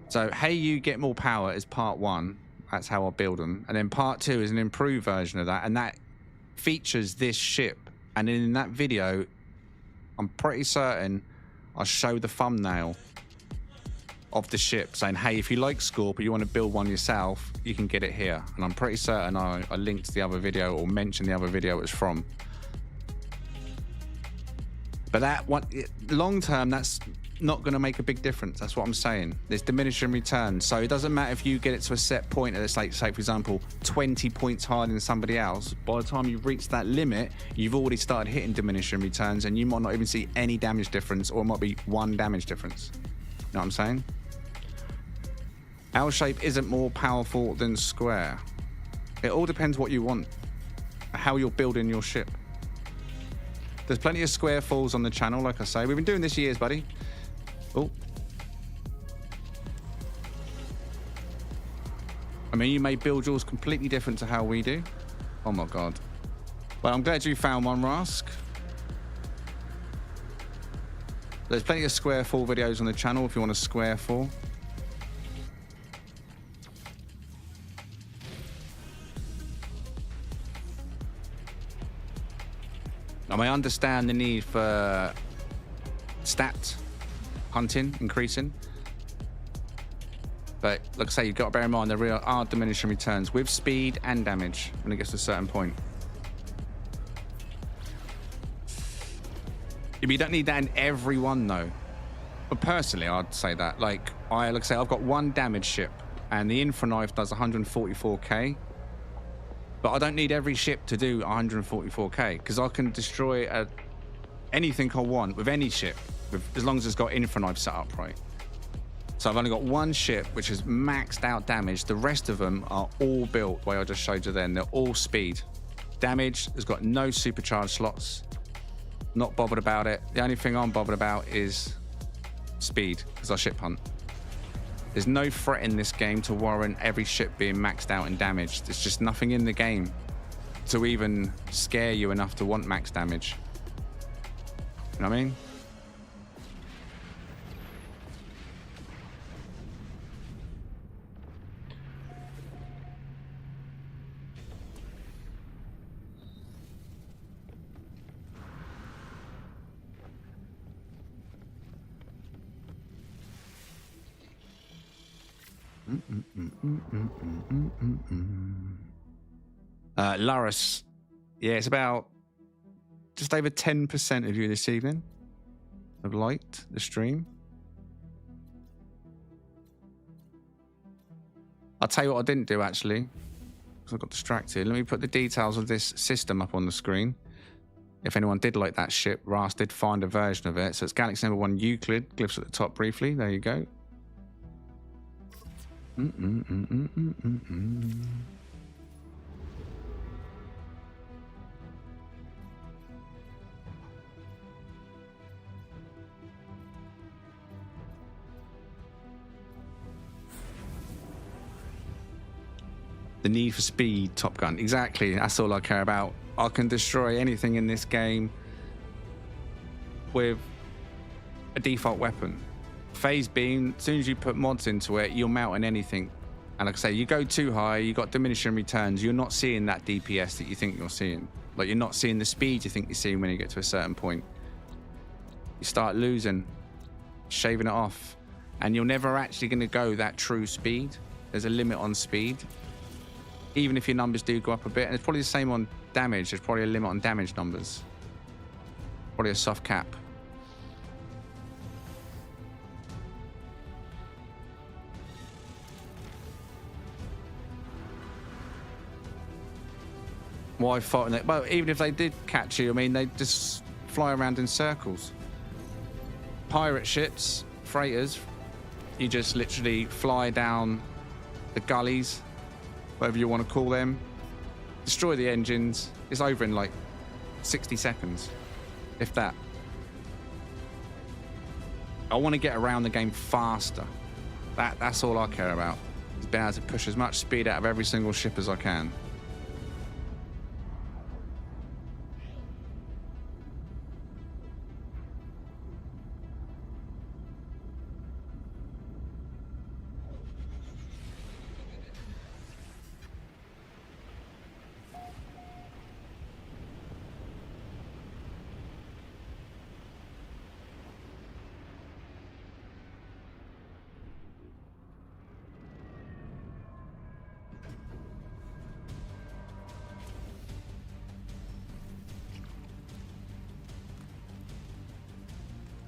So Hey You Get More Power is Part 1. That's how I build them. And then Part 2 is an improved version of that, and that features this ship. And in that video, I'm pretty certain I show the thumbnail of the ship saying, hey, if you like Scorp or you want to build one yourself, you can get it here. And I'm pretty certain I linked the other video or mentioned the other video it's from. But that one, long term, that's not going to make a big difference. That's what I'm saying. There's diminishing returns. So it doesn't matter if you get it to a set point and it's like, say, for example, 20 points higher than somebody else. By the time you reach that limit, you've already started hitting diminishing returns and you might not even see any damage difference, or it might be 1 damage difference. You know what I'm saying? L shape isn't more powerful than square. It all depends what you want, how you're building your ship. There's plenty of square falls on the channel, like I say. We've been doing this years, buddy. Oh. I mean, you may build yours completely different to how we do. Oh my God. Well, I'm glad you found one, Rask. There's plenty of square fall videos on the channel if you want a square fall. I may understand the need for stat hunting increasing, but like I say, you've got to bear in mind there are diminishing returns with speed and damage when it gets to a certain point. You don't need that in every one though. But personally, I'd say that. Like I say, I've got 1 damage ship, and the Infraknife does 144k. But I don't need every ship to do 144k, because I can destroy anything I want with any ship, as long as it's got Infraknife set up right. So I've only got 1 ship which is maxed out damage. The rest of them are all built the way I just showed you then. They're all speed. Damage has got no supercharged slots. Not bothered about it. The only thing I'm bothered about is speed, because I ship hunt. There's no threat in this game to warrant every ship being maxed out and damaged. There's just nothing in the game to even scare you enough to want max damage. You know what I mean? Laris. Yeah, it's about just over 10% of you this evening have liked the stream. I'll tell you what I didn't do, actually, because I got distracted. Let me put the details of this system up on the screen. If anyone did like that ship, Ras did find a version of it. So it's Galaxy number 1 Euclid. Glyphs at the top briefly. There you go. The need for speed, Top Gun. Exactly, that's all I care about. I can destroy anything in this game with a default weapon. Phase beam, as soon as you put mods into it, you'll mount on anything. And like I say, you go too high, you got diminishing returns, you're not seeing that DPS that you think you're seeing. Like, you're not seeing the speed you think you're seeing when you get to a certain point. You start losing, shaving it off, and you're never actually going to go that true speed. There's a limit on speed. Even if your numbers do go up a bit, and it's probably the same on damage. There's probably a limit on damage numbers. Probably a soft cap. Why fighting it? Well, even if they did catch you, I mean, they just fly around in circles. Pirate ships, freighters, you just literally fly down the gullies, whatever you want to call them, destroy the engines. It's over in like 60 seconds, if that. I want to get around the game faster. That's all I care about. Is being able to push as much speed out of every single ship as I can.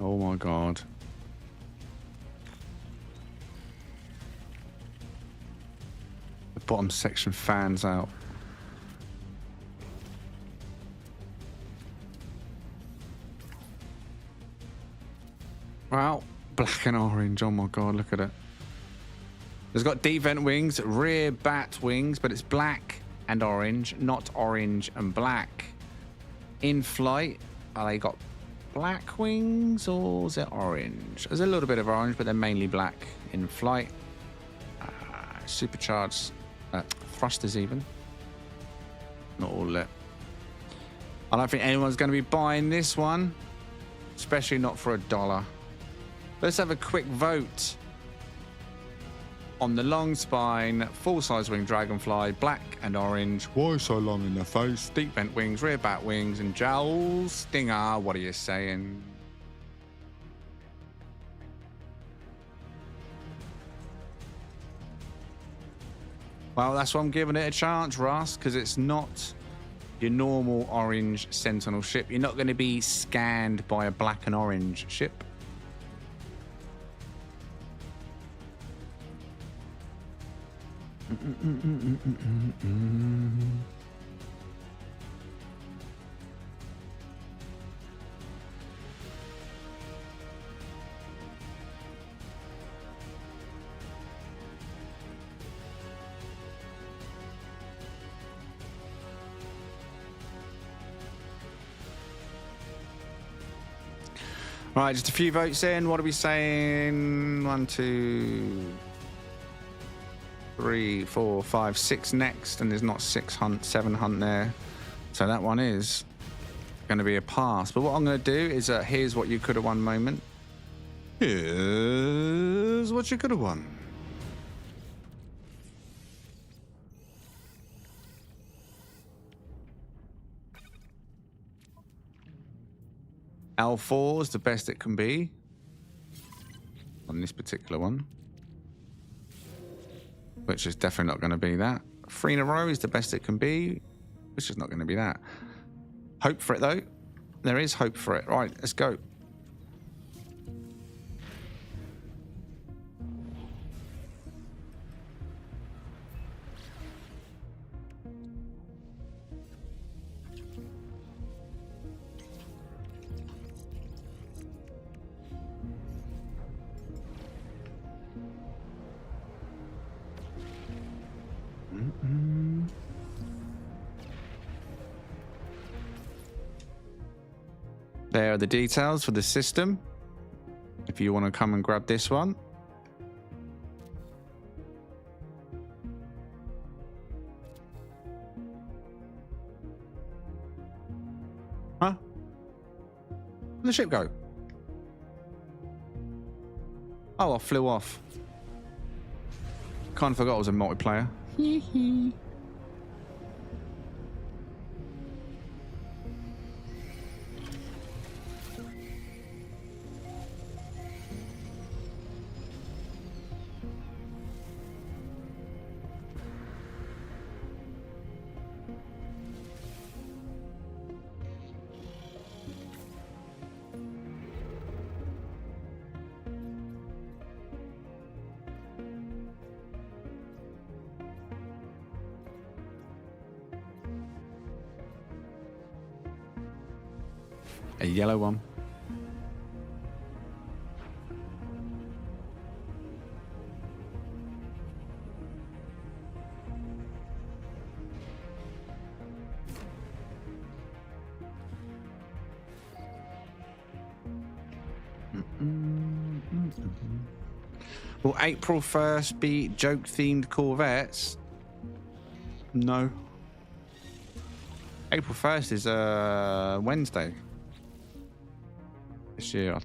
Oh my god. The bottom section fans out. Wow, black and orange. Oh my god, look at it. It's got deep vent wings, rear bat wings, but it's black and orange, not orange and black. In flight, they got black wings, or is it orange? There's a little bit of orange, but they're mainly black in flight. Supercharged thrusters even. Not all lit. I don't think anyone's going to be buying this one, especially not for $1. Let's have a quick vote on the long spine, full-size wing dragonfly, black and orange. Why so long in the face? Deep vent wings, rear bat wings, and jowl stinger. What are you saying? Well, that's why I'm giving it a chance, Russ, because it's not your normal orange Sentinel ship. You're not going to be scanned by a black and orange ship. Right, just a few votes in. What are we saying? 1, 2, 3, 4, 5, 6 next, and there's not 7 hunt there. So that one is going to be a pass. But what I'm going to do is here's what you could have won moment. Here's what you could have won. L4 is the best it can be on this particular one, which is definitely not going to be that. 3 in a row is the best it can be, which is not going to be that. Hope for it, though. There is hope for it. Right, let's go. There are the details for the system. If you want to come and grab this one. Huh? Where'd the ship go? Oh, I flew off. Kind of forgot I was a multiplayer. A yellow one. Will April 1st be joke-themed Corvettes? No. April 1st is Wednesday. This year. I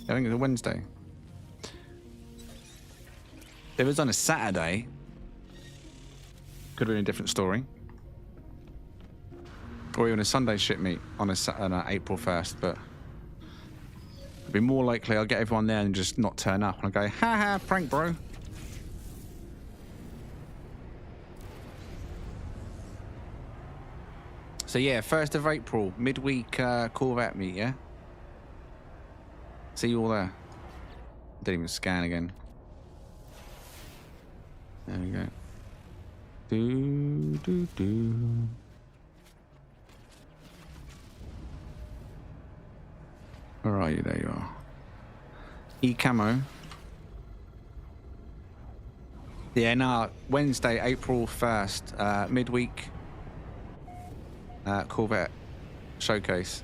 think it's a Wednesday. If it was on a Saturday, could have been a different story. Or even a Sunday ship meet on April 1st, but it'd be more likely I'll get everyone there and just not turn up. And I'll go, ha, prank, bro. So yeah, 1st of April, midweek Corvette meet, yeah? See you all there. Didn't even scan again. There we go. Do. Where are you? There you are. E-camo. Yeah, no, Wednesday, April 1st, midweek. Corvette showcase.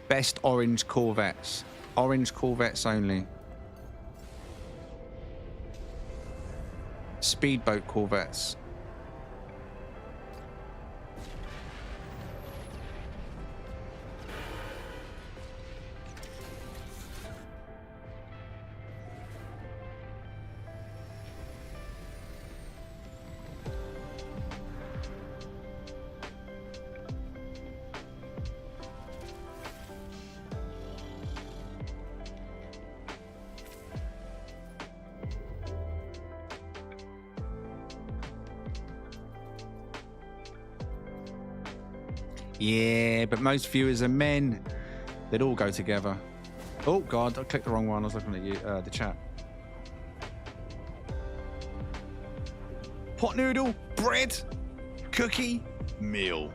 Best orange Corvettes. Orange Corvettes only. Speedboat Corvettes. Yeah, but most viewers are men. They'd all go together. Oh, God, I clicked the wrong one. I was looking at you, the chat. Pot noodle, bread, cookie, meal.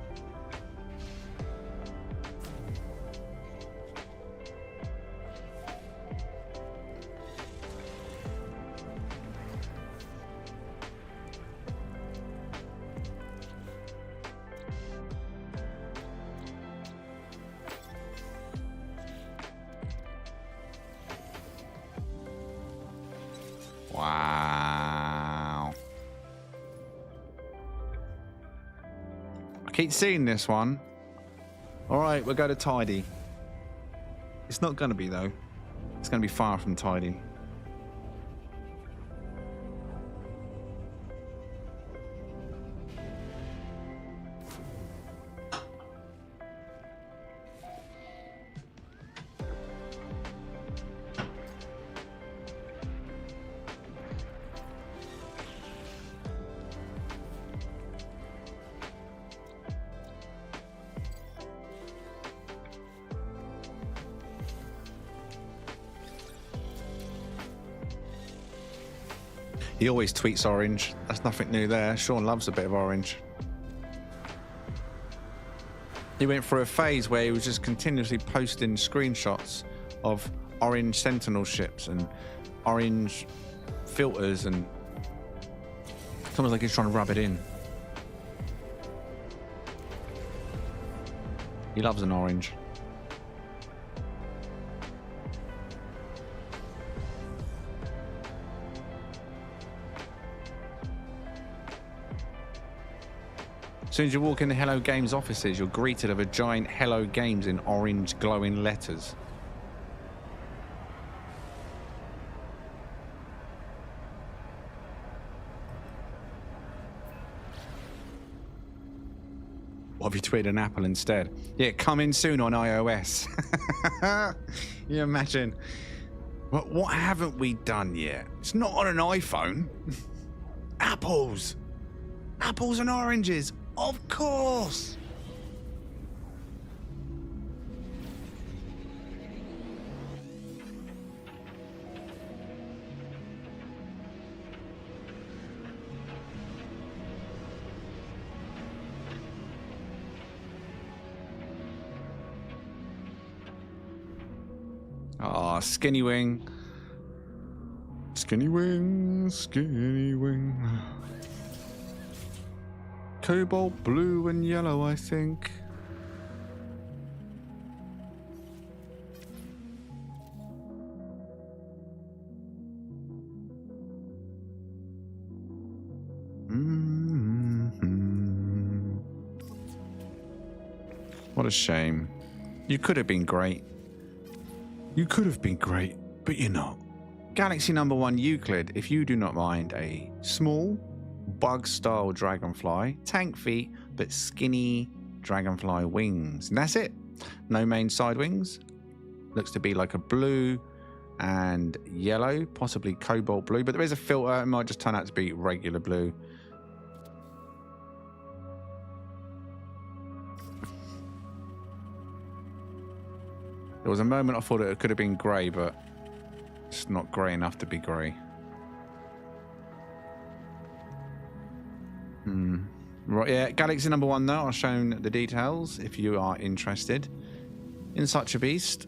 Wow. I keep seeing this one. All right, we'll go to tidy. It's not going to be, though. It's going to be far from tidy. He always tweets orange. That's nothing new there. Sean loves a bit of orange. He went through a phase where he was just continuously posting screenshots of orange Sentinel ships and orange filters, and it's almost like he's trying to rub it in. He loves an orange. As soon as you walk in the Hello Games offices, you're greeted with a giant Hello Games in orange glowing letters. What have you tweeted an Apple instead? Yeah, coming soon on iOS. You imagine? What haven't we done yet? It's not on an iPhone. Apples. Apples and oranges. Of course. Ah, skinny wing. Skinny wing, skinny wing. Cobalt blue and yellow, I think. What a shame. You could have been great. You could have been great, but you're not. Galaxy number 1 Euclid, if you do not mind a small bug-style dragonfly, tank feet, but skinny dragonfly wings. And that's it. No main side wings. Looks to be like a blue and yellow, possibly cobalt blue, but there is a filter. It might just turn out to be regular blue. There was a moment I thought it could have been grey, but it's not grey enough to be grey. Right, yeah, Galaxy number 1 though. I've shown the details if you are interested in such a beast.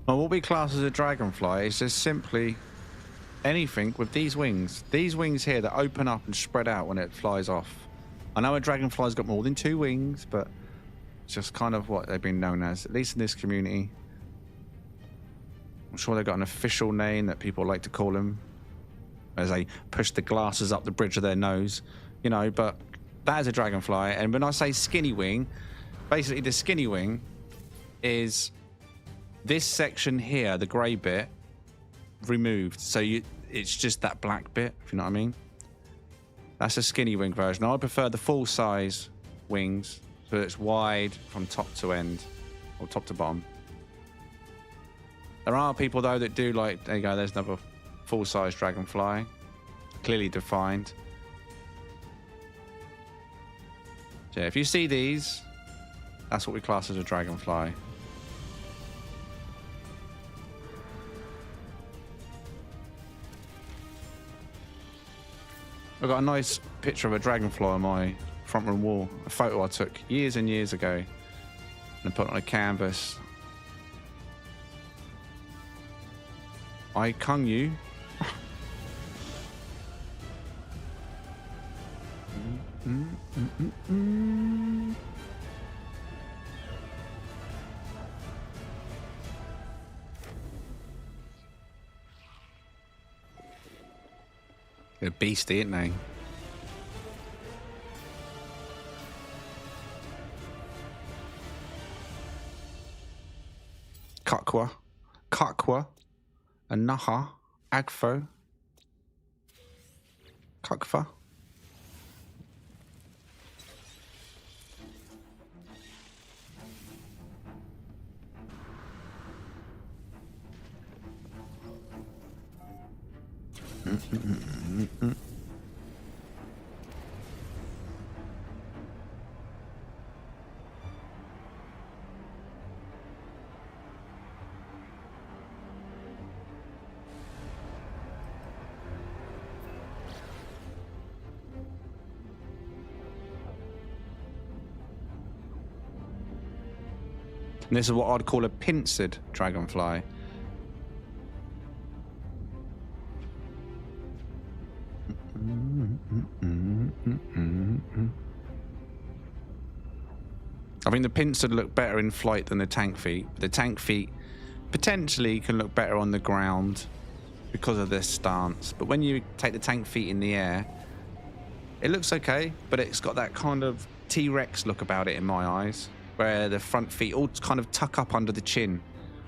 Well, what we class as a dragonfly is just simply anything with these wings. These wings here that open up and spread out when it flies off. I know a dragonfly's got more than 2 wings, but it's just kind of what they've been known as, at least in this community. I'm sure they've got an official name that people like to call them as they push the glasses up the bridge of their nose, you know, but that is a dragonfly. And when I say skinny wing, basically the skinny wing is this section here, the grey bit, removed. So it's just that black bit, if you know what I mean. That's a skinny wing version. I prefer the full size wings, so it's wide from top to end, or top to bottom. There are people though that do like, there you go, there's another full size dragonfly, clearly defined. So yeah, if you see these, that's what we class as a dragonfly. I've got a nice picture of a dragonfly on my front room wall. A photo I took years and years ago. And put on a canvas. I Kung you. They're beastie, ain't they? Kakwa, Anaha, Agfo, Kakfa. And this is what I'd call a pincered dragonfly. I think the pincered look better in flight than the tank feet. The tank feet potentially can look better on the ground because of their stance. But when you take the tank feet in the air, it looks okay, but it's got that kind of T-Rex look about it in my eyes, where the front feet all kind of tuck up under the chin.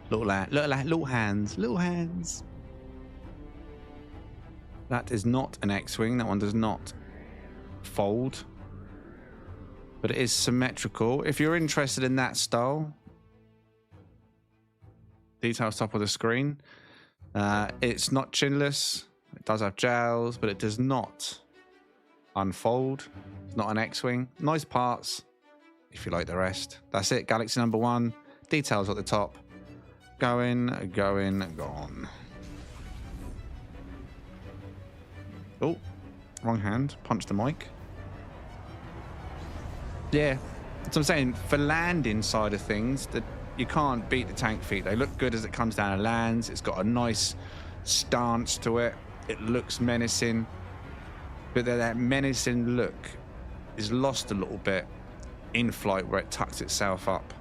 Little hands. That is not an X-Wing. That one does not fold. But it is symmetrical. If you're interested in that style, details top of the screen. It's not chinless. It does have jowls, but it does not unfold. It's not an X-Wing. Nice parts, if you like the rest. That's it. Galaxy number 1. Details at the top. Going, gone. Oh, wrong hand. Punch the mic. Yeah, that's what I'm saying. For landing side of things, that you can't beat the tank feet. They look good as it comes down and lands. It's got a nice stance to it. It looks menacing. But that menacing look is lost a little bit in flight where it tucks itself up.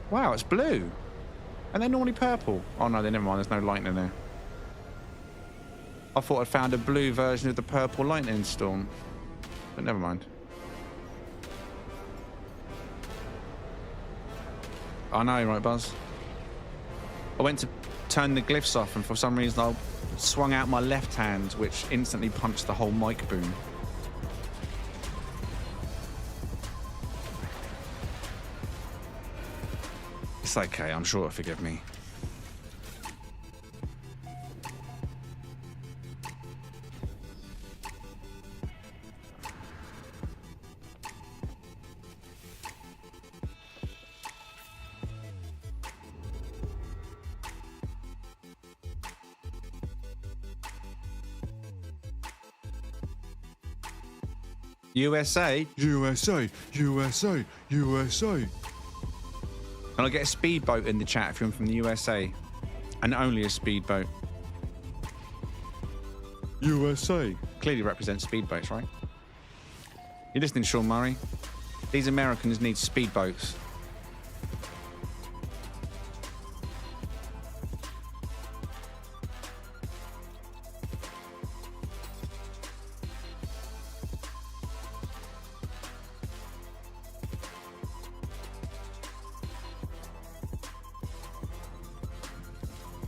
Wow, it's blue. And they're normally purple. Oh no, never mind. There's no lightning there. I thought I'd found a blue version of the purple lightning storm. But never mind. I know, right, Buzz? I went to turn the glyphs off, and for some reason I swung out my left hand, which instantly punched the whole mic boom. It's okay, I'm sure it'll forgive me. USA? USA. And I'll get a speedboat in the chat if you're from the USA. And only a speedboat. USA. Clearly represents speedboats, right? You're listening, Sean Murray? These Americans need speedboats.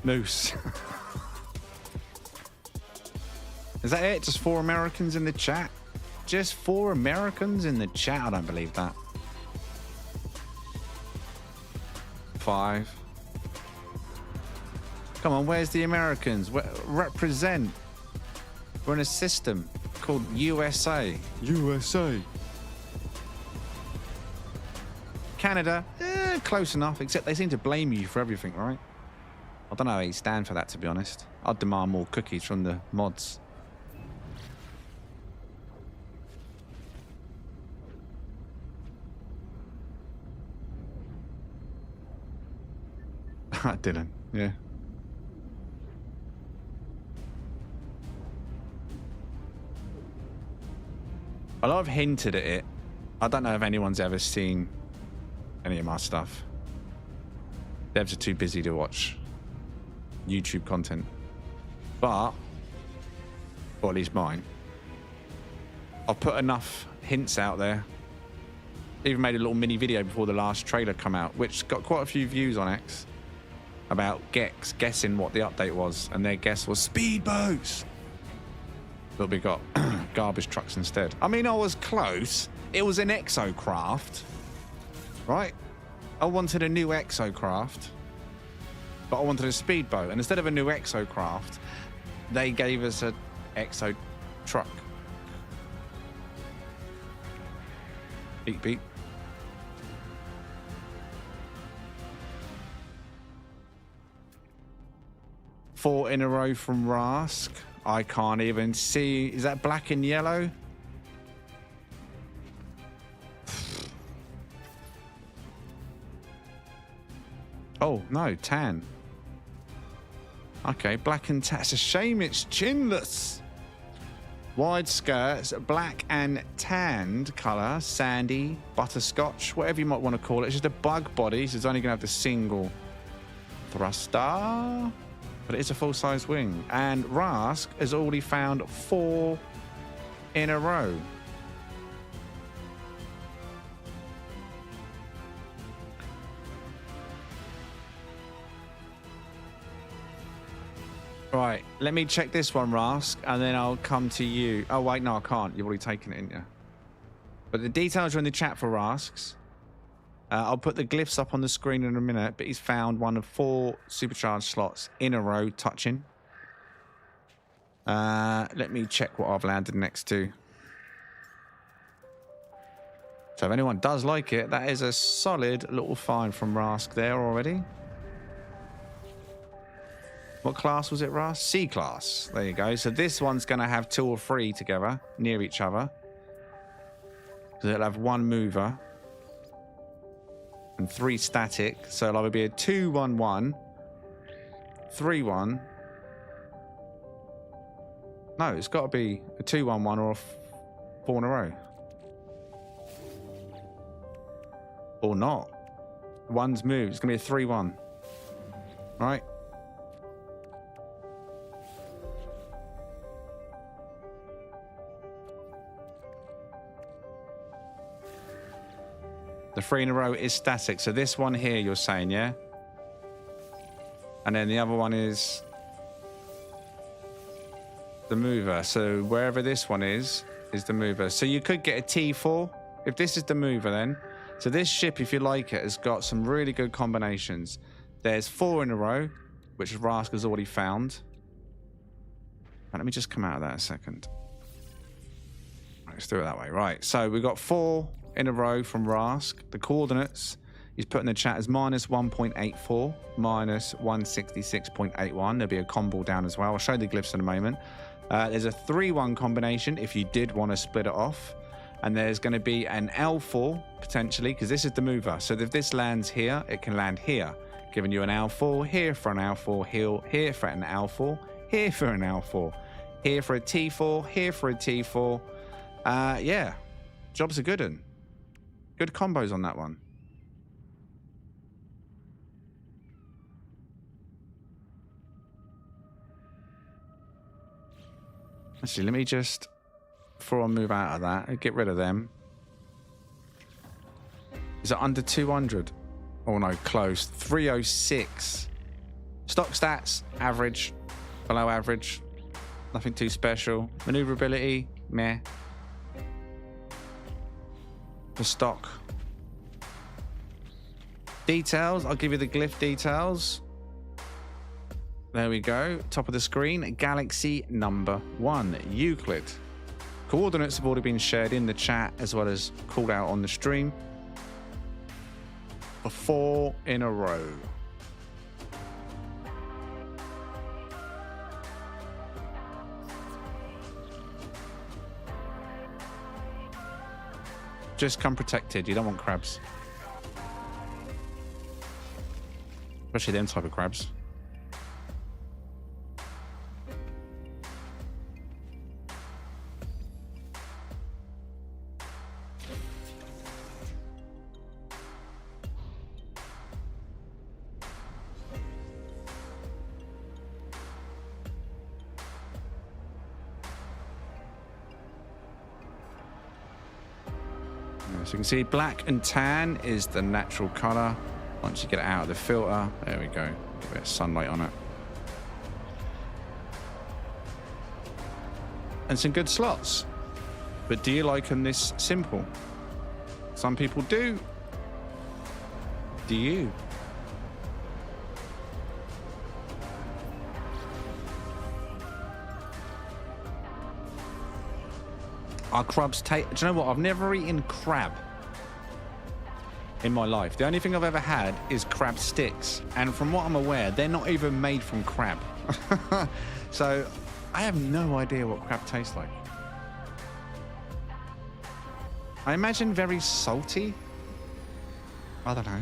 Moose. Is that it? Just 4 Americans in the chat? Just 4 Americans in the chat? I don't believe that. 5. Come on, where's the Americans? Represent. We're in a system called USA. USA. Canada, close enough, except they seem to blame you for everything, right? I don't know how he stand for that, to be honest. I'd demand more cookies from the mods. Dylan, yeah. Well, I've hinted at it. I don't know if anyone's ever seen any of my stuff. Devs are too busy to watch YouTube content. But, or at least mine, I've put enough hints out there. Even made a little mini video before the last trailer come out, which got quite a few views on X, about guessing what the update was, and their guess was speedboats. But we got garbage trucks instead. I mean, I was close. It was an exocraft, right? I wanted a new exocraft, but I wanted a speedboat. And instead of a new exocraft, they gave us an exo truck. Beep, beep. Four in a row from Rask. I can't even see. Is that black and yellow? Oh, no, tan. Okay, black and tan. It's a shame it's chinless. Wide skirts, black and tanned colour, sandy, butterscotch, whatever you might want to call it. It's just a bug body, so it's only going to have the single thruster. But it is a full-size wing. And Rask has already found 4 in a row. Right, let me check this one, Rask, and then I'll come to you. Oh, wait, no, I can't. You've already taken it, haven't you? But the details are in the chat for Rasks. I'll put the glyphs up on the screen in a minute, but he's found one of 4 supercharged slots in a row touching. Let me check what I've landed next to. So if anyone does like it, that is a solid little find from Rask there already. What class was it, Rask? C class. There you go. So this one's going to have 2 or 3 together, near each other. So it'll have 1 mover and 3 static. So it'll either be a 2-1-1, 3-1. No, it's got to be a 2-1-1 or a 4 in a row. Or not. One's moved. It's going to be a 3-1. Right? The 3 in a row is static. So this one here, you're saying, yeah? And then the other one is the mover. So wherever this one is the mover. So you could get a T4 if this is the mover then. So this ship, if you like it, has got some really good combinations. There's 4 in a row, which Rask has already found. Right, let me just come out of that a second. Let's do it that way. Right, so we've got 4 in a row from Rask. The coordinates he's put in the chat is -1.84, -166.81. There'll be a combo down as well. I'll show you the glyphs in a moment. There's a 3-1 combination if you did want to split it off. And there's going to be an L4 potentially, because this is the mover. So if this lands here, it can land here, giving you an L4, here for an L4, here for an L4, here for an L4, here for a T4, here for a T4. Yeah, job's a good one. Good combos on that one. Actually, let me just, before I move out of that, get rid of them. Is it under 200? Oh no, close. 306. Stock stats, average, below average. Nothing too special. Maneuverability, meh. The stock. Details, I'll give you the glyph details. There we go. Top of the screen, Galaxy number 1, Euclid. Coordinates have already been shared in the chat as well as called out on the stream. For 4 in a row. Just come protected. You don't want crabs. Especially them type of crabs. So you can see black and tan is the natural color. Once you get it out of the filter, there we go. Get a bit of sunlight on it. And some good slots. But do you like them this simple? Some people do. Do you? Are crabs do you know what? I've never eaten crab in my life. The only thing I've ever had is crab sticks. And from what I'm aware, they're not even made from crab. So I have no idea what crab tastes like. I imagine very salty. I don't know.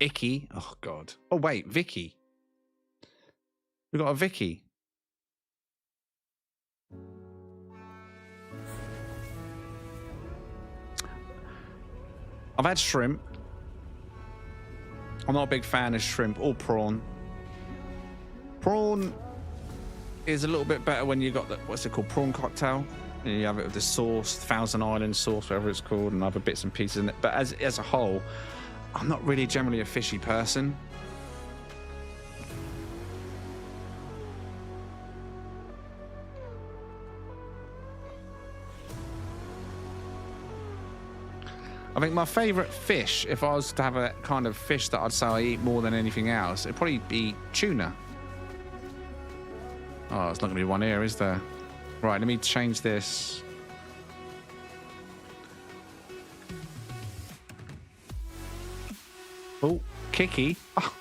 Icky. Oh, God. Oh, wait. Vicky. We got a Vicky. I've had shrimp. I'm not a big fan of shrimp or prawn. Prawn is a little bit better when you got the, what's it called? Prawn cocktail. And you have it with the sauce, Thousand Island sauce, whatever it's called, and other bits and pieces in it. But as a whole, I'm not really generally a fishy person. I think my favourite fish, if I was to have a kind of fish that I'd say I eat more than anything else, it'd probably be tuna. Oh, it's not going to be one here, is there? Right, let me change this. Oh, Kiki. Oh.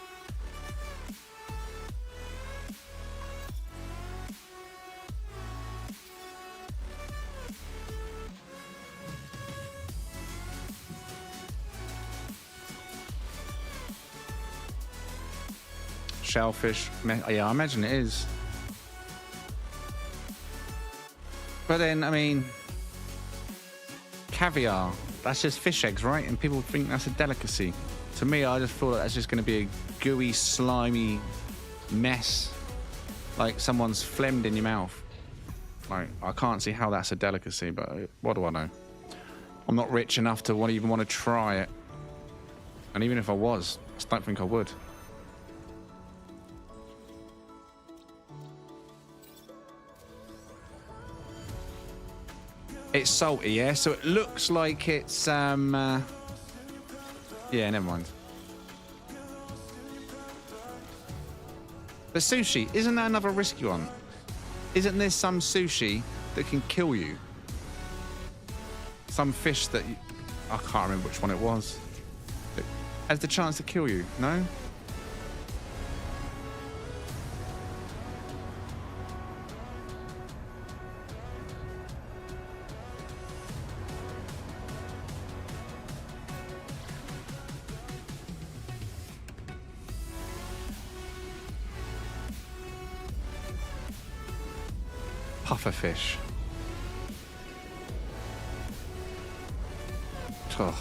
Shellfish. Yeah, I imagine it is. But then, I mean, caviar. That's just fish eggs, right? And people think that's a delicacy. To me, I just thought that's just going to be a gooey, slimy mess. Like someone's phlegmed in your mouth. Like, I can't see how that's a delicacy, but what do I know? I'm not rich enough to even want to try it. And even if I was, I just don't think I would. It's salty, yeah? So it looks like it's, yeah, never mind. The sushi, isn't that another risky one? Isn't there some sushi that can kill you? Some fish that I can't remember which one it was. It has the chance to kill you, no? Pufferfish. Ugh.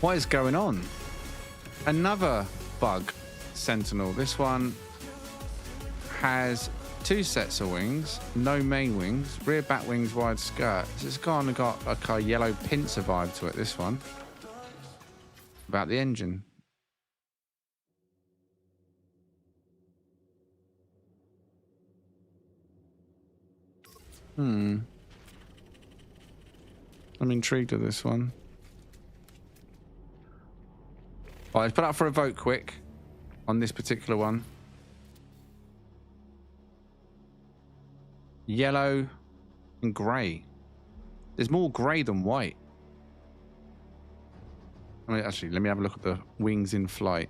What is going on? Another bug sentinel. This one has 2 sets of wings, no main wings, rear back wings, wide skirt. So it's kind of got like a yellow pincer vibe to it, this one. About the engine. I'm intrigued with this one. All right, let's put up for a vote quick. on this particular one. Yellow and grey. There's more grey than white. I mean, actually, let me have a look at the wings in flight.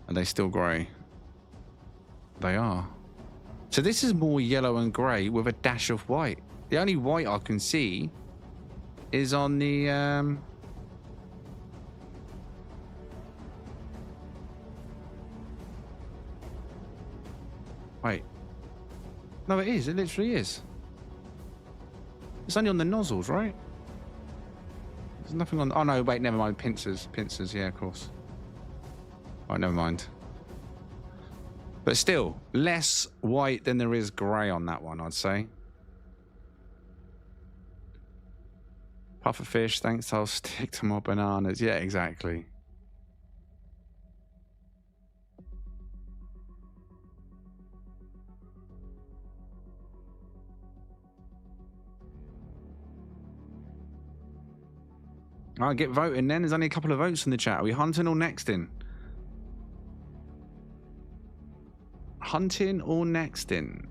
Are they still grey? They are. So this is more yellow and grey with a dash of white. The only white I can see is on the... Wait. No, it is. It literally is. It's only on the nozzles, right? There's nothing on... Oh, no, wait, never mind. Pincers. Pincers, yeah, of course. Oh, never mind. But still, less white than there is grey on that one, I'd say. Pufferfish, thanks, I'll stick to my bananas. Yeah, exactly. Alright, get voting then. There's only a couple of votes in the chat. Are we hunting or nexting? Hunting or nexting?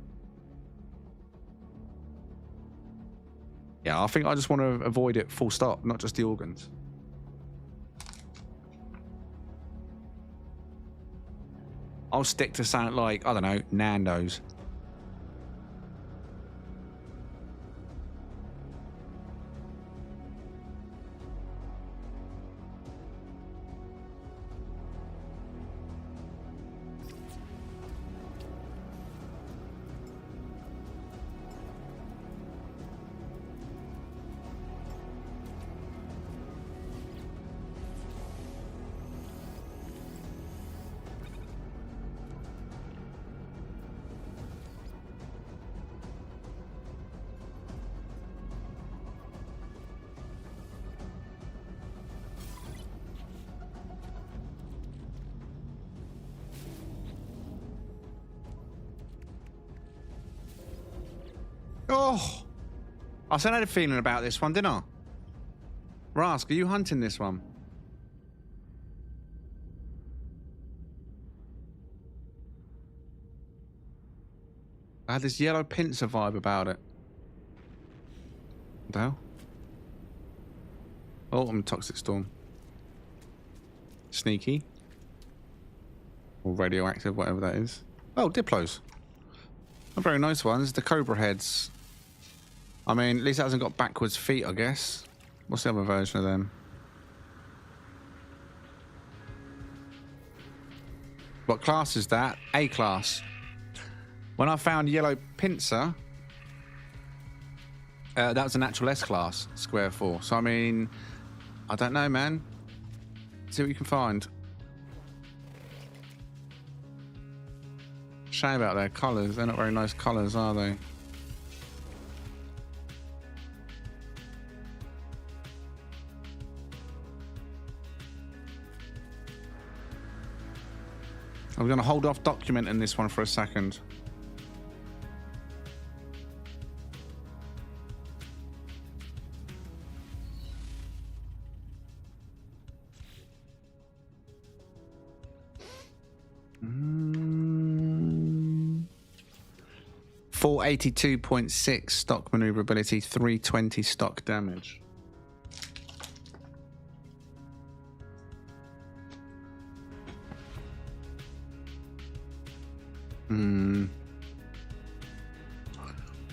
Yeah, I think I just want to avoid it full stop, not just the organs. I'll stick to something like, I don't know, Nando's. Oh, I said I had a feeling about this one, didn't I? Rask, are you hunting this one? I had this yellow pincer vibe about it. No? Oh, I'm Toxic Storm. Sneaky. Or radioactive, whatever that is. Oh, Diplos. Not very nice ones. The Cobra heads. I mean, at least it hasn't got backwards feet, I guess. What's the other version of them? What class is that? A class. When I found yellow pincer, that was a natural S class, square 4. So, I mean, I don't know, man. See what you can find. Shame about their colours. They're not very nice colours, are they? I'm going to hold off documenting this one for a second. Mm. 482.6 stock maneuverability, 320 stock damage.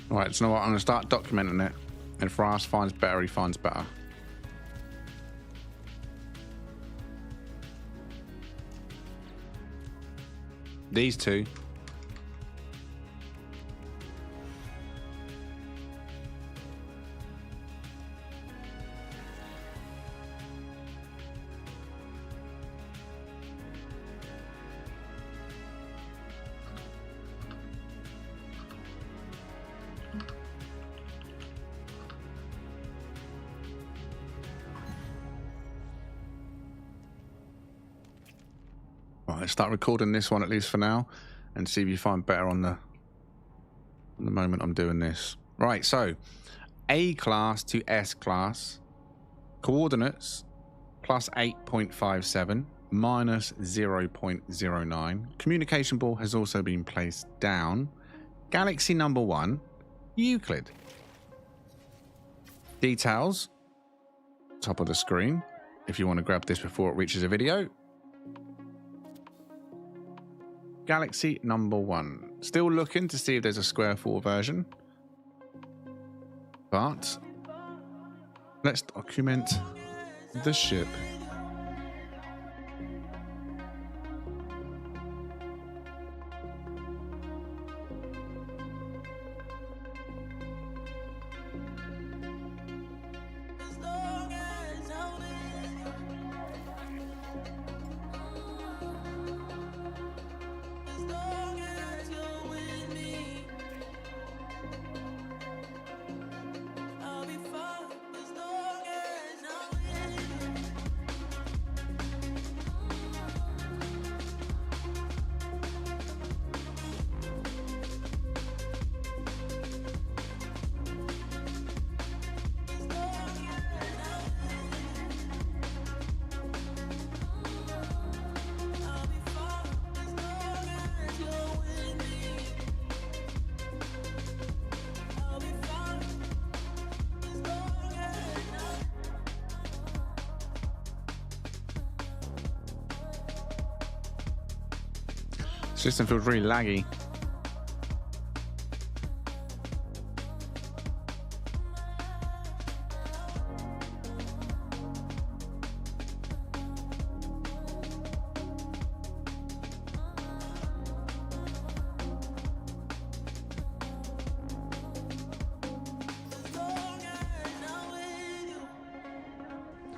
Right, so you know what? I'm going to start documenting it. And if Ras finds better, he finds better. These two. Right, start recording this one at least for now, and see if you find better on the moment I'm doing this. Right, so A class to S class, coordinates plus 8.57, minus 0.09. Communication ball has also been placed down. Galaxy number 1, Euclid. Details, top of the screen, if you want to grab this before it reaches a video. Galaxy number 1. Still looking to see if there's a square 4 version. But let's document the ship. System feels really laggy.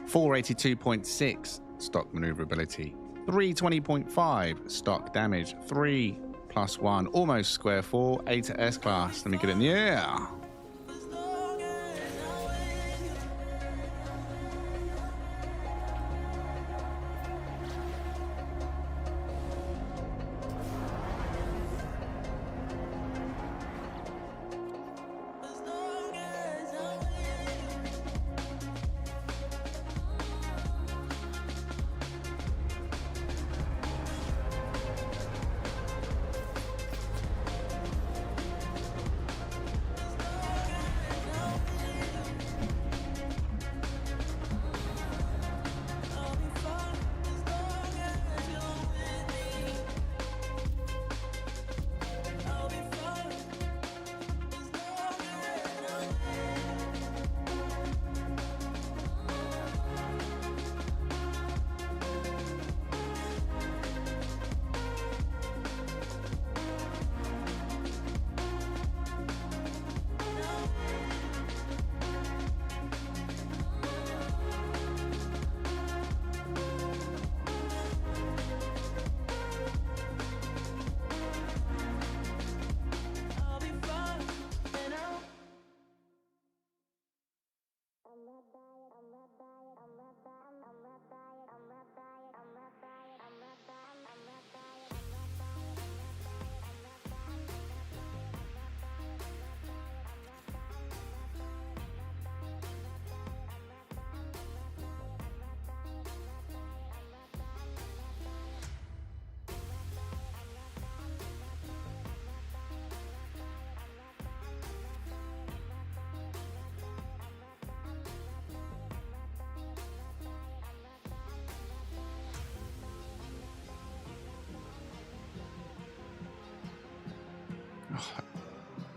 .482.6 stock maneuverability. 320.5 stock damage, 3 + 1, almost square 4, A to S class. Let me get it in the air.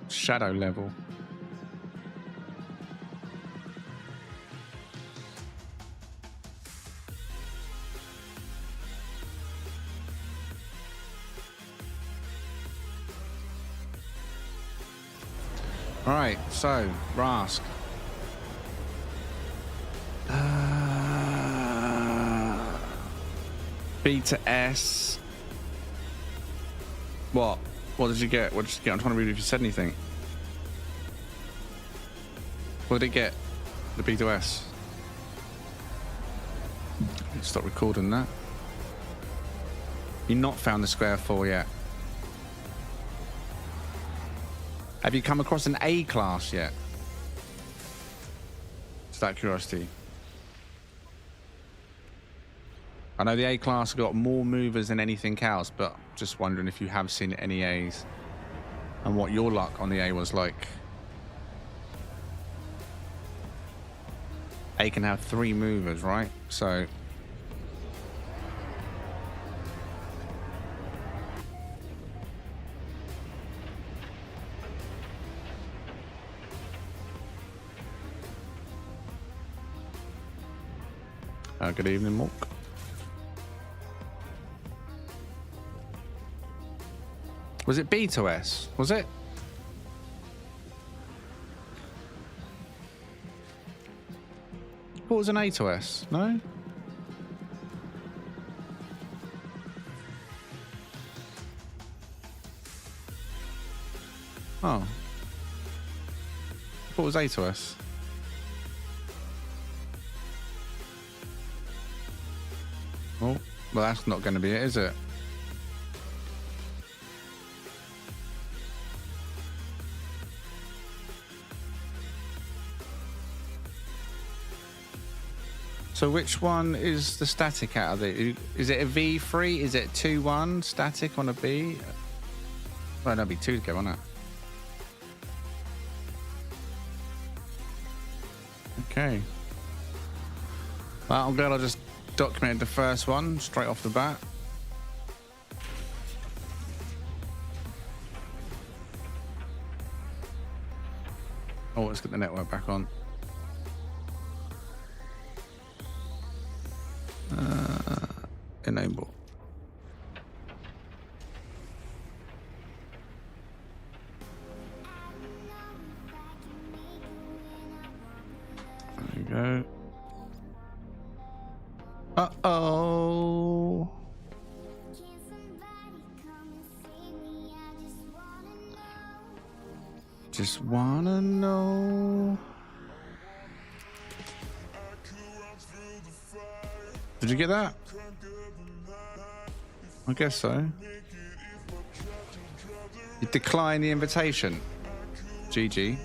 Shadow level. All right, so Rask. B to S. What? What did you get? What did you get? I'm trying to read if you said anything. What did it get? The B to S. Stop recording that. You've not found the square 4 yet. Have you come across an A class yet? Just out of curiosity. I know the A class got more movers than anything else, but just wondering if you have seen any A's and what your luck on the A was like. A can have 3 movers, right? So good evening, Mork. Was it B to S? Was it? What was an A to S? No? Oh. What was A to S? Oh, well, that's not going to be it, is it? So which one is the static out of it? Is it a V3? Is it 2-1 static on a B? Well, that'd be 2 together, wouldn't it? Okay. Well, I'm glad I just documented the first one straight off the bat. Oh, let's get the network back on. Enable. There we go. Uh-oh. Just wanna know. Did you get that? I guess so. You decline the invitation. GG.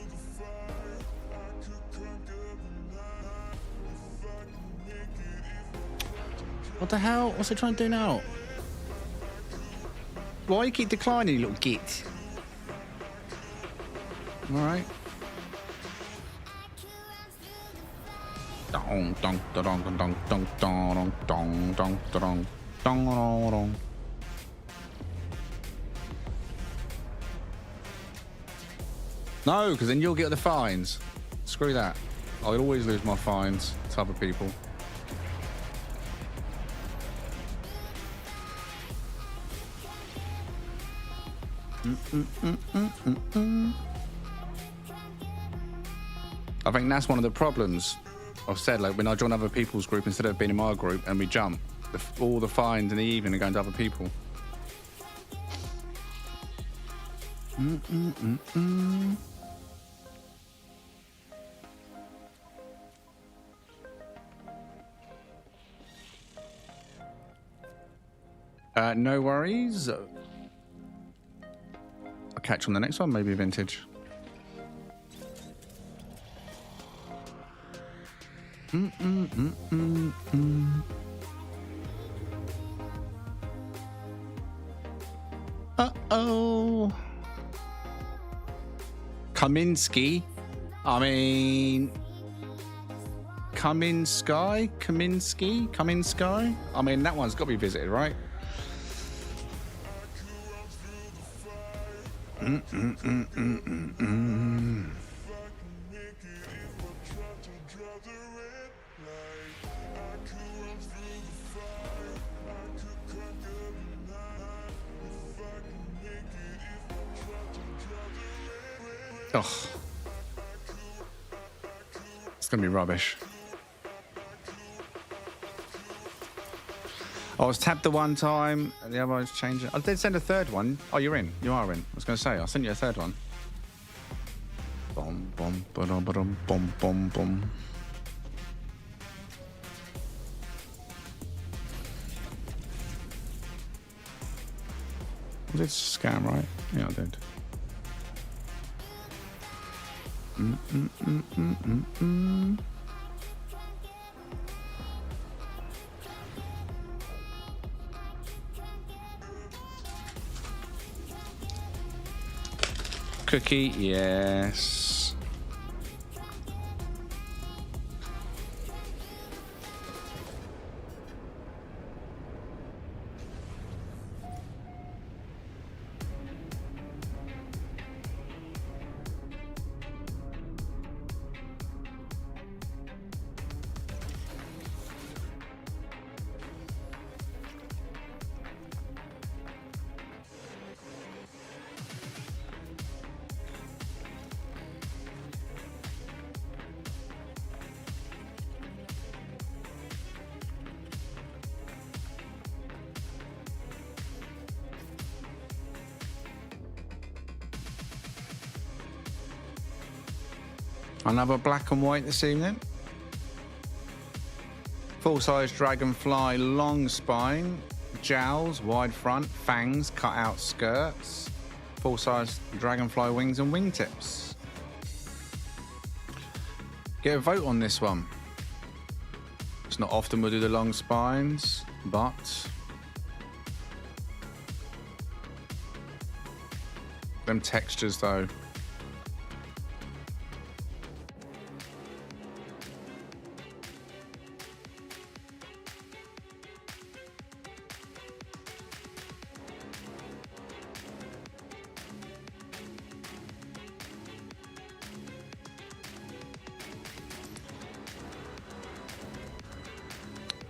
What the hell? What's it trying to do now? Why you keep declining, you little git? Alright. Dong dong dong dong dong dong dong dong dong dong dong dong. No, because then you'll get the fines. Screw that. I'll always lose my fines to other people. I think that's one of the problems. I've said, like, when I join other people's group instead of being in my group and we jump, all the fines in the evening are going to other people. No worries. I'll catch on the next one, maybe vintage. Uh-oh. Kaminsky. I mean... Kaminsky? I mean, that one's got to be visited, right? Oh, it's gonna be rubbish. I was tapped the one time, and the other one's changing. I did send a third one. Oh, you're in. You are in. I was gonna say, I sent you a third one. Bom bom ba-dum ba-dum bom bom bom. I did scam, right? Yeah, I did. Cookie, yes. Another black and white this evening. Full-size dragonfly, long spine, jowls, wide front, fangs, cut-out skirts. Full-size dragonfly wings and wingtips. Get a vote on this one. It's not often we'll do the long spines, but them textures though.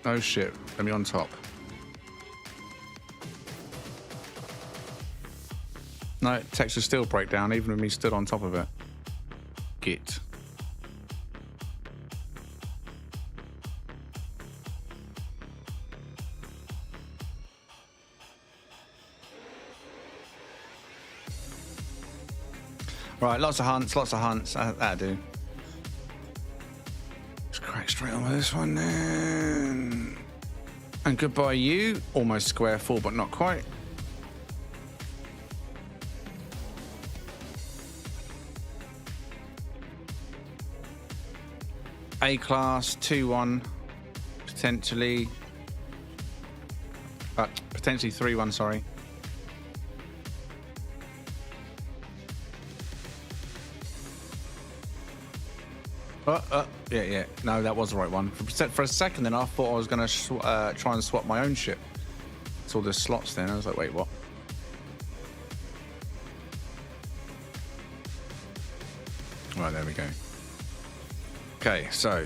Oh shit, let me on top. No, texture still break down even with me stood on top of it. Git. Right, lots of hunts, that'll do. Let's crack straight on with this one then. And goodbye you, almost square full but not quite. A-class, 2-1, potentially 3-1, sorry. Yeah. No, that was the right one. For a second, then I thought I was going to try and swap my own ship. Saw the slots then. I was like, wait, what? Right, there we go. Okay, so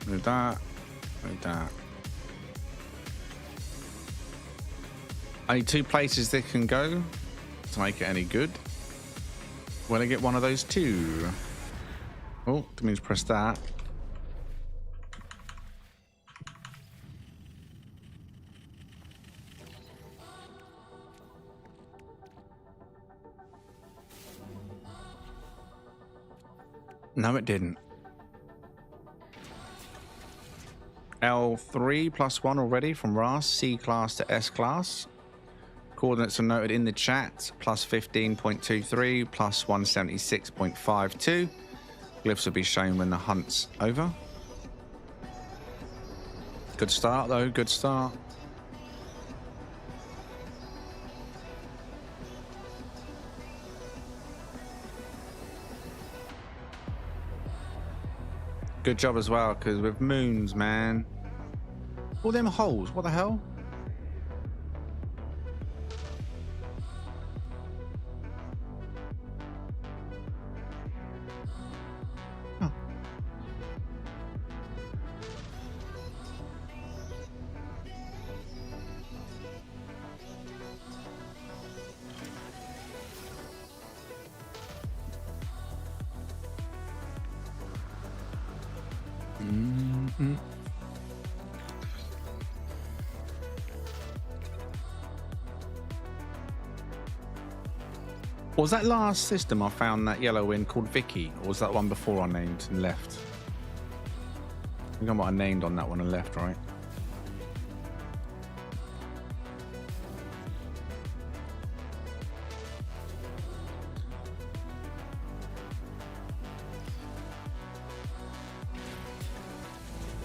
move that. Only 2 places they can go to make it any good. When I get one of those 2. Oh, that means press that. No, it didn't. L3 +1 already from RAS, C class to S class. Coordinates are noted in the chat, +15.23, +176.52. Glyphs will be shown when the hunt's over. Good start though, good start. Good job as well, because with moons, man. All them holes, what the hell? Was that last system I found that yellow in called Vicky, or was that one before I named and left? I think I might have named on that one and left, right?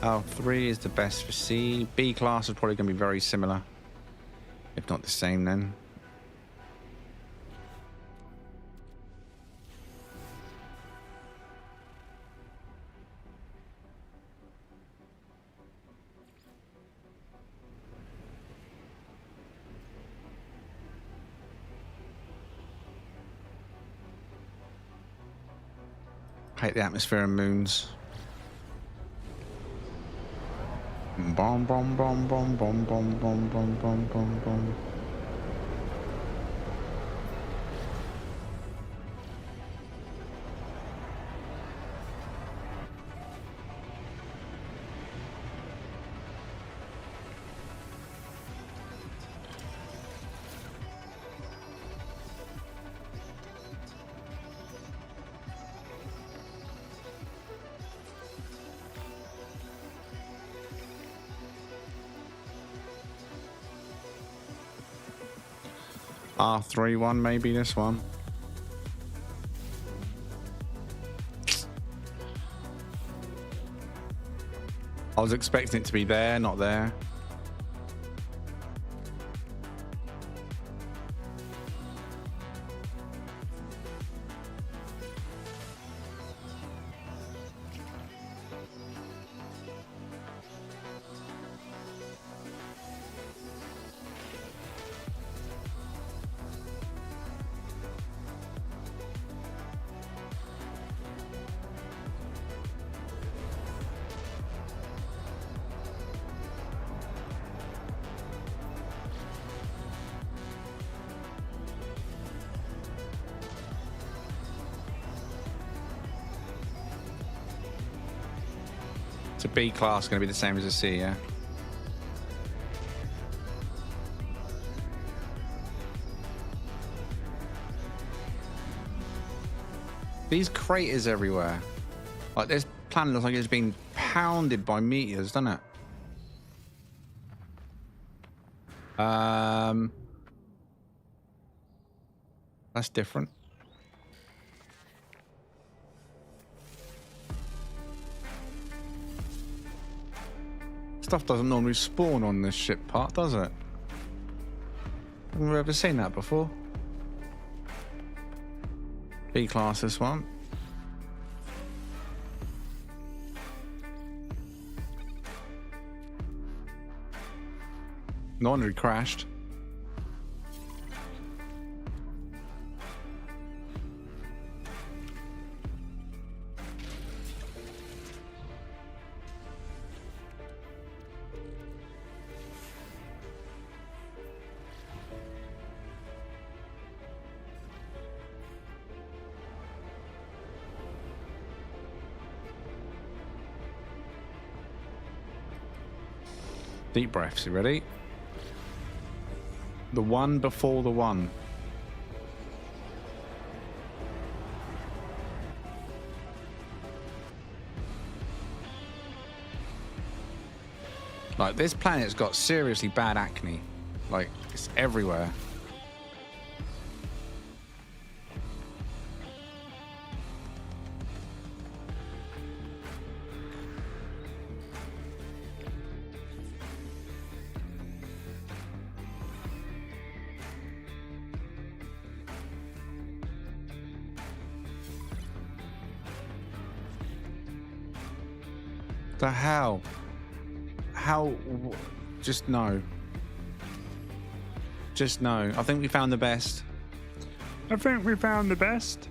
L3 is the best for C. B class is probably going to be very similar, if not the same then. Hate the atmosphere and moons. Bom bom bom bom bom bom bom bom bom bom bom. R31, maybe this one. I was expecting it to be there, not there. It's a B class, going to be the same as a C, yeah? These craters everywhere. Like, this planet looks like it's been pounded by meteors, doesn't it? That's different. Stuff doesn't normally spawn on this ship part, does it? Haven't we ever seen that before? B class, this one. No wonder he crashed. Deep breaths, you ready? The one before the one. Like, this planet's got seriously bad acne. Like, it's everywhere. The hell? How? Just no. Just no. I think we found the best. I think we found the best.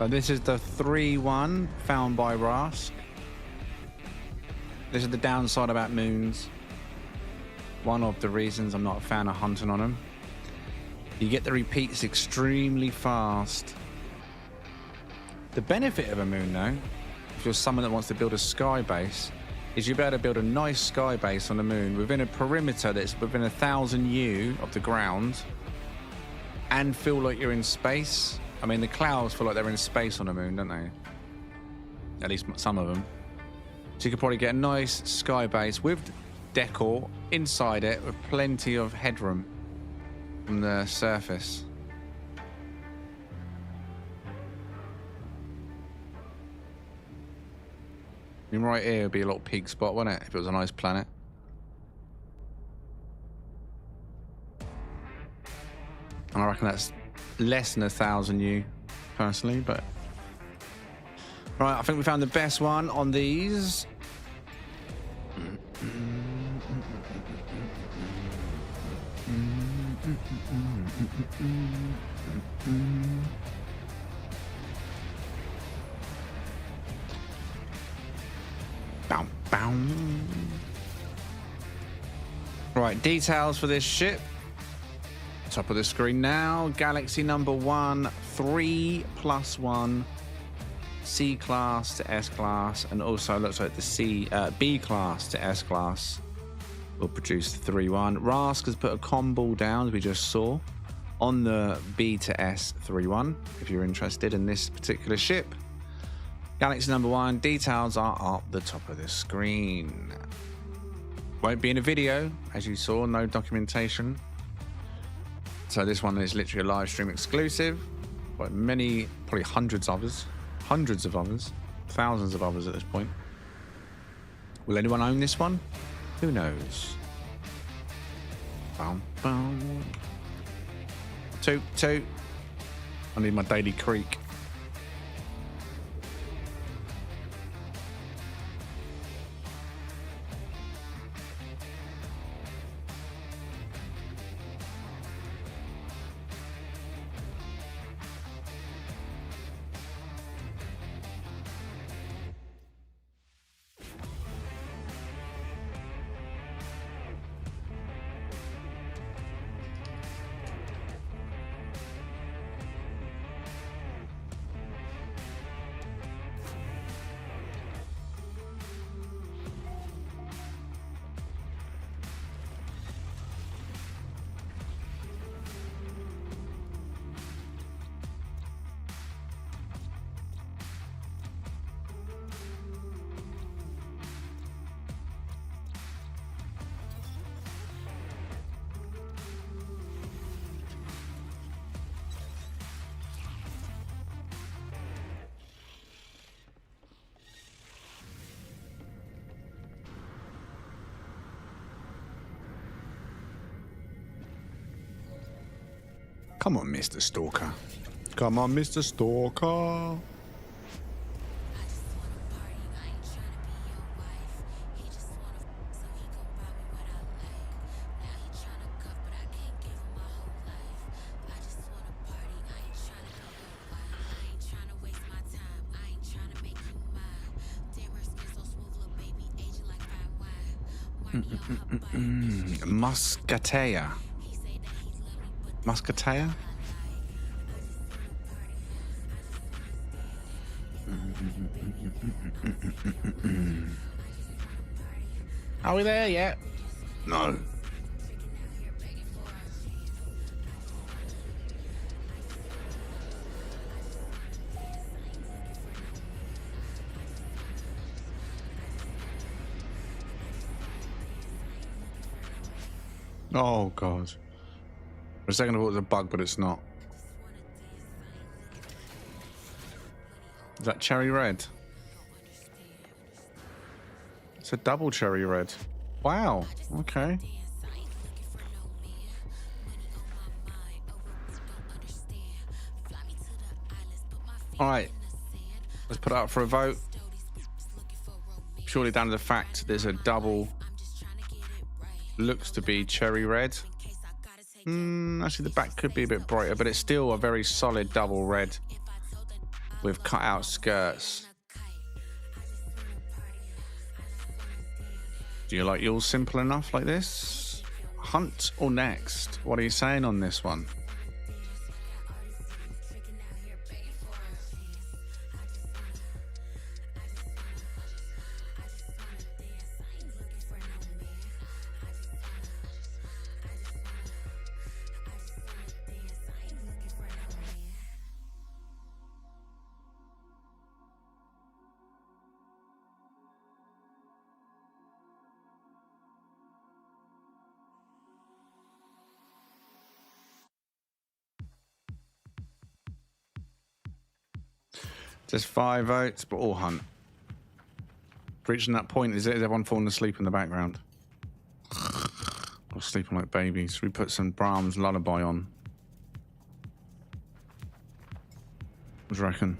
This is the 3-1 found by Rask. This is the downside about moons. One of the reasons I'm not a fan of hunting on them. You get the repeats extremely fast. The benefit of a moon, though, if you're someone that wants to build a sky base, is you'll be able to build a nice sky base on the moon within a perimeter that's within 1,000 U of the ground and feel like you're in space. I mean, the clouds feel like they're in space on the moon, don't they? At least some of them. So you could probably get a nice sky base with decor inside it with plenty of headroom from the surface. I mean, right here would be a little peak spot, wouldn't it? If it was a nice planet. And I reckon that's less than 1,000 U, personally, but... Right, I think we found the best one on these. Bow, bow. Right, details for this ship. Top of the screen now. Galaxy number 1, 3+1. C class to S class, and also looks like the B class to S class will produce the 3-1. Rask has put a comball down, as we just saw, on the B to S 3-1, if you're interested in this particular ship. Galaxy number 1, details are up the top of the screen. Won't be in a video, as you saw, no documentation. So this one is literally a live stream exclusive, but many, probably hundreds of others, thousands of others at this point. Will anyone own this one? Who knows? Boom, boom. Toot, toot. I need my daily creak. Come on, Mr. Stalker. Come on, Mr. Stalker. Muscatea. Muscatea? Are we there yet? No. Oh, God. For a second I thought it was a bug, but it's not. Is that cherry red? It's a double cherry red. Wow. Okay. All right. Let's put it up for a vote. Purely down to the fact there's a double. Looks to be cherry red. Actually, the back could be a bit brighter, but it's still a very solid double red with cut-out skirts. Do you like yours simple enough like this? Hunt or next? What are you saying on this one? Just 5 votes, but all hunt. Reaching that point, is everyone falling asleep in the background? Or sleeping like babies? We put some Brahms lullaby on. What do you reckon?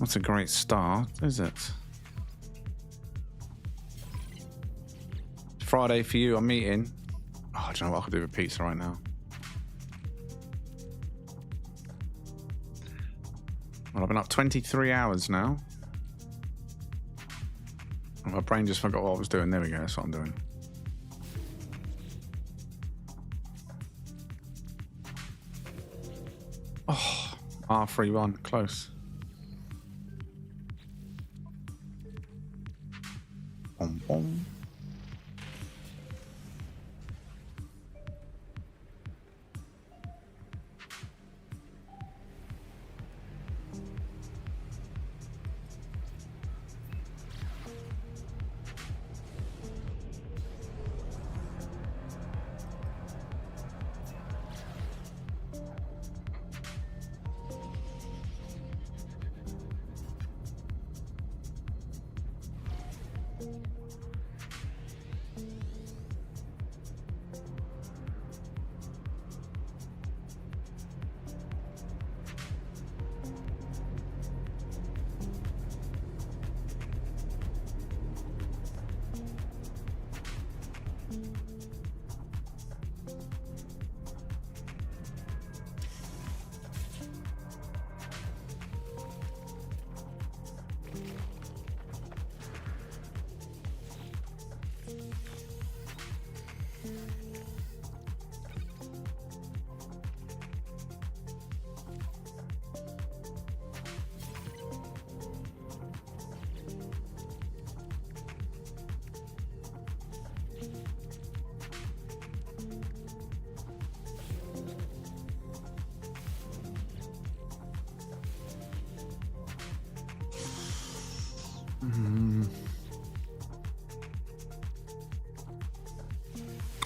That's a great start, is it? Friday for you, I'm eating. Oh, do you know what I could do with pizza right now? Well, I've been up 23 hours now. My brain just forgot what I was doing. There we go, that's what I'm doing. Oh, R31, close. Boom, boom.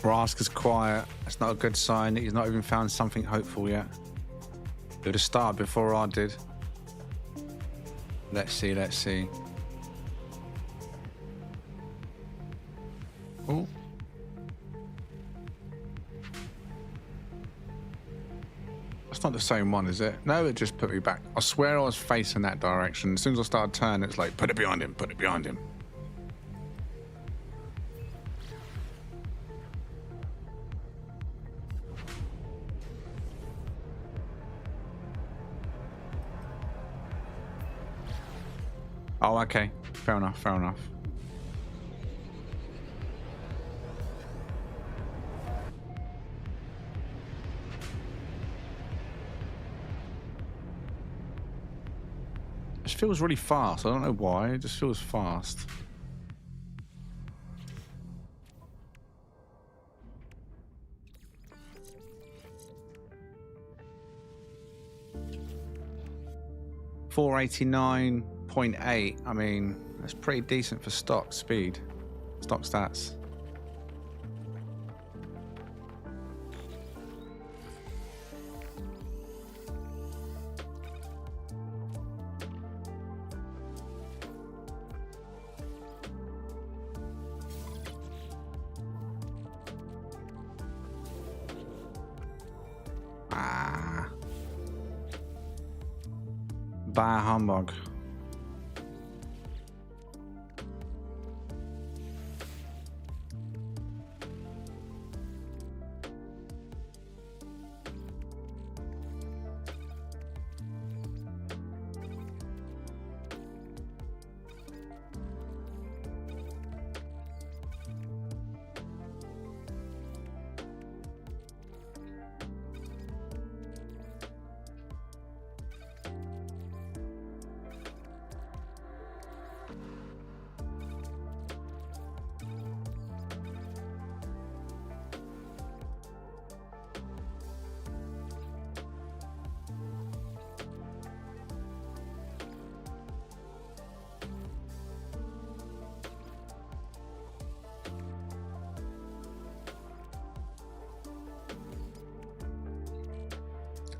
Rask is quiet. That's not a good sign. He's not even found something hopeful yet. It would have started before I did. Let's see, let's see. Oh. That's not the same one, is it? No, it just put me back. I swear I was facing that direction. As soon as I started turning, it's like, put it behind him, put it behind him. Oh, okay. Fair enough, fair enough. It just feels really fast. I don't know why. It just feels fast. .8. I mean, that's pretty decent for stock speed, stock stats. Bah humbug.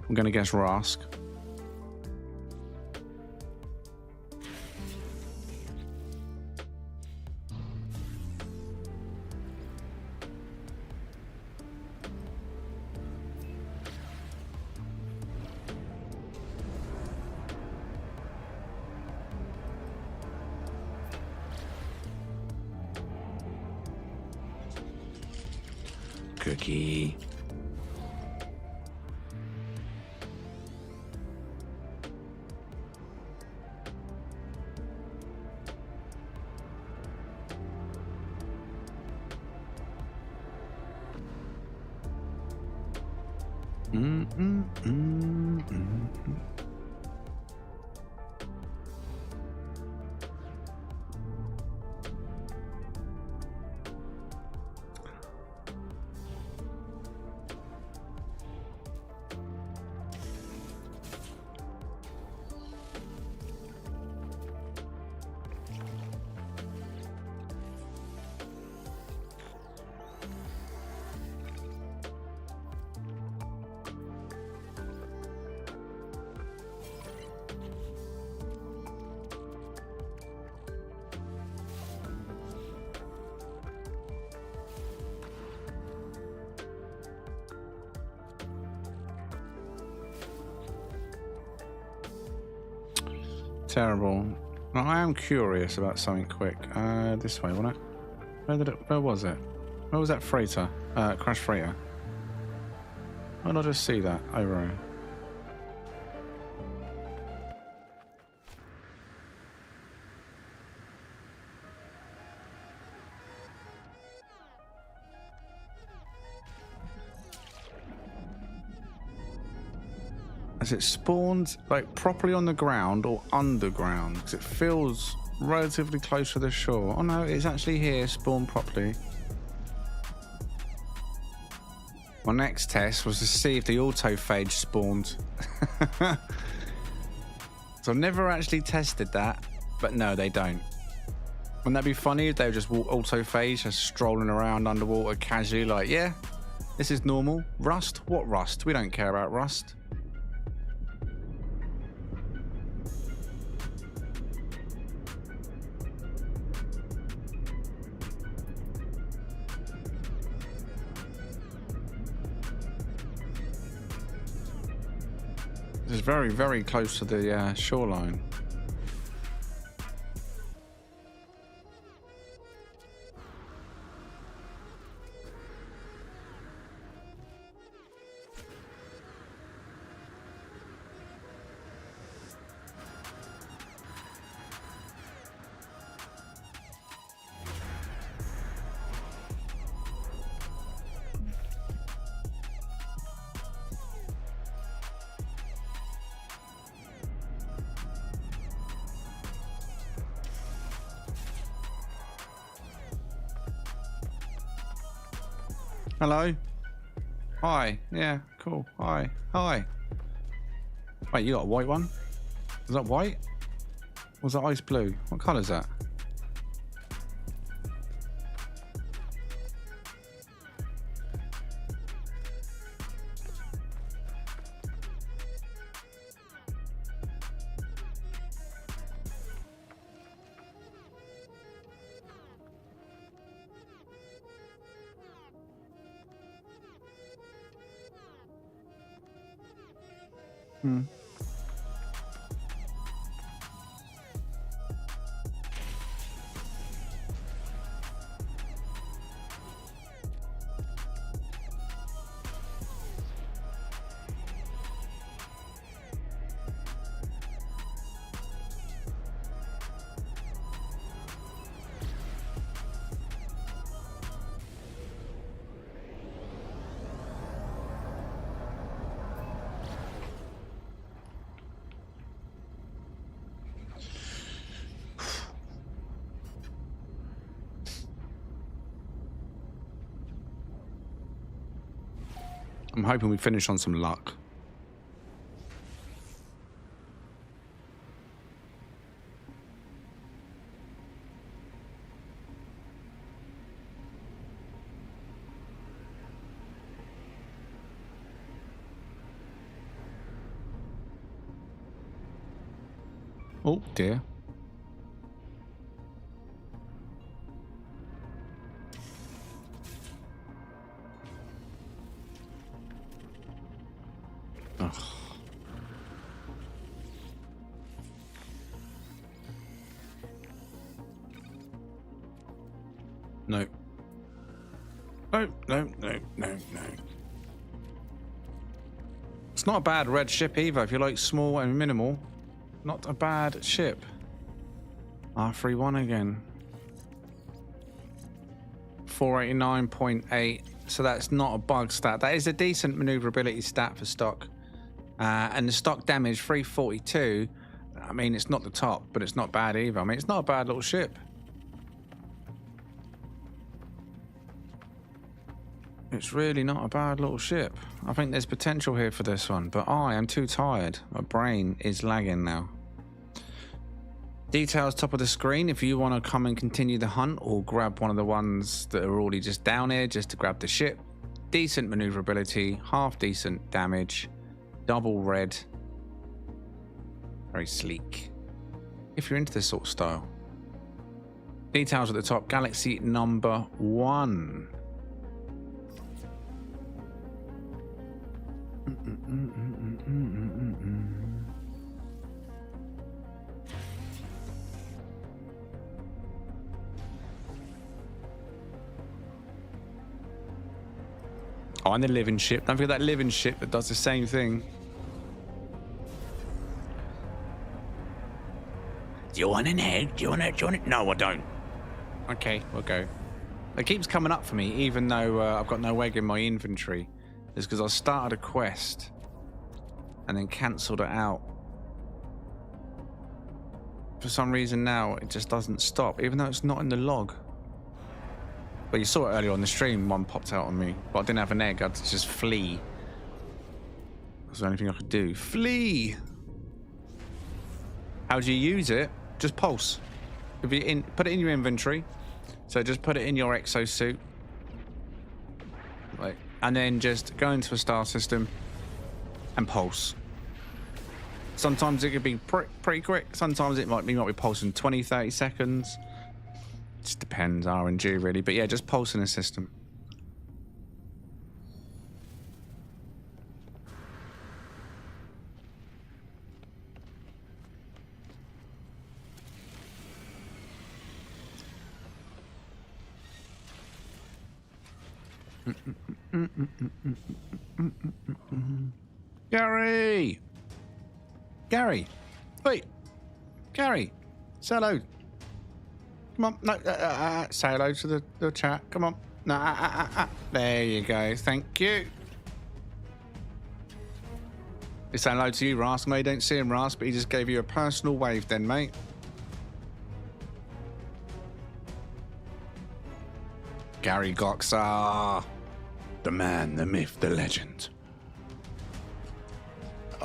I'm going to guess Rask. Cookie. Terrible. Well, I am curious about something quick. This way, wasn't it? Where was it? Where was that freighter? Crash freighter. Why did I just see that? Oh, right. Has it spawned like properly on the ground or underground? Because it feels relatively close to the shore. Oh no, it's actually here, spawned properly. My next test was to see if the autophage spawned. So I've never actually tested that, but no, they don't. Wouldn't that be funny if they were just autophage, just strolling around underwater casually like, yeah, this is normal. Rust? What rust? We don't care about rust. This is very, very close to the shoreline. Hello? Hi. Yeah, cool. Hi. Hi. Wait, you got a white one? Is that white? Or was that ice blue? What colour is that? Hmm. I'm hoping we finish on some luck. Oh dear. Ugh. No. No, no, no, no, no. It's not a bad red ship either. If you like small and minimal, not a bad ship. R31 again. 489.8. So that's not a bug stat. That is a decent maneuverability stat for stock. And the stock damage 342. I mean, it's not the top, but it's not bad either. I mean, it's not a bad little ship. It's really not a bad little ship. I think there's potential here for this one, but I am too tired. My brain is lagging now. Details top of the screen if you want to come and continue the hunt or grab one of the ones that are already just down here just to grab the ship. Decent maneuverability, half decent damage, double red, very sleek. If you're into this sort of style. Details at the top, Galaxy number 1. Oh, and the living ship. Don't forget that living ship that does the same thing. Do you want an egg? Do you want it? No, I don't. Okay, we'll go. It keeps coming up for me, even though I've got no egg in my inventory. It's because I started a quest and then cancelled it out. For some reason now, it just doesn't stop, even though it's not in the log. But you saw it earlier on the stream, one popped out on me. But I didn't have an egg, I had to just flee. That's the only thing I could do. Flee! How do you use it? Just pulse. If you put it in your inventory. So just put it in your exosuit. Like, and then just go into a star system and pulse. Sometimes it could be pretty quick. Sometimes it might be pulsing 20, 30 seconds. Just depends, RNG really. But yeah, just pulse in the system. Gary! Gary! Wait! Gary! Say hello. Come on. No, say hello to the chat. Come on. No, There you go. Thank you. He's saying hello to you, Rask. No, you don't see him, Rask, but he just gave you a personal wave then, mate. Gary Goxar. The man, the myth, the legend.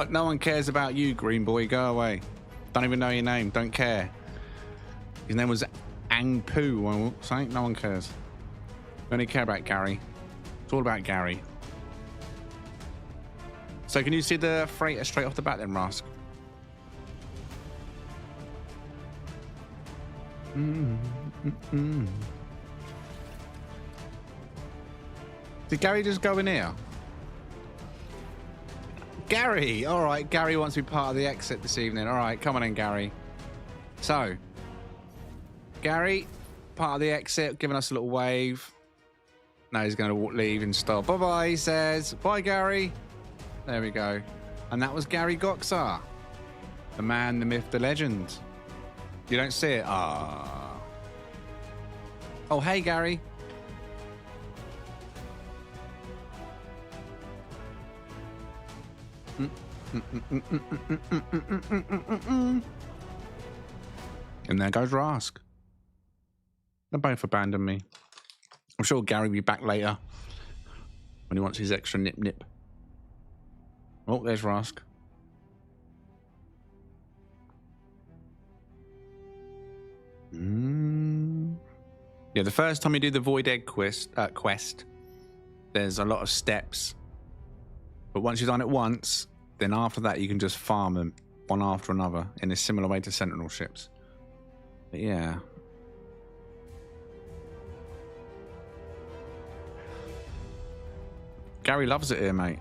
No one cares about you, green boy. Go away. Don't even know your name. Don't care. His name was Ang Poo or something. No one cares. We only care about Gary. It's all about Gary. So can you see the freighter straight off the bat then, Rask? Did Gary just go in here? Gary! Alright, Gary wants to be part of the exit this evening. Alright, come on in, Gary. So, Gary, part of the exit, giving us a little wave. Now he's going to leave in style. Bye-bye, he says. Bye, Gary. There we go. And that was Gary Goxar. The man, the myth, the legend. You don't see it? Ah. Oh, hey, Gary. And there goes Rask. They both abandoned me. I'm sure Gary will be back later when he wants his extra nip. Oh, there's Rask. Yeah, the first time you do the Void Egg quest, there's a lot of steps. But once you've done it once, then after that you can just farm them one after another in a similar way to Sentinel ships. But yeah. Gary loves it here, mate.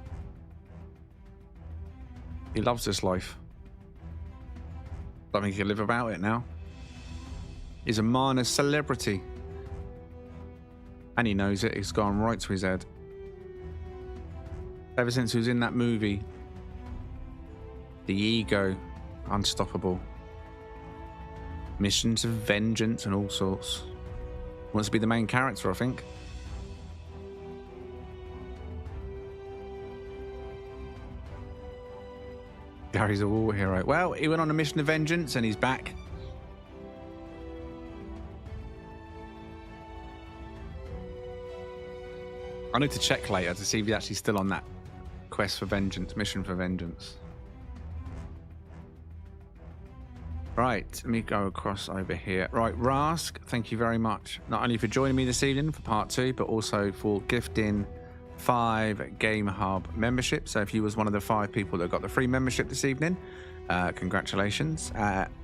He loves this life. I think he can live about it now. He's a minor celebrity. And he knows it. It's gone right to his head. Ever since he was in that movie, The Ego, Unstoppable, Missions of Vengeance and all sorts. Wants to be the main character, I think. Gary's a war hero. Well, he went on a mission of vengeance and he's back. I need to check later to see if he's actually still on that quest for vengeance, mission for vengeance. Right, let me go across over here. Right, Rask, thank you very much. Not only for joining me this evening for part 2, but also for gifting 5 Game Hub memberships. So if you was one of the 5 people that got the free membership this evening, congratulations.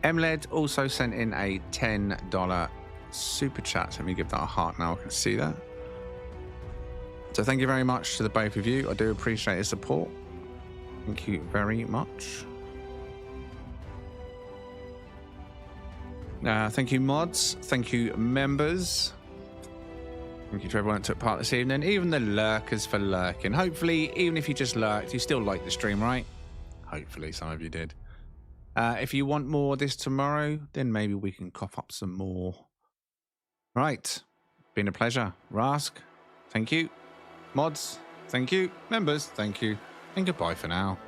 MLED also sent in a $10 super chat. So let me give that a heart now. I can see that. So thank you very much to the both of you. I do appreciate your support. Thank you very much. Thank you, mods. Thank you, members. Thank you to everyone that took part this evening, even the lurkers for lurking. Hopefully, even if you just lurked, you still liked the stream, right? Hopefully, some of you did. If you want more of this tomorrow, then maybe we can cough up some more. Right. Been a pleasure. Rask, thank you. Mods, thank you. Members, thank you. And goodbye for now.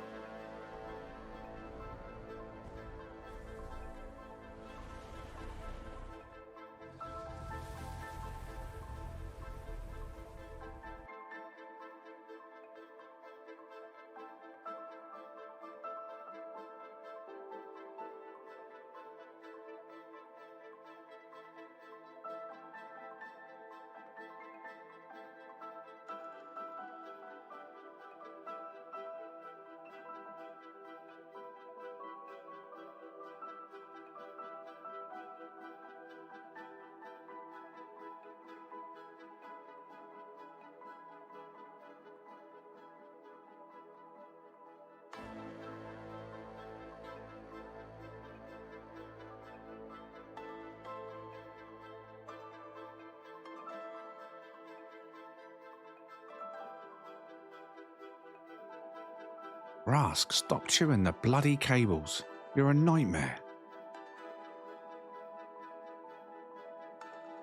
Rask, stop chewing the bloody cables. You're a nightmare.